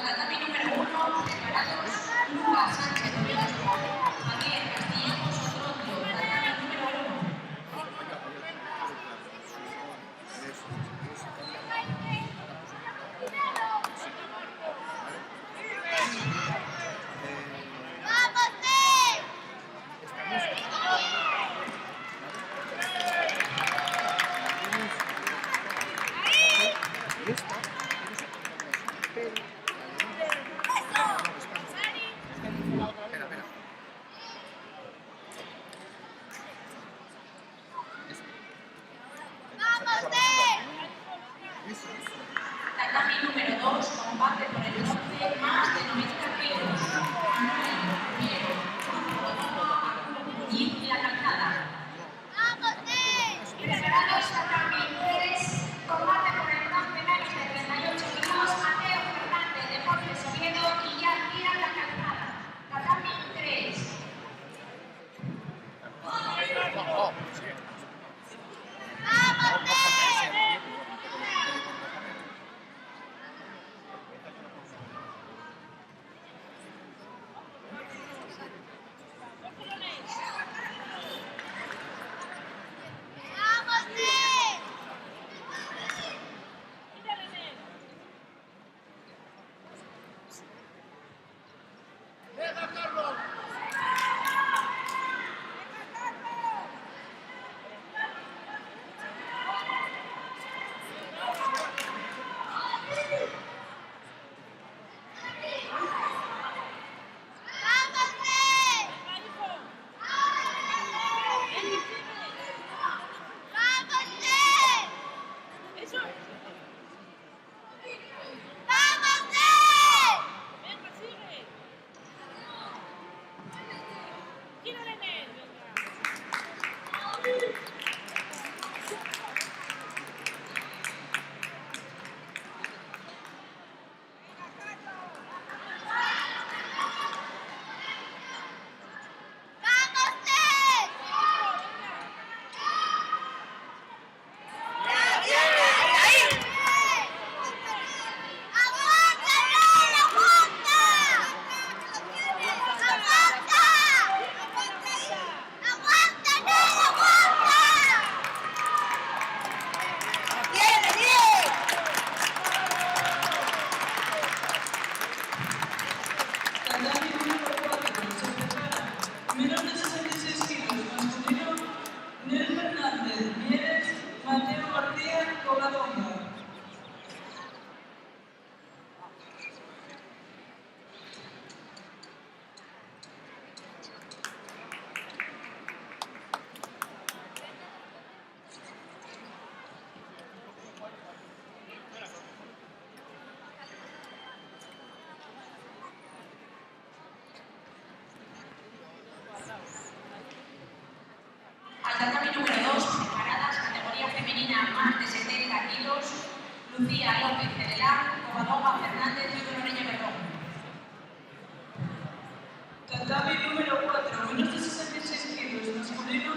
tatami número 1, preparados, Lucas Sánchez Velasco, Javier Castillejos Otrondio, tatami número 1. ¡Vamos, Ney! ¡Vamos, Ney! Tatami número 2, combate por el bronce, más de 90 kilos. Manuel Piero, y la calzada. ¡Vamos, Ney! Preparados, tatami 3, combate por el bronce, menos de 38 kilos. Mateo Fernández, Deportes Oviedo y García la calzada. Tatami 3. ¡Vamos, Ney! ¡Vamos, Ney! ¡Venga, Carlos! ¡Vamos, Ney! ¡Vamos, Ney! ¡Vamos, Ney! ¡Vamos, Ney! ¡Aguanta, Ney! ¡Aguanta! ¡Aguanta! ¡Aguanta, Ney! ¡Aguanta! ¡Viene, bien! Tatami número 4, se prepara. Menos de 66 kilos masculino, Nel Fernández Mieres, Mateo García Covadonga. Al tatami número 2, preparadas, categoría femenina, más de 70 kilos, Lucía López Cedelán, Covadonga Fernández y Loreña Berrón. Tatami número 4, menos de 66 kilos masculino,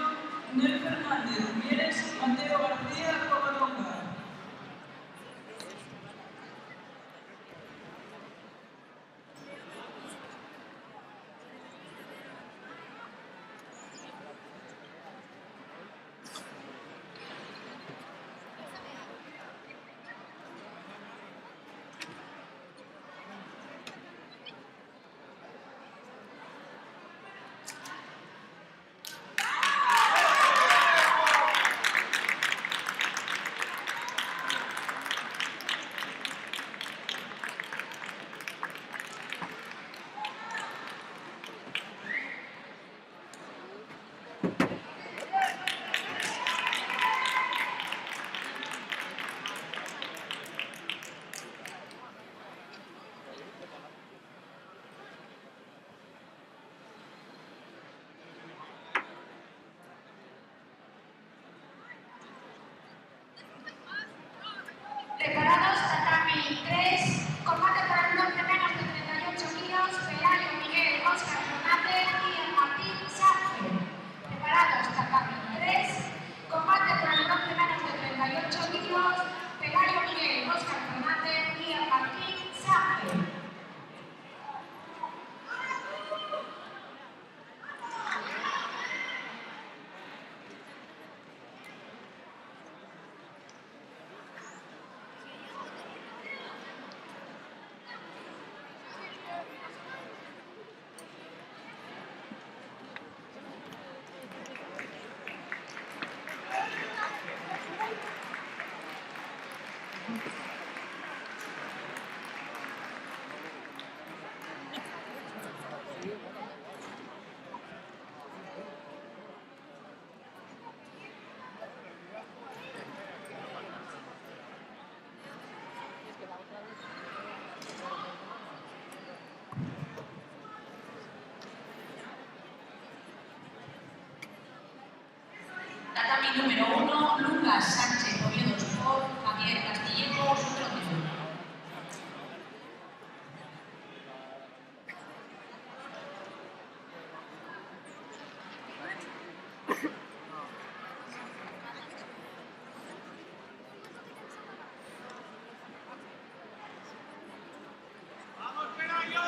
Nel Fernández Mieres, Mateo García Covadonga. Preparados, tatami 3, combate por el bronce, menos de 38 kilos, Pelayo Miguel, Óscar Fernández y Martín Sánchez. Preparados, tatami 3, combate por el bronce, menos de 38 kilos, Pelayo Miguel, Óscar Fernández y número 1, Lucas Sánchez Oviedo Sport, Javier Castillejo, Sotrópilo. ¡Vamos, Pelayo!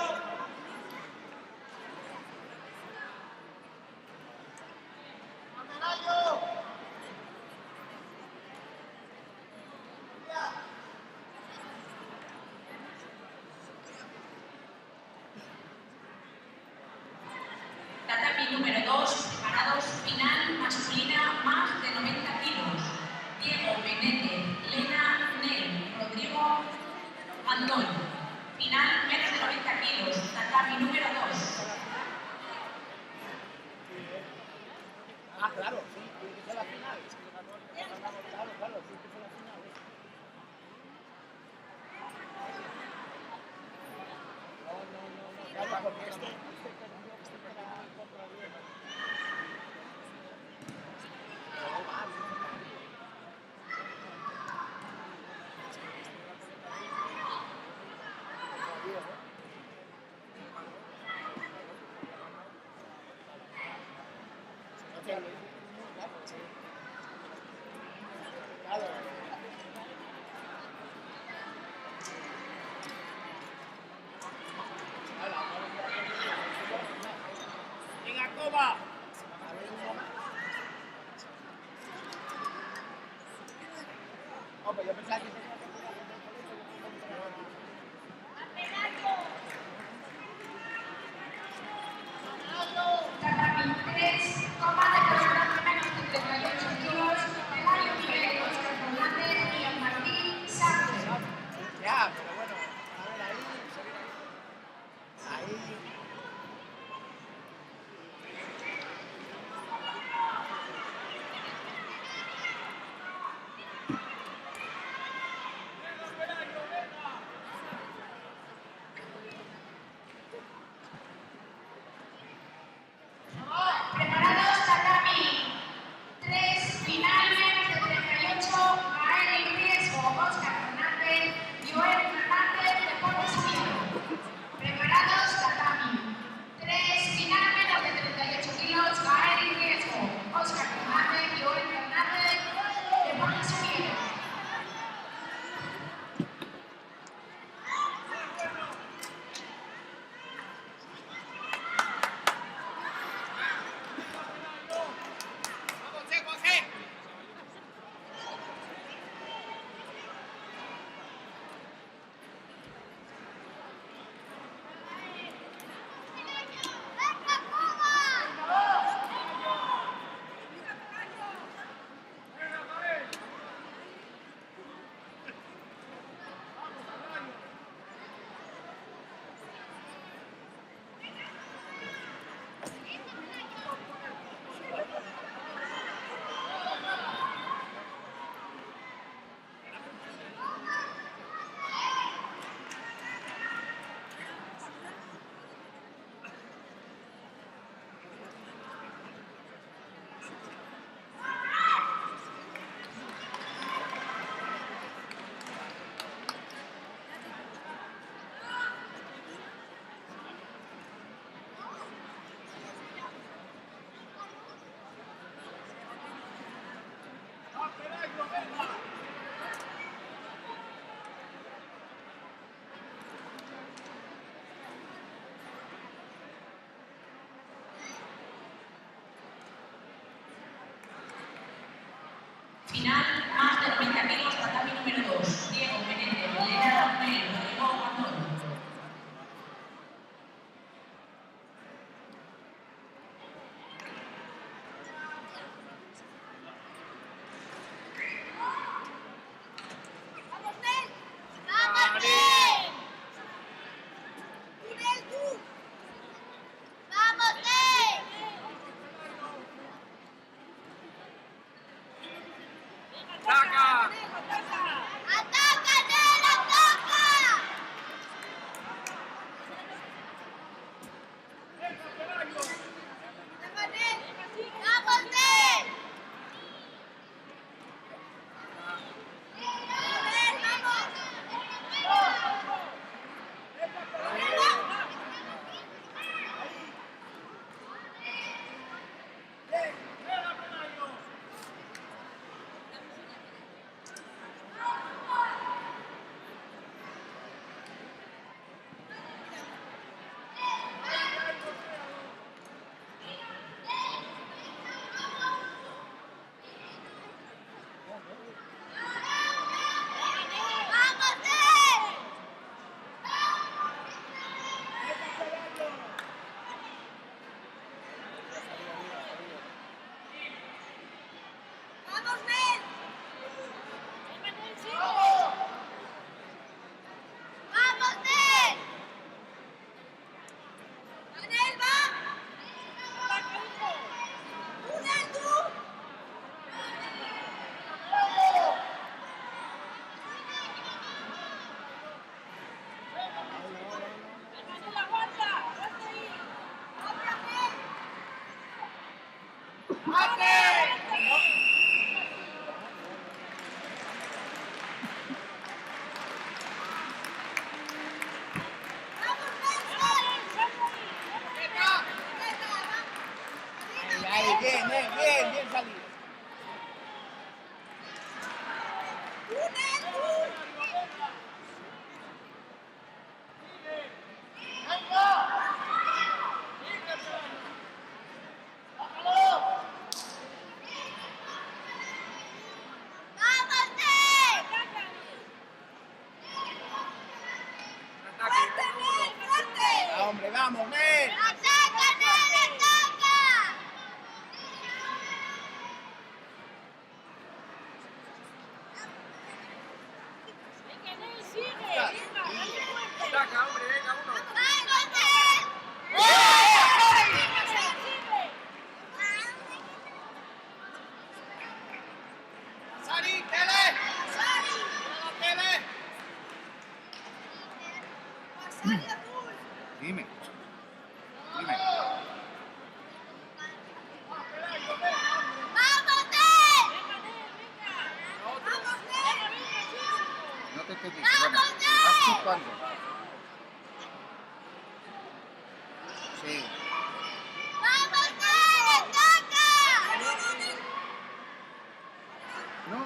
¡Pelayo! Tatami número 2, preparados, final masculina más de 90 kilos. Diego Menéndez, Lena Nel, Rodrigo Antón. Final menos de 90 kilos. Tatami número 2. Ah, claro, sí, tiene que ser la final. Es que claro, claro, tiene que ser la final. No, claro, porque este perdió contra Diego. ¡Venga, Coba! Oh, pero yo pensaba que... Tatami 3, combate personal menos de 38 kilos. Pelayo Miguel, Oscar Fernández y Martín Sánchez. Ya, pero bueno, a ver, ahí... Preparados, tatami 3, final menos de 38, Gael y Riesgo, Oscar Fernández, Joel Fernández, Deportes Oviedo. Preparados, tatami 3, final menos de 38 kilos, Gael y Riesgo, Oscar Fernández, Joel Fernández, Deportes Oviedo. ¡Vamos, José! Final más de 90 kilos, tatami número 2, Diego Menéndez, Lena Nel, Rodrigo Antón. ¡Vamos, Nel! ¡Vamos, Nel! ¡Tú, Nel, tú! ¡Vamos, Nel! ¡Saca! ¡Vamos, men! ¡Ataca, Nel, ataca! Venga, Nel, sigue. ¡Saca, hombre! ¡Venga, uno! ¡Vamos, Nel! ¡Sari, Tele! ¡Tele! Dime. Dime. ¡Vamos, Nel! No te entendí. ¡Vamos, Perdona. ¿Estás chupando? Sí. ¡Vamos, Nel, ataca!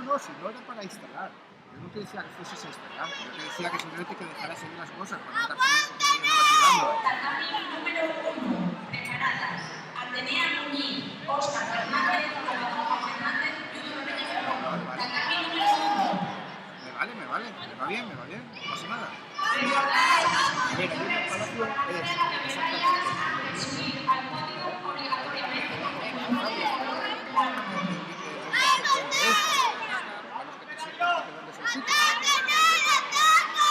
No, si no era para instalar. Yo no te decía que fueses a instalar. Yo te decía que simplemente que dejaras seguir las cosas. Cuando estás tirando. Tatami número 1. Preparadas. Atenea Muñiz, Óscar Fernández, Alejandro Fernández, Yudo Rodríguez Ferrón. Tatami número 1. Me vale. Me va bien. No pasa nada. Recordaros A ver, aquí en el palacio la es entrega de medallas antes de subir al podio obligatoriamente. ¡Ataca, Nel, ataca!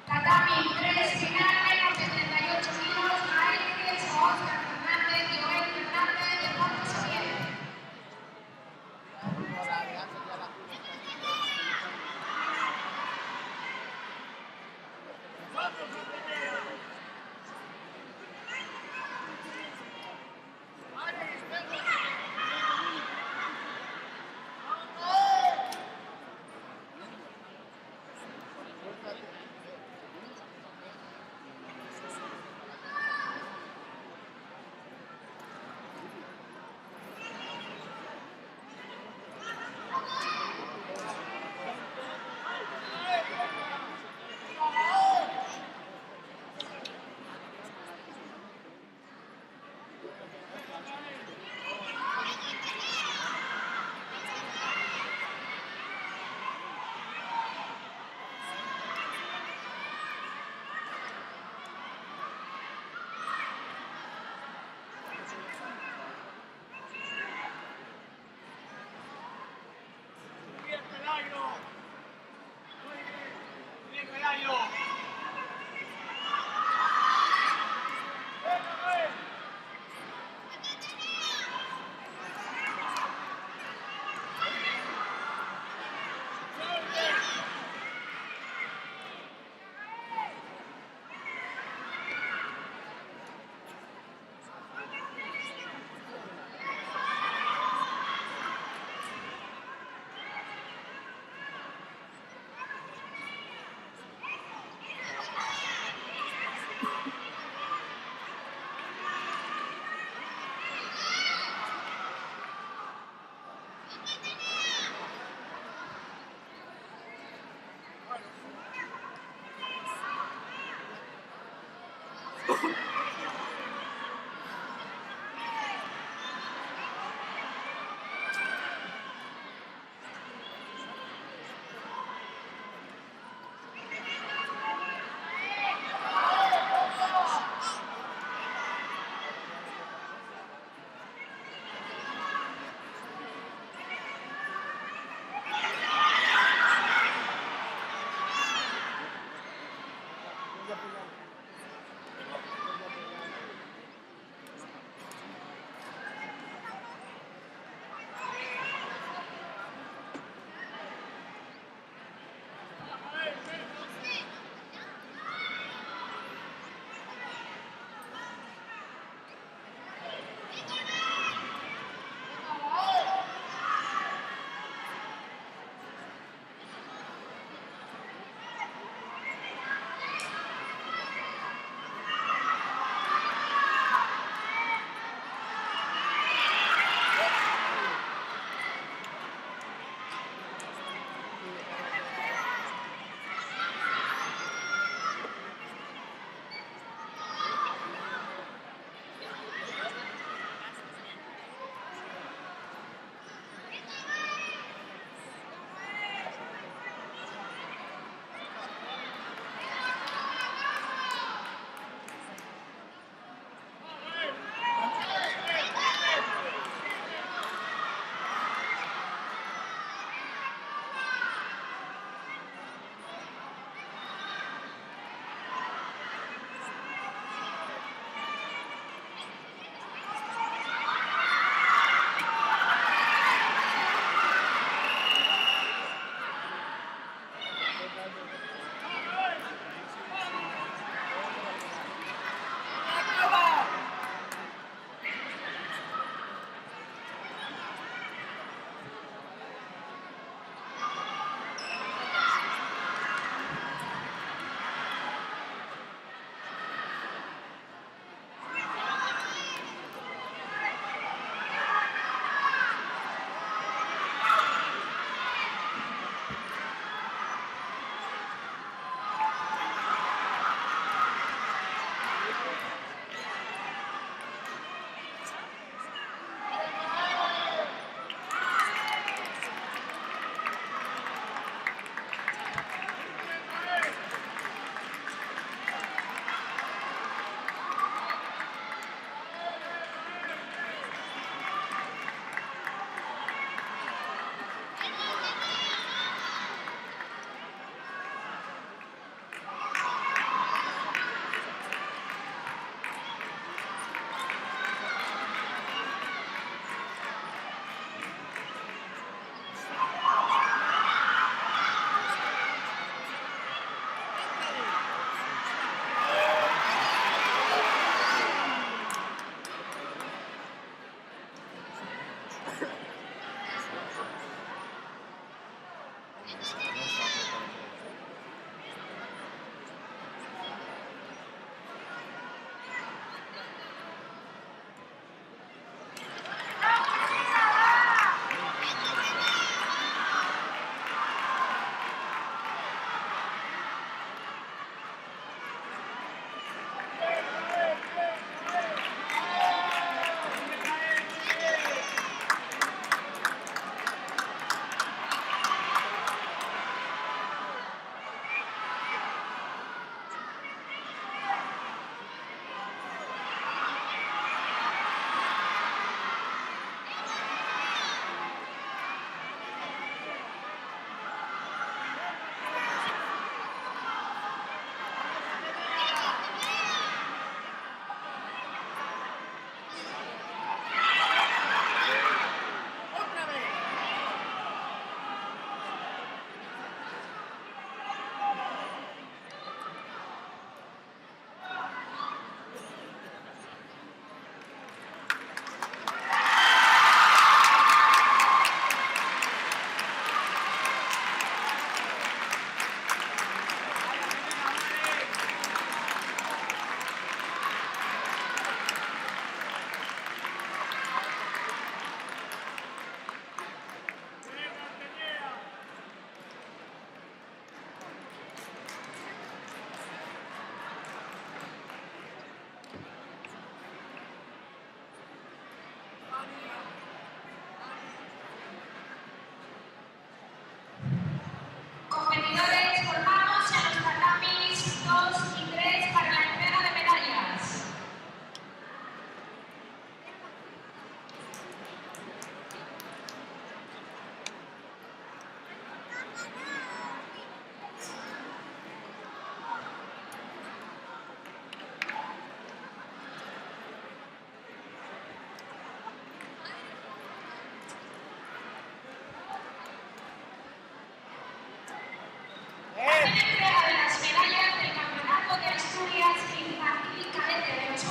Tatami 3, final menos de 38 kilos, Maíz, Óscar Fernández, Joel Fernández, Deportes Oviedo.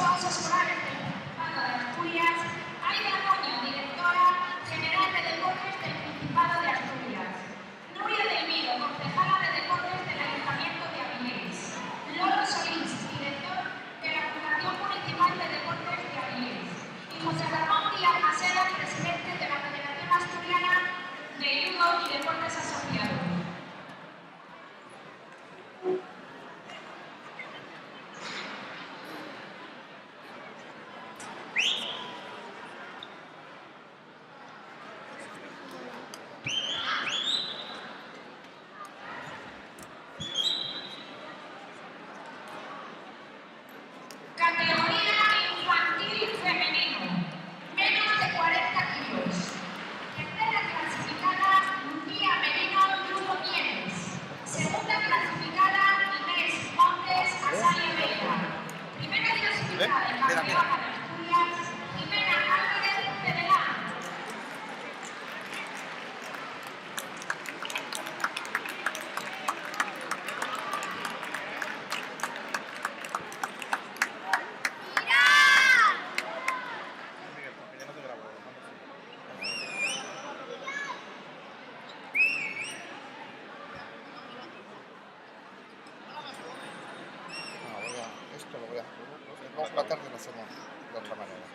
Juegos Escolares del Principado de Asturias, Aida Moño, directora general de Deportes del Principado de Asturias, Nuria del Miro, concejala de Deportes del Ayuntamiento de Avilés, Lolo Solís, director de la Fundación Municipal de Deportes de Avilés, y José Ramón Díaz Maseda, presidente de la Federación Asturiana de Judo y Deportes Asociados. Categoría infantil femenino, menos de 40 kilos. Tercera clasificada, Lucía Merino Lugo Mieres. Segunda clasificada, Inés Montes Asalia Vega. Primera clasificada y campeona de Asturias, Jimena Álvarez Cedelán. Esto lo voy a hacer. Vamos a tratar de lo hacemos de otra manera.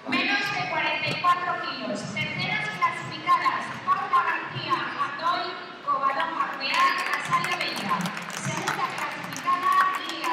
Menos de 44 kilos. Terceras clasificadas, Paula García Andoy, Cobalón Arreal, Asalia Vega. Segunda clasificada, Lía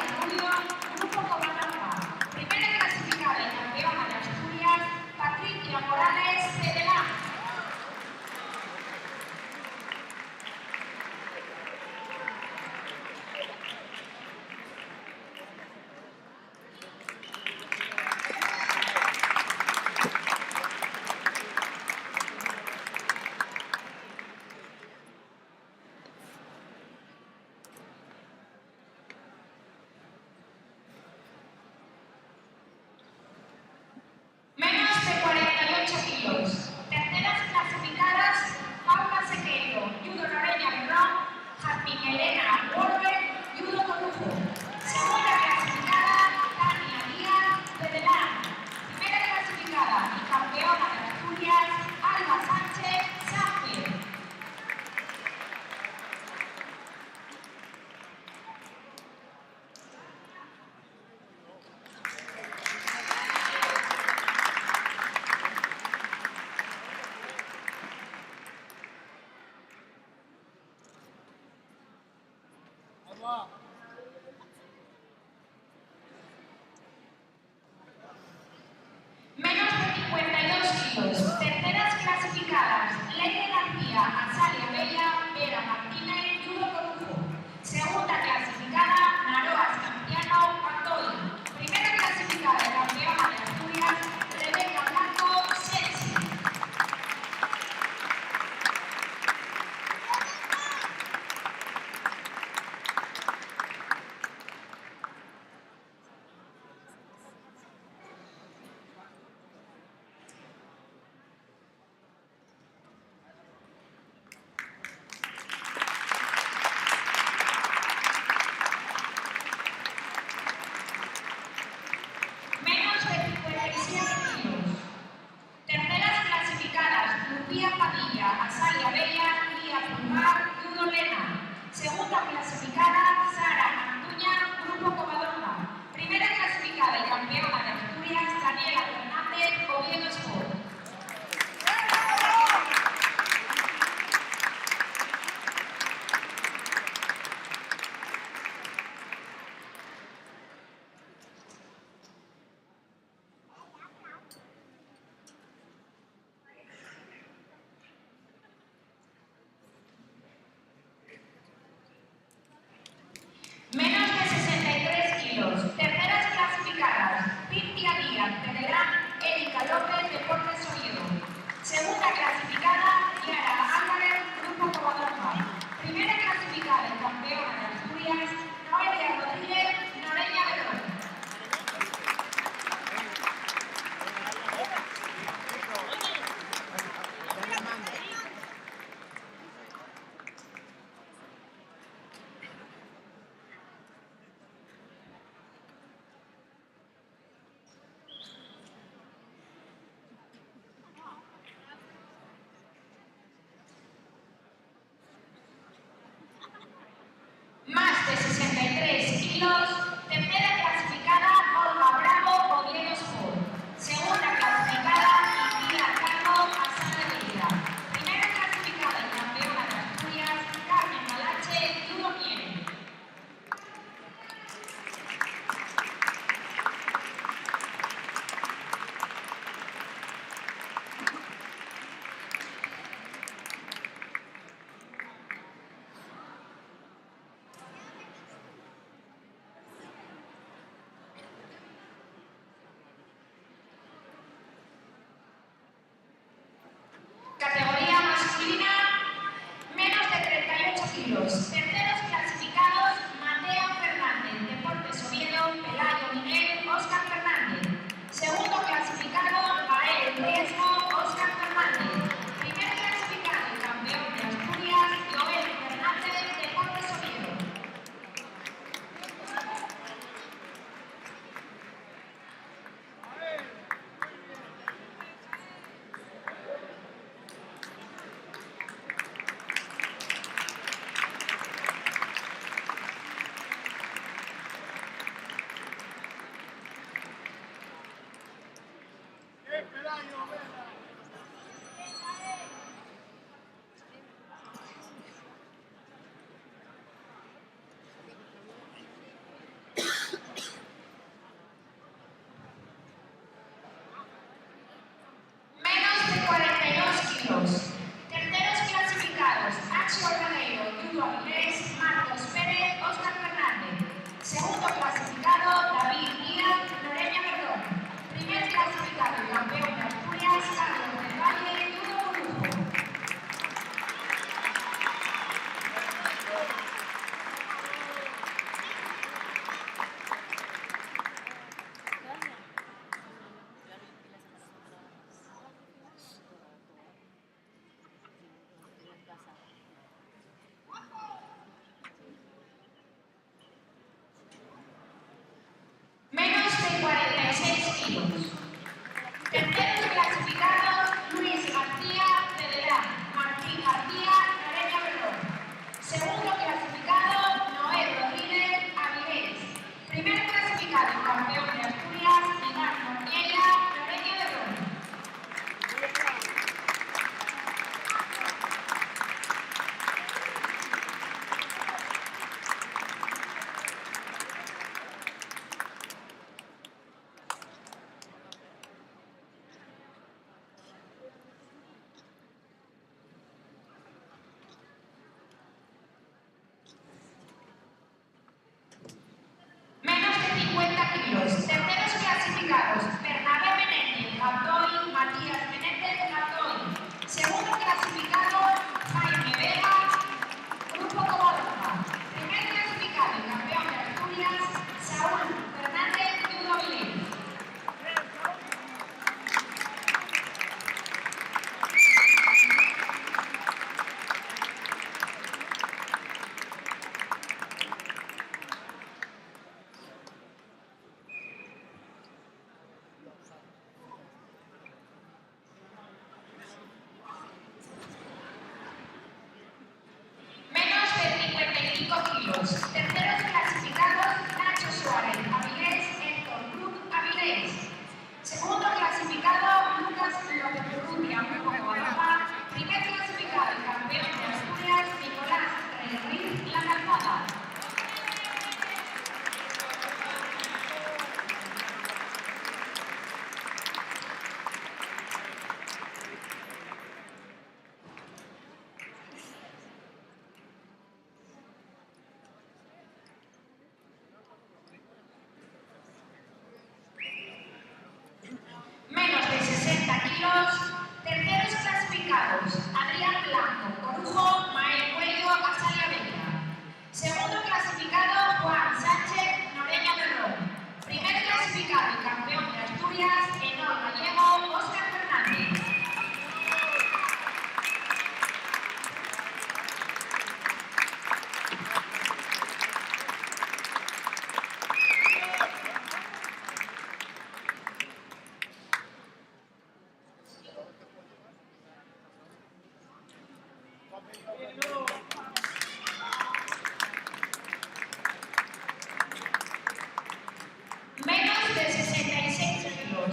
Menos de 66 kilos.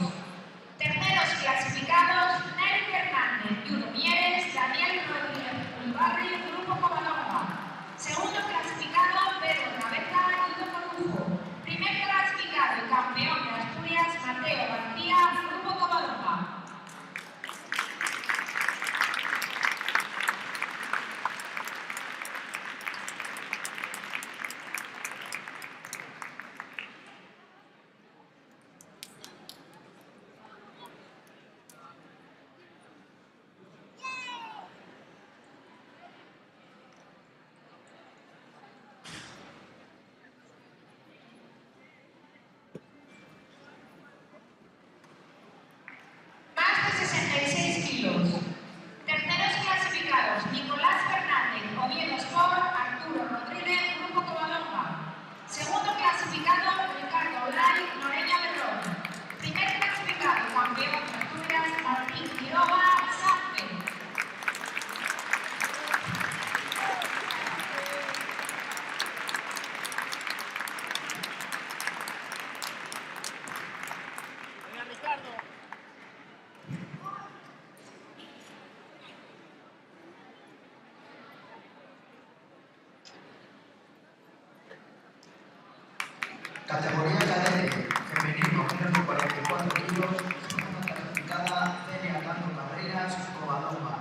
Terceros clasificados, Nel Fernández, Yuno Mieres, Daniel Rodríguez Pulvarri, Grupo Covadonga. Segundo clasificado, Pedro Cabeza y Ludo Corujo. Primer clasificado y campeón de Asturias, Mateo García, Grupo Covadonga. Más de 66 kilos. Terceros clasificados, Nicolás Fernández, Oviedo Sport, Arturo Rodríguez, Grupo Covadonga. Segundo clasificado, Ricardo Blay, Noreña Berrón. Primer clasificado, campeón de Asturias, Martín Quiroga, Sanfe. Venga, Ricardo. Categoría cadete, femenino, menos de 44 kilos, segunda clasificada, Celia Cando Carreras, Covadonga.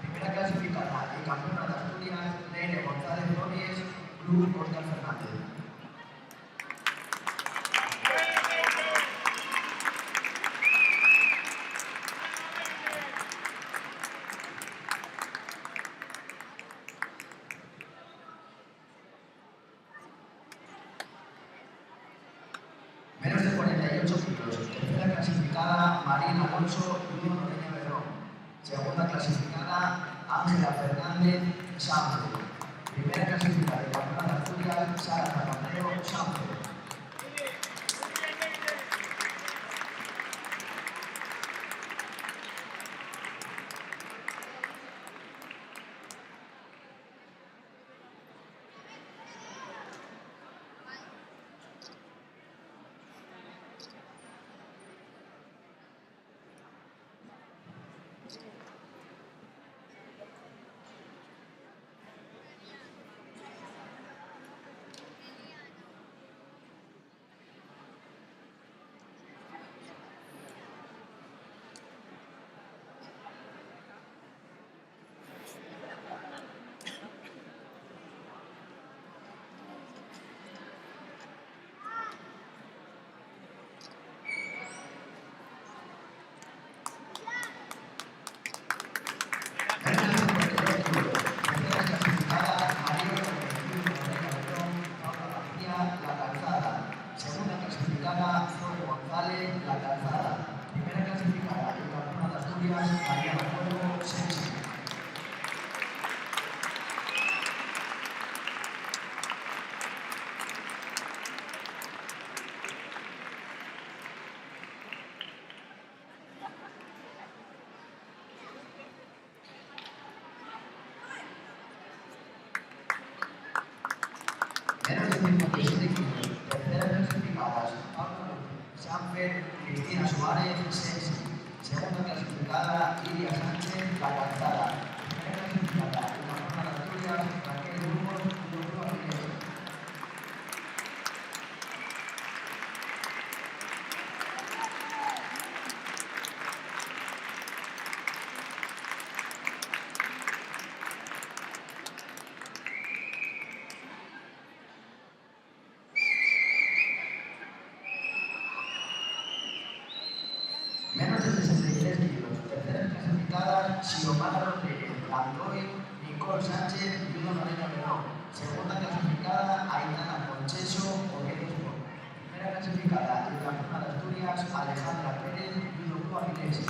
Primera clasificada y campeona de Asturias, Nere González Flores, Club Oscar Fernández. Menos de 48 kilos, tercera clasificada, Marina Alonso, Bruno Noreña Berrón. Segunda clasificada, Ángela Fernández, Sanfe. Primera clasificada y campeona de Asturias, Sara Zapatero, Sanfe. Menos de 57 kilos, terceras clasificadas, Pablo Sanfer, Cristina Suárez, Sensi. Segunda clasificada, Lidia Sánchez, La Calzada. Primera clasificada, la Jornada de Asturias, Raquel Burgos, Grupo Avilés. Menos de 63 kilos, terceras clasificadas, Xiomara Rodríguez, Landoy, Nicole Sánchez y Bruno Noreña Berrón. Segunda clasificada, Aitana Concheso, Oviedo Sport. Primera clasificada, y campeona de Asturias, Alejandra Pérez y Grupo Avilés.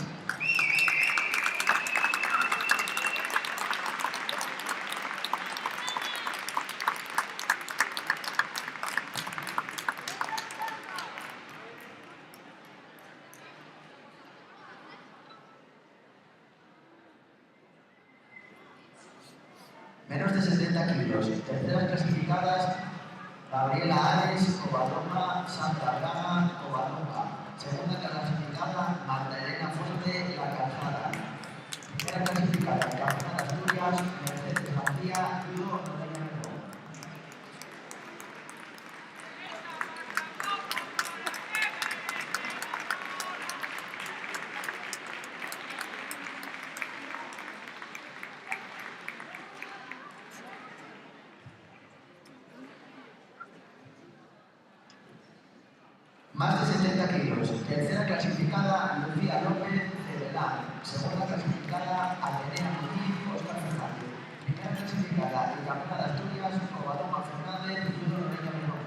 Menos de 70 kilos. Terceras clasificadas, Gabriela Ares, Covadonga, Sandra Braga, Covadonga. Segunda clasificada, Magdalena Fuente, La Calzada. Primera clasificada, Campeona de Asturias, Mercedes García, Judo Noreña Mejor. Más de 70 kilos. Tercera clasificada, Lucía López, Cebelán. Segunda clasificada, Atenea Muñiz, Óscar Fernández. Primera clasificada, y campeona de Asturias, Covadonga Fernández, Judo Noreña Mejor.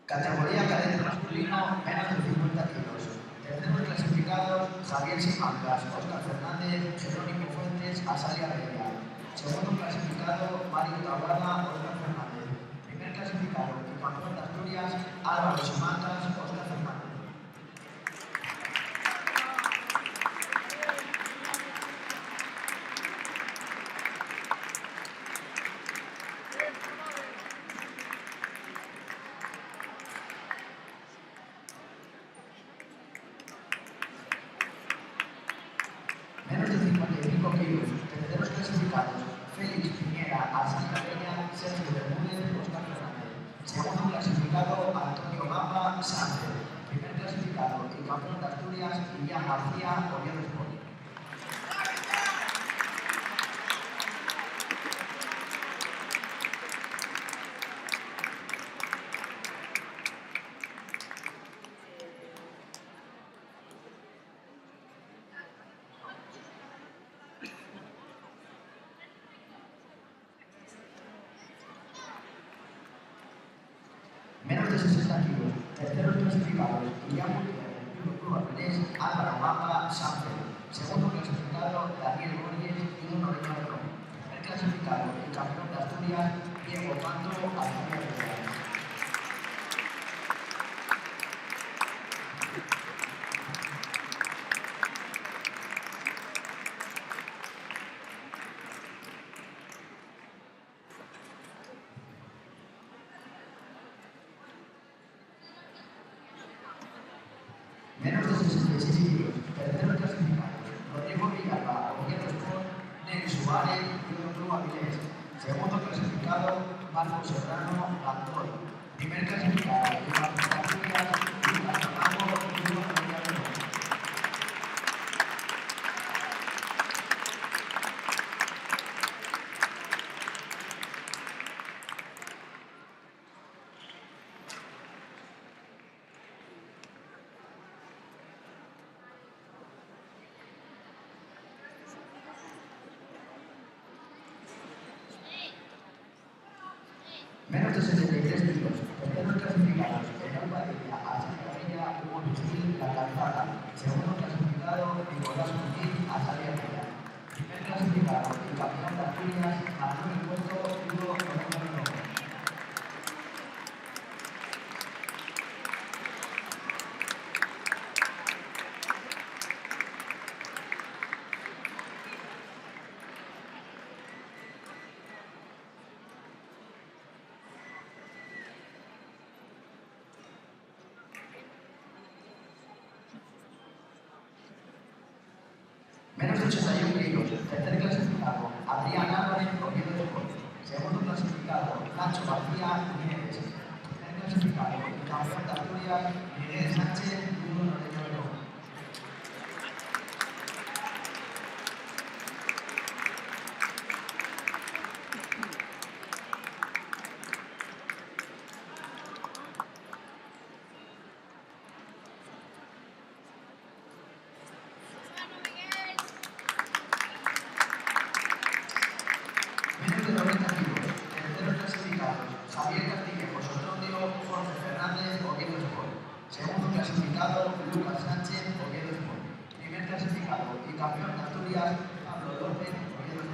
Categoría cadete masculino, menos de 50 kilos. Terceros clasificados, Javier Simancas, Óscar Fernández, Jerónimo Fuentes, Asalia Reina. Segundo clasificado, Mario Tablada, Óscar Fernández. Primer clasificado y campeón de Asturias, Álvaro Simancas, Óscar Fernández. Menos de 55 kilos. Terceros clasificados, Félix Piñera, Asalia Reina, Sergio Bermúdez, Óscar Fernández. Segundo clasificado, Antonio Gamba, Sánchez. Primer clasificado y campeón de Asturias, Ilián García, Oviedo Sport. Menos de 60 kilos. Terceros clasificados, Ilián Gutiérrez, Judo Club Avilés, Álvaro Gamba, Sánchez. Segundo clasificado, Daniel Borges, Judo Noreña Mejor. Primer clasificado y campeón de Asturias, Diego Canto, Asalia Reina. Menos de 66 kilos. Terceros clasificados, Rodrigo Villalba, Oviedo Sport, Neri Suárez, Judo Club Avilés. Segundo clasificado, Marcos Serrano, Gandol. Primer clasificado y campeón de Asturias, Lucas Fernando, Judo Noreña Mejor. Menos de 63 kilos. Terceros clasificados, Enol Padilla, Asalia Reina, Hugo Vigil, La Calzada. Segundo clasificado, Nicolás Muñiz, Asalia Reina. Primer clasificado y campeón de Asturias, Manuel Puerto, Judo Noreña Mejor. Menos de 81 kilos. Tercer clasificado, Adrián Álvarez, Oviedo Sport. Segundo clasificado, Nacho García, Nieves. Primer clasificado y campeón de Asturias, Miguel Sánchez, Judo Noreña Mejor. Menos de 90 kilos. Terceros clasificados, Javier Castillejo, Sotondio, Jorge Fernández, Oviedo Sport. Segundo clasificado, Lucas Sánchez, Oviedo Sport. Primer clasificado y campeón de Asturias, Pablo López Oviedo.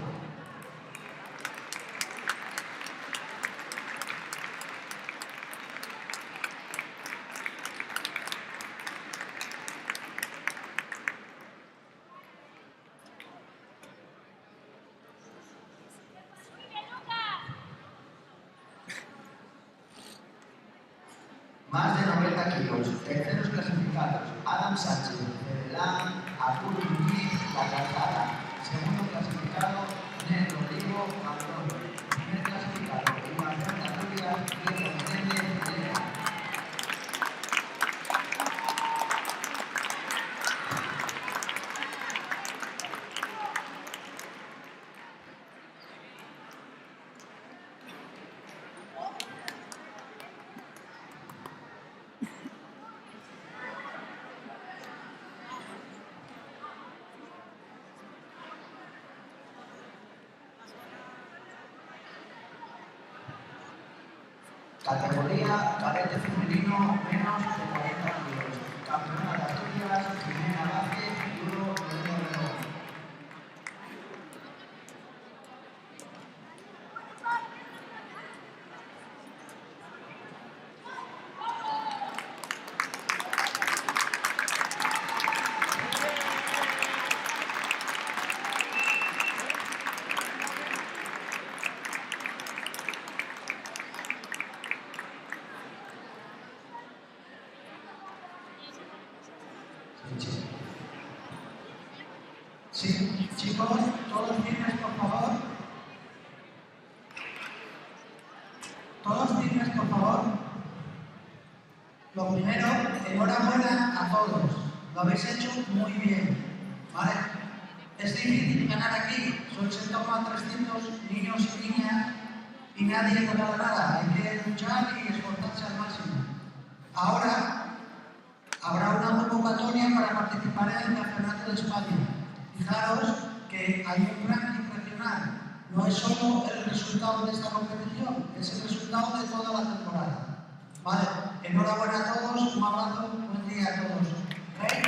Más de 90 kilos. Terceros clasificados: Adam Sánchez, Cedelán, Arturo Luquín, La Calzada. Segundo clasificado: Nel Rodrigo, Andrón. Primer clasificado y campeón de Asturias, Diego Menéndez, Lera. Categoría cadete femenino menos de 40 kilos. Campeona de Asturias, Jimena Vázquez, judo Moreno Renón. Sí, chicos, todos firmes, por favor. Todos firmes, por favor. Lo primero, enhorabuena a todos. Lo habéis hecho muy bien. ¿Vale? Es difícil ganar aquí. Sois en torno a 300 niños y niñas y nadie nos da nada. Hay que luchar y esforzarse al máximo. Ahora habrá una convocatoria para participar en el Campeonato de España. Fijaros que hay un ranking regional. No es solo el resultado de esta competición, es el resultado de toda la temporada. Vale, enhorabuena a todos, un abrazo, buen día a todos. ¿Okay?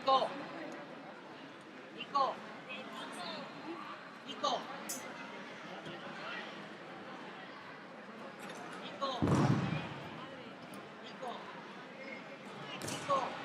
Nico. Nico. Nico. Nico. Nico. Nico.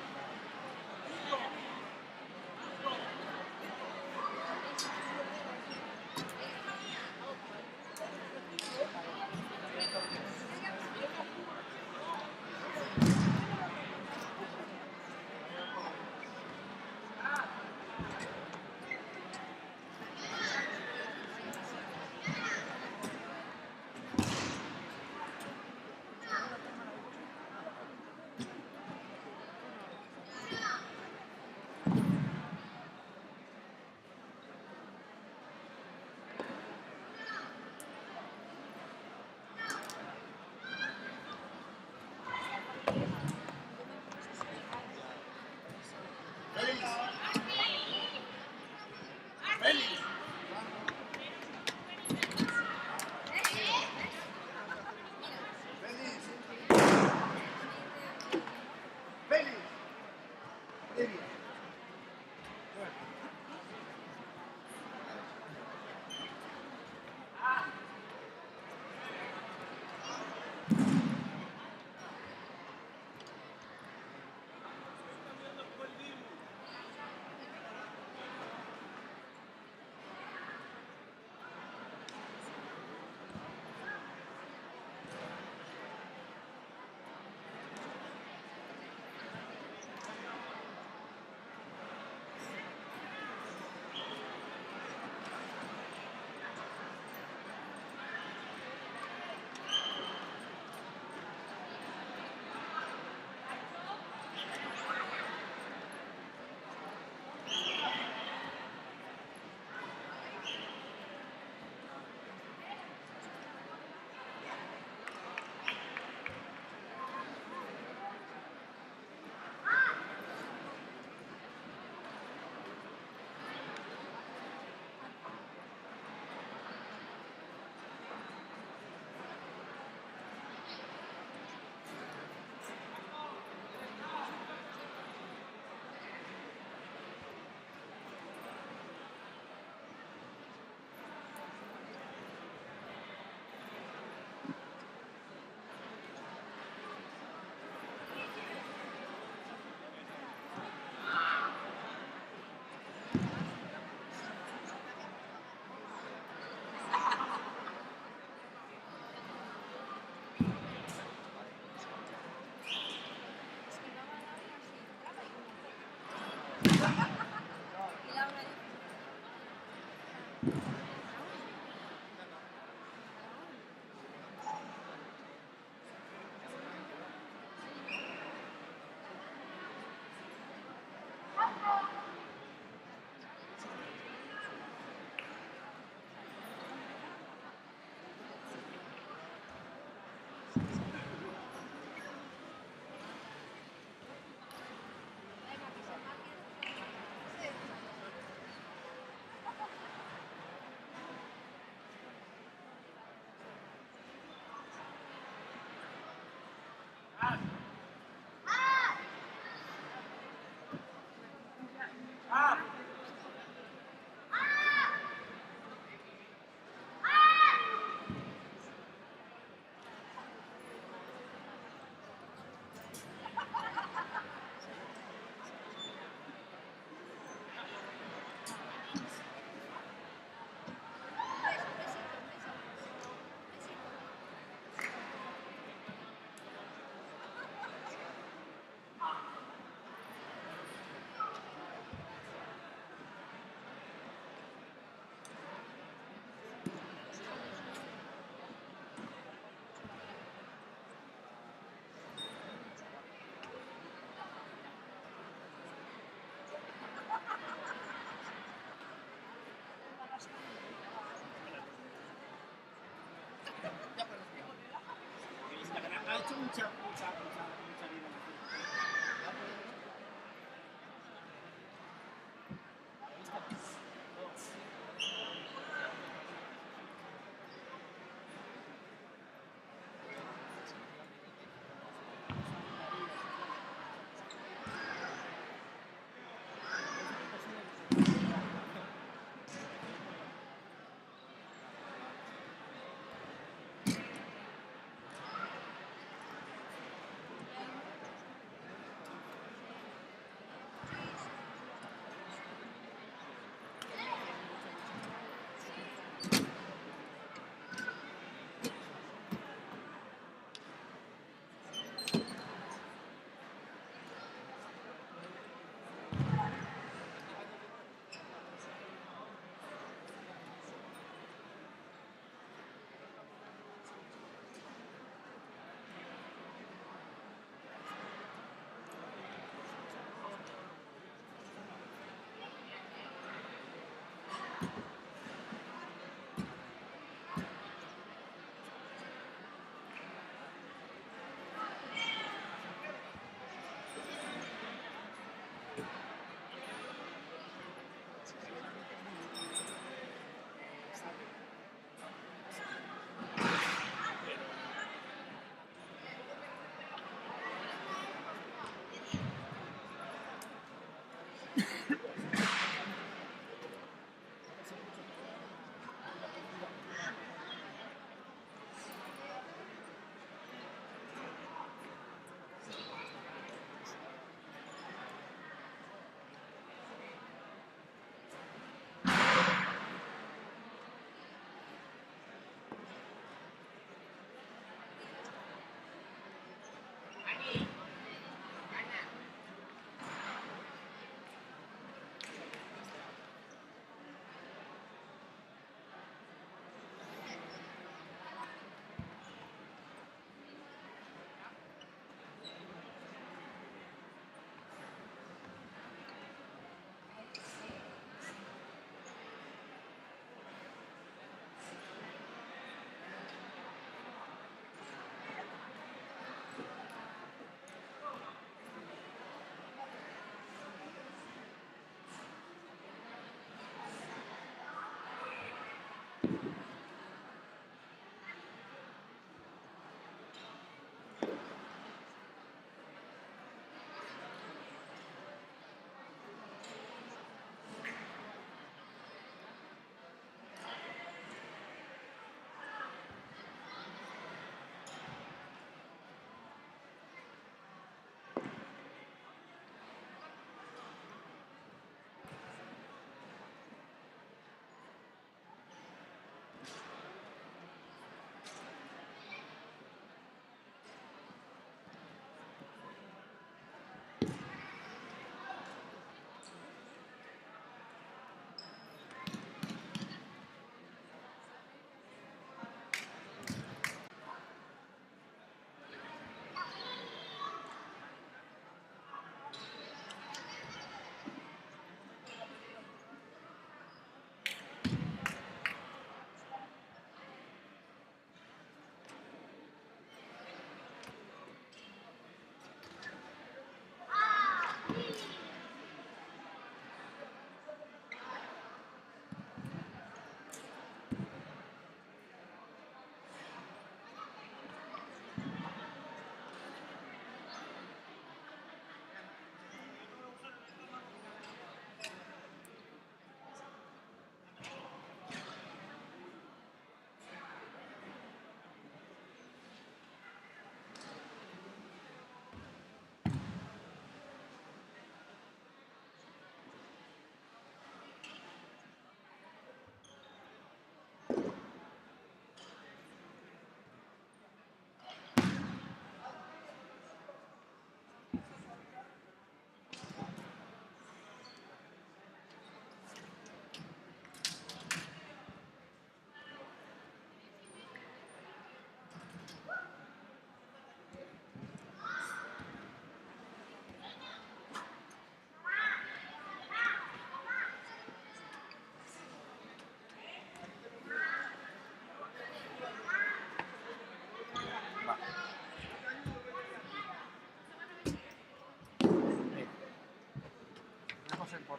Ha hecho mucha vida.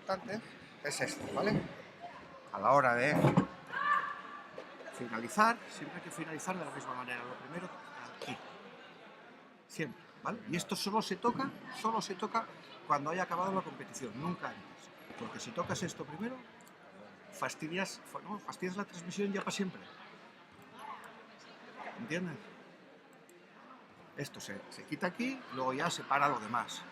importante es esto, ¿vale? A la hora de finalizar, siempre hay que finalizar de la misma manera. Lo primero, aquí. Siempre, ¿vale? Y esto solo se toca cuando haya acabado la competición, nunca antes. Porque si tocas esto primero, fastidias la transmisión ya para siempre. ¿Entiendes? Esto se quita aquí, luego ya se para lo demás.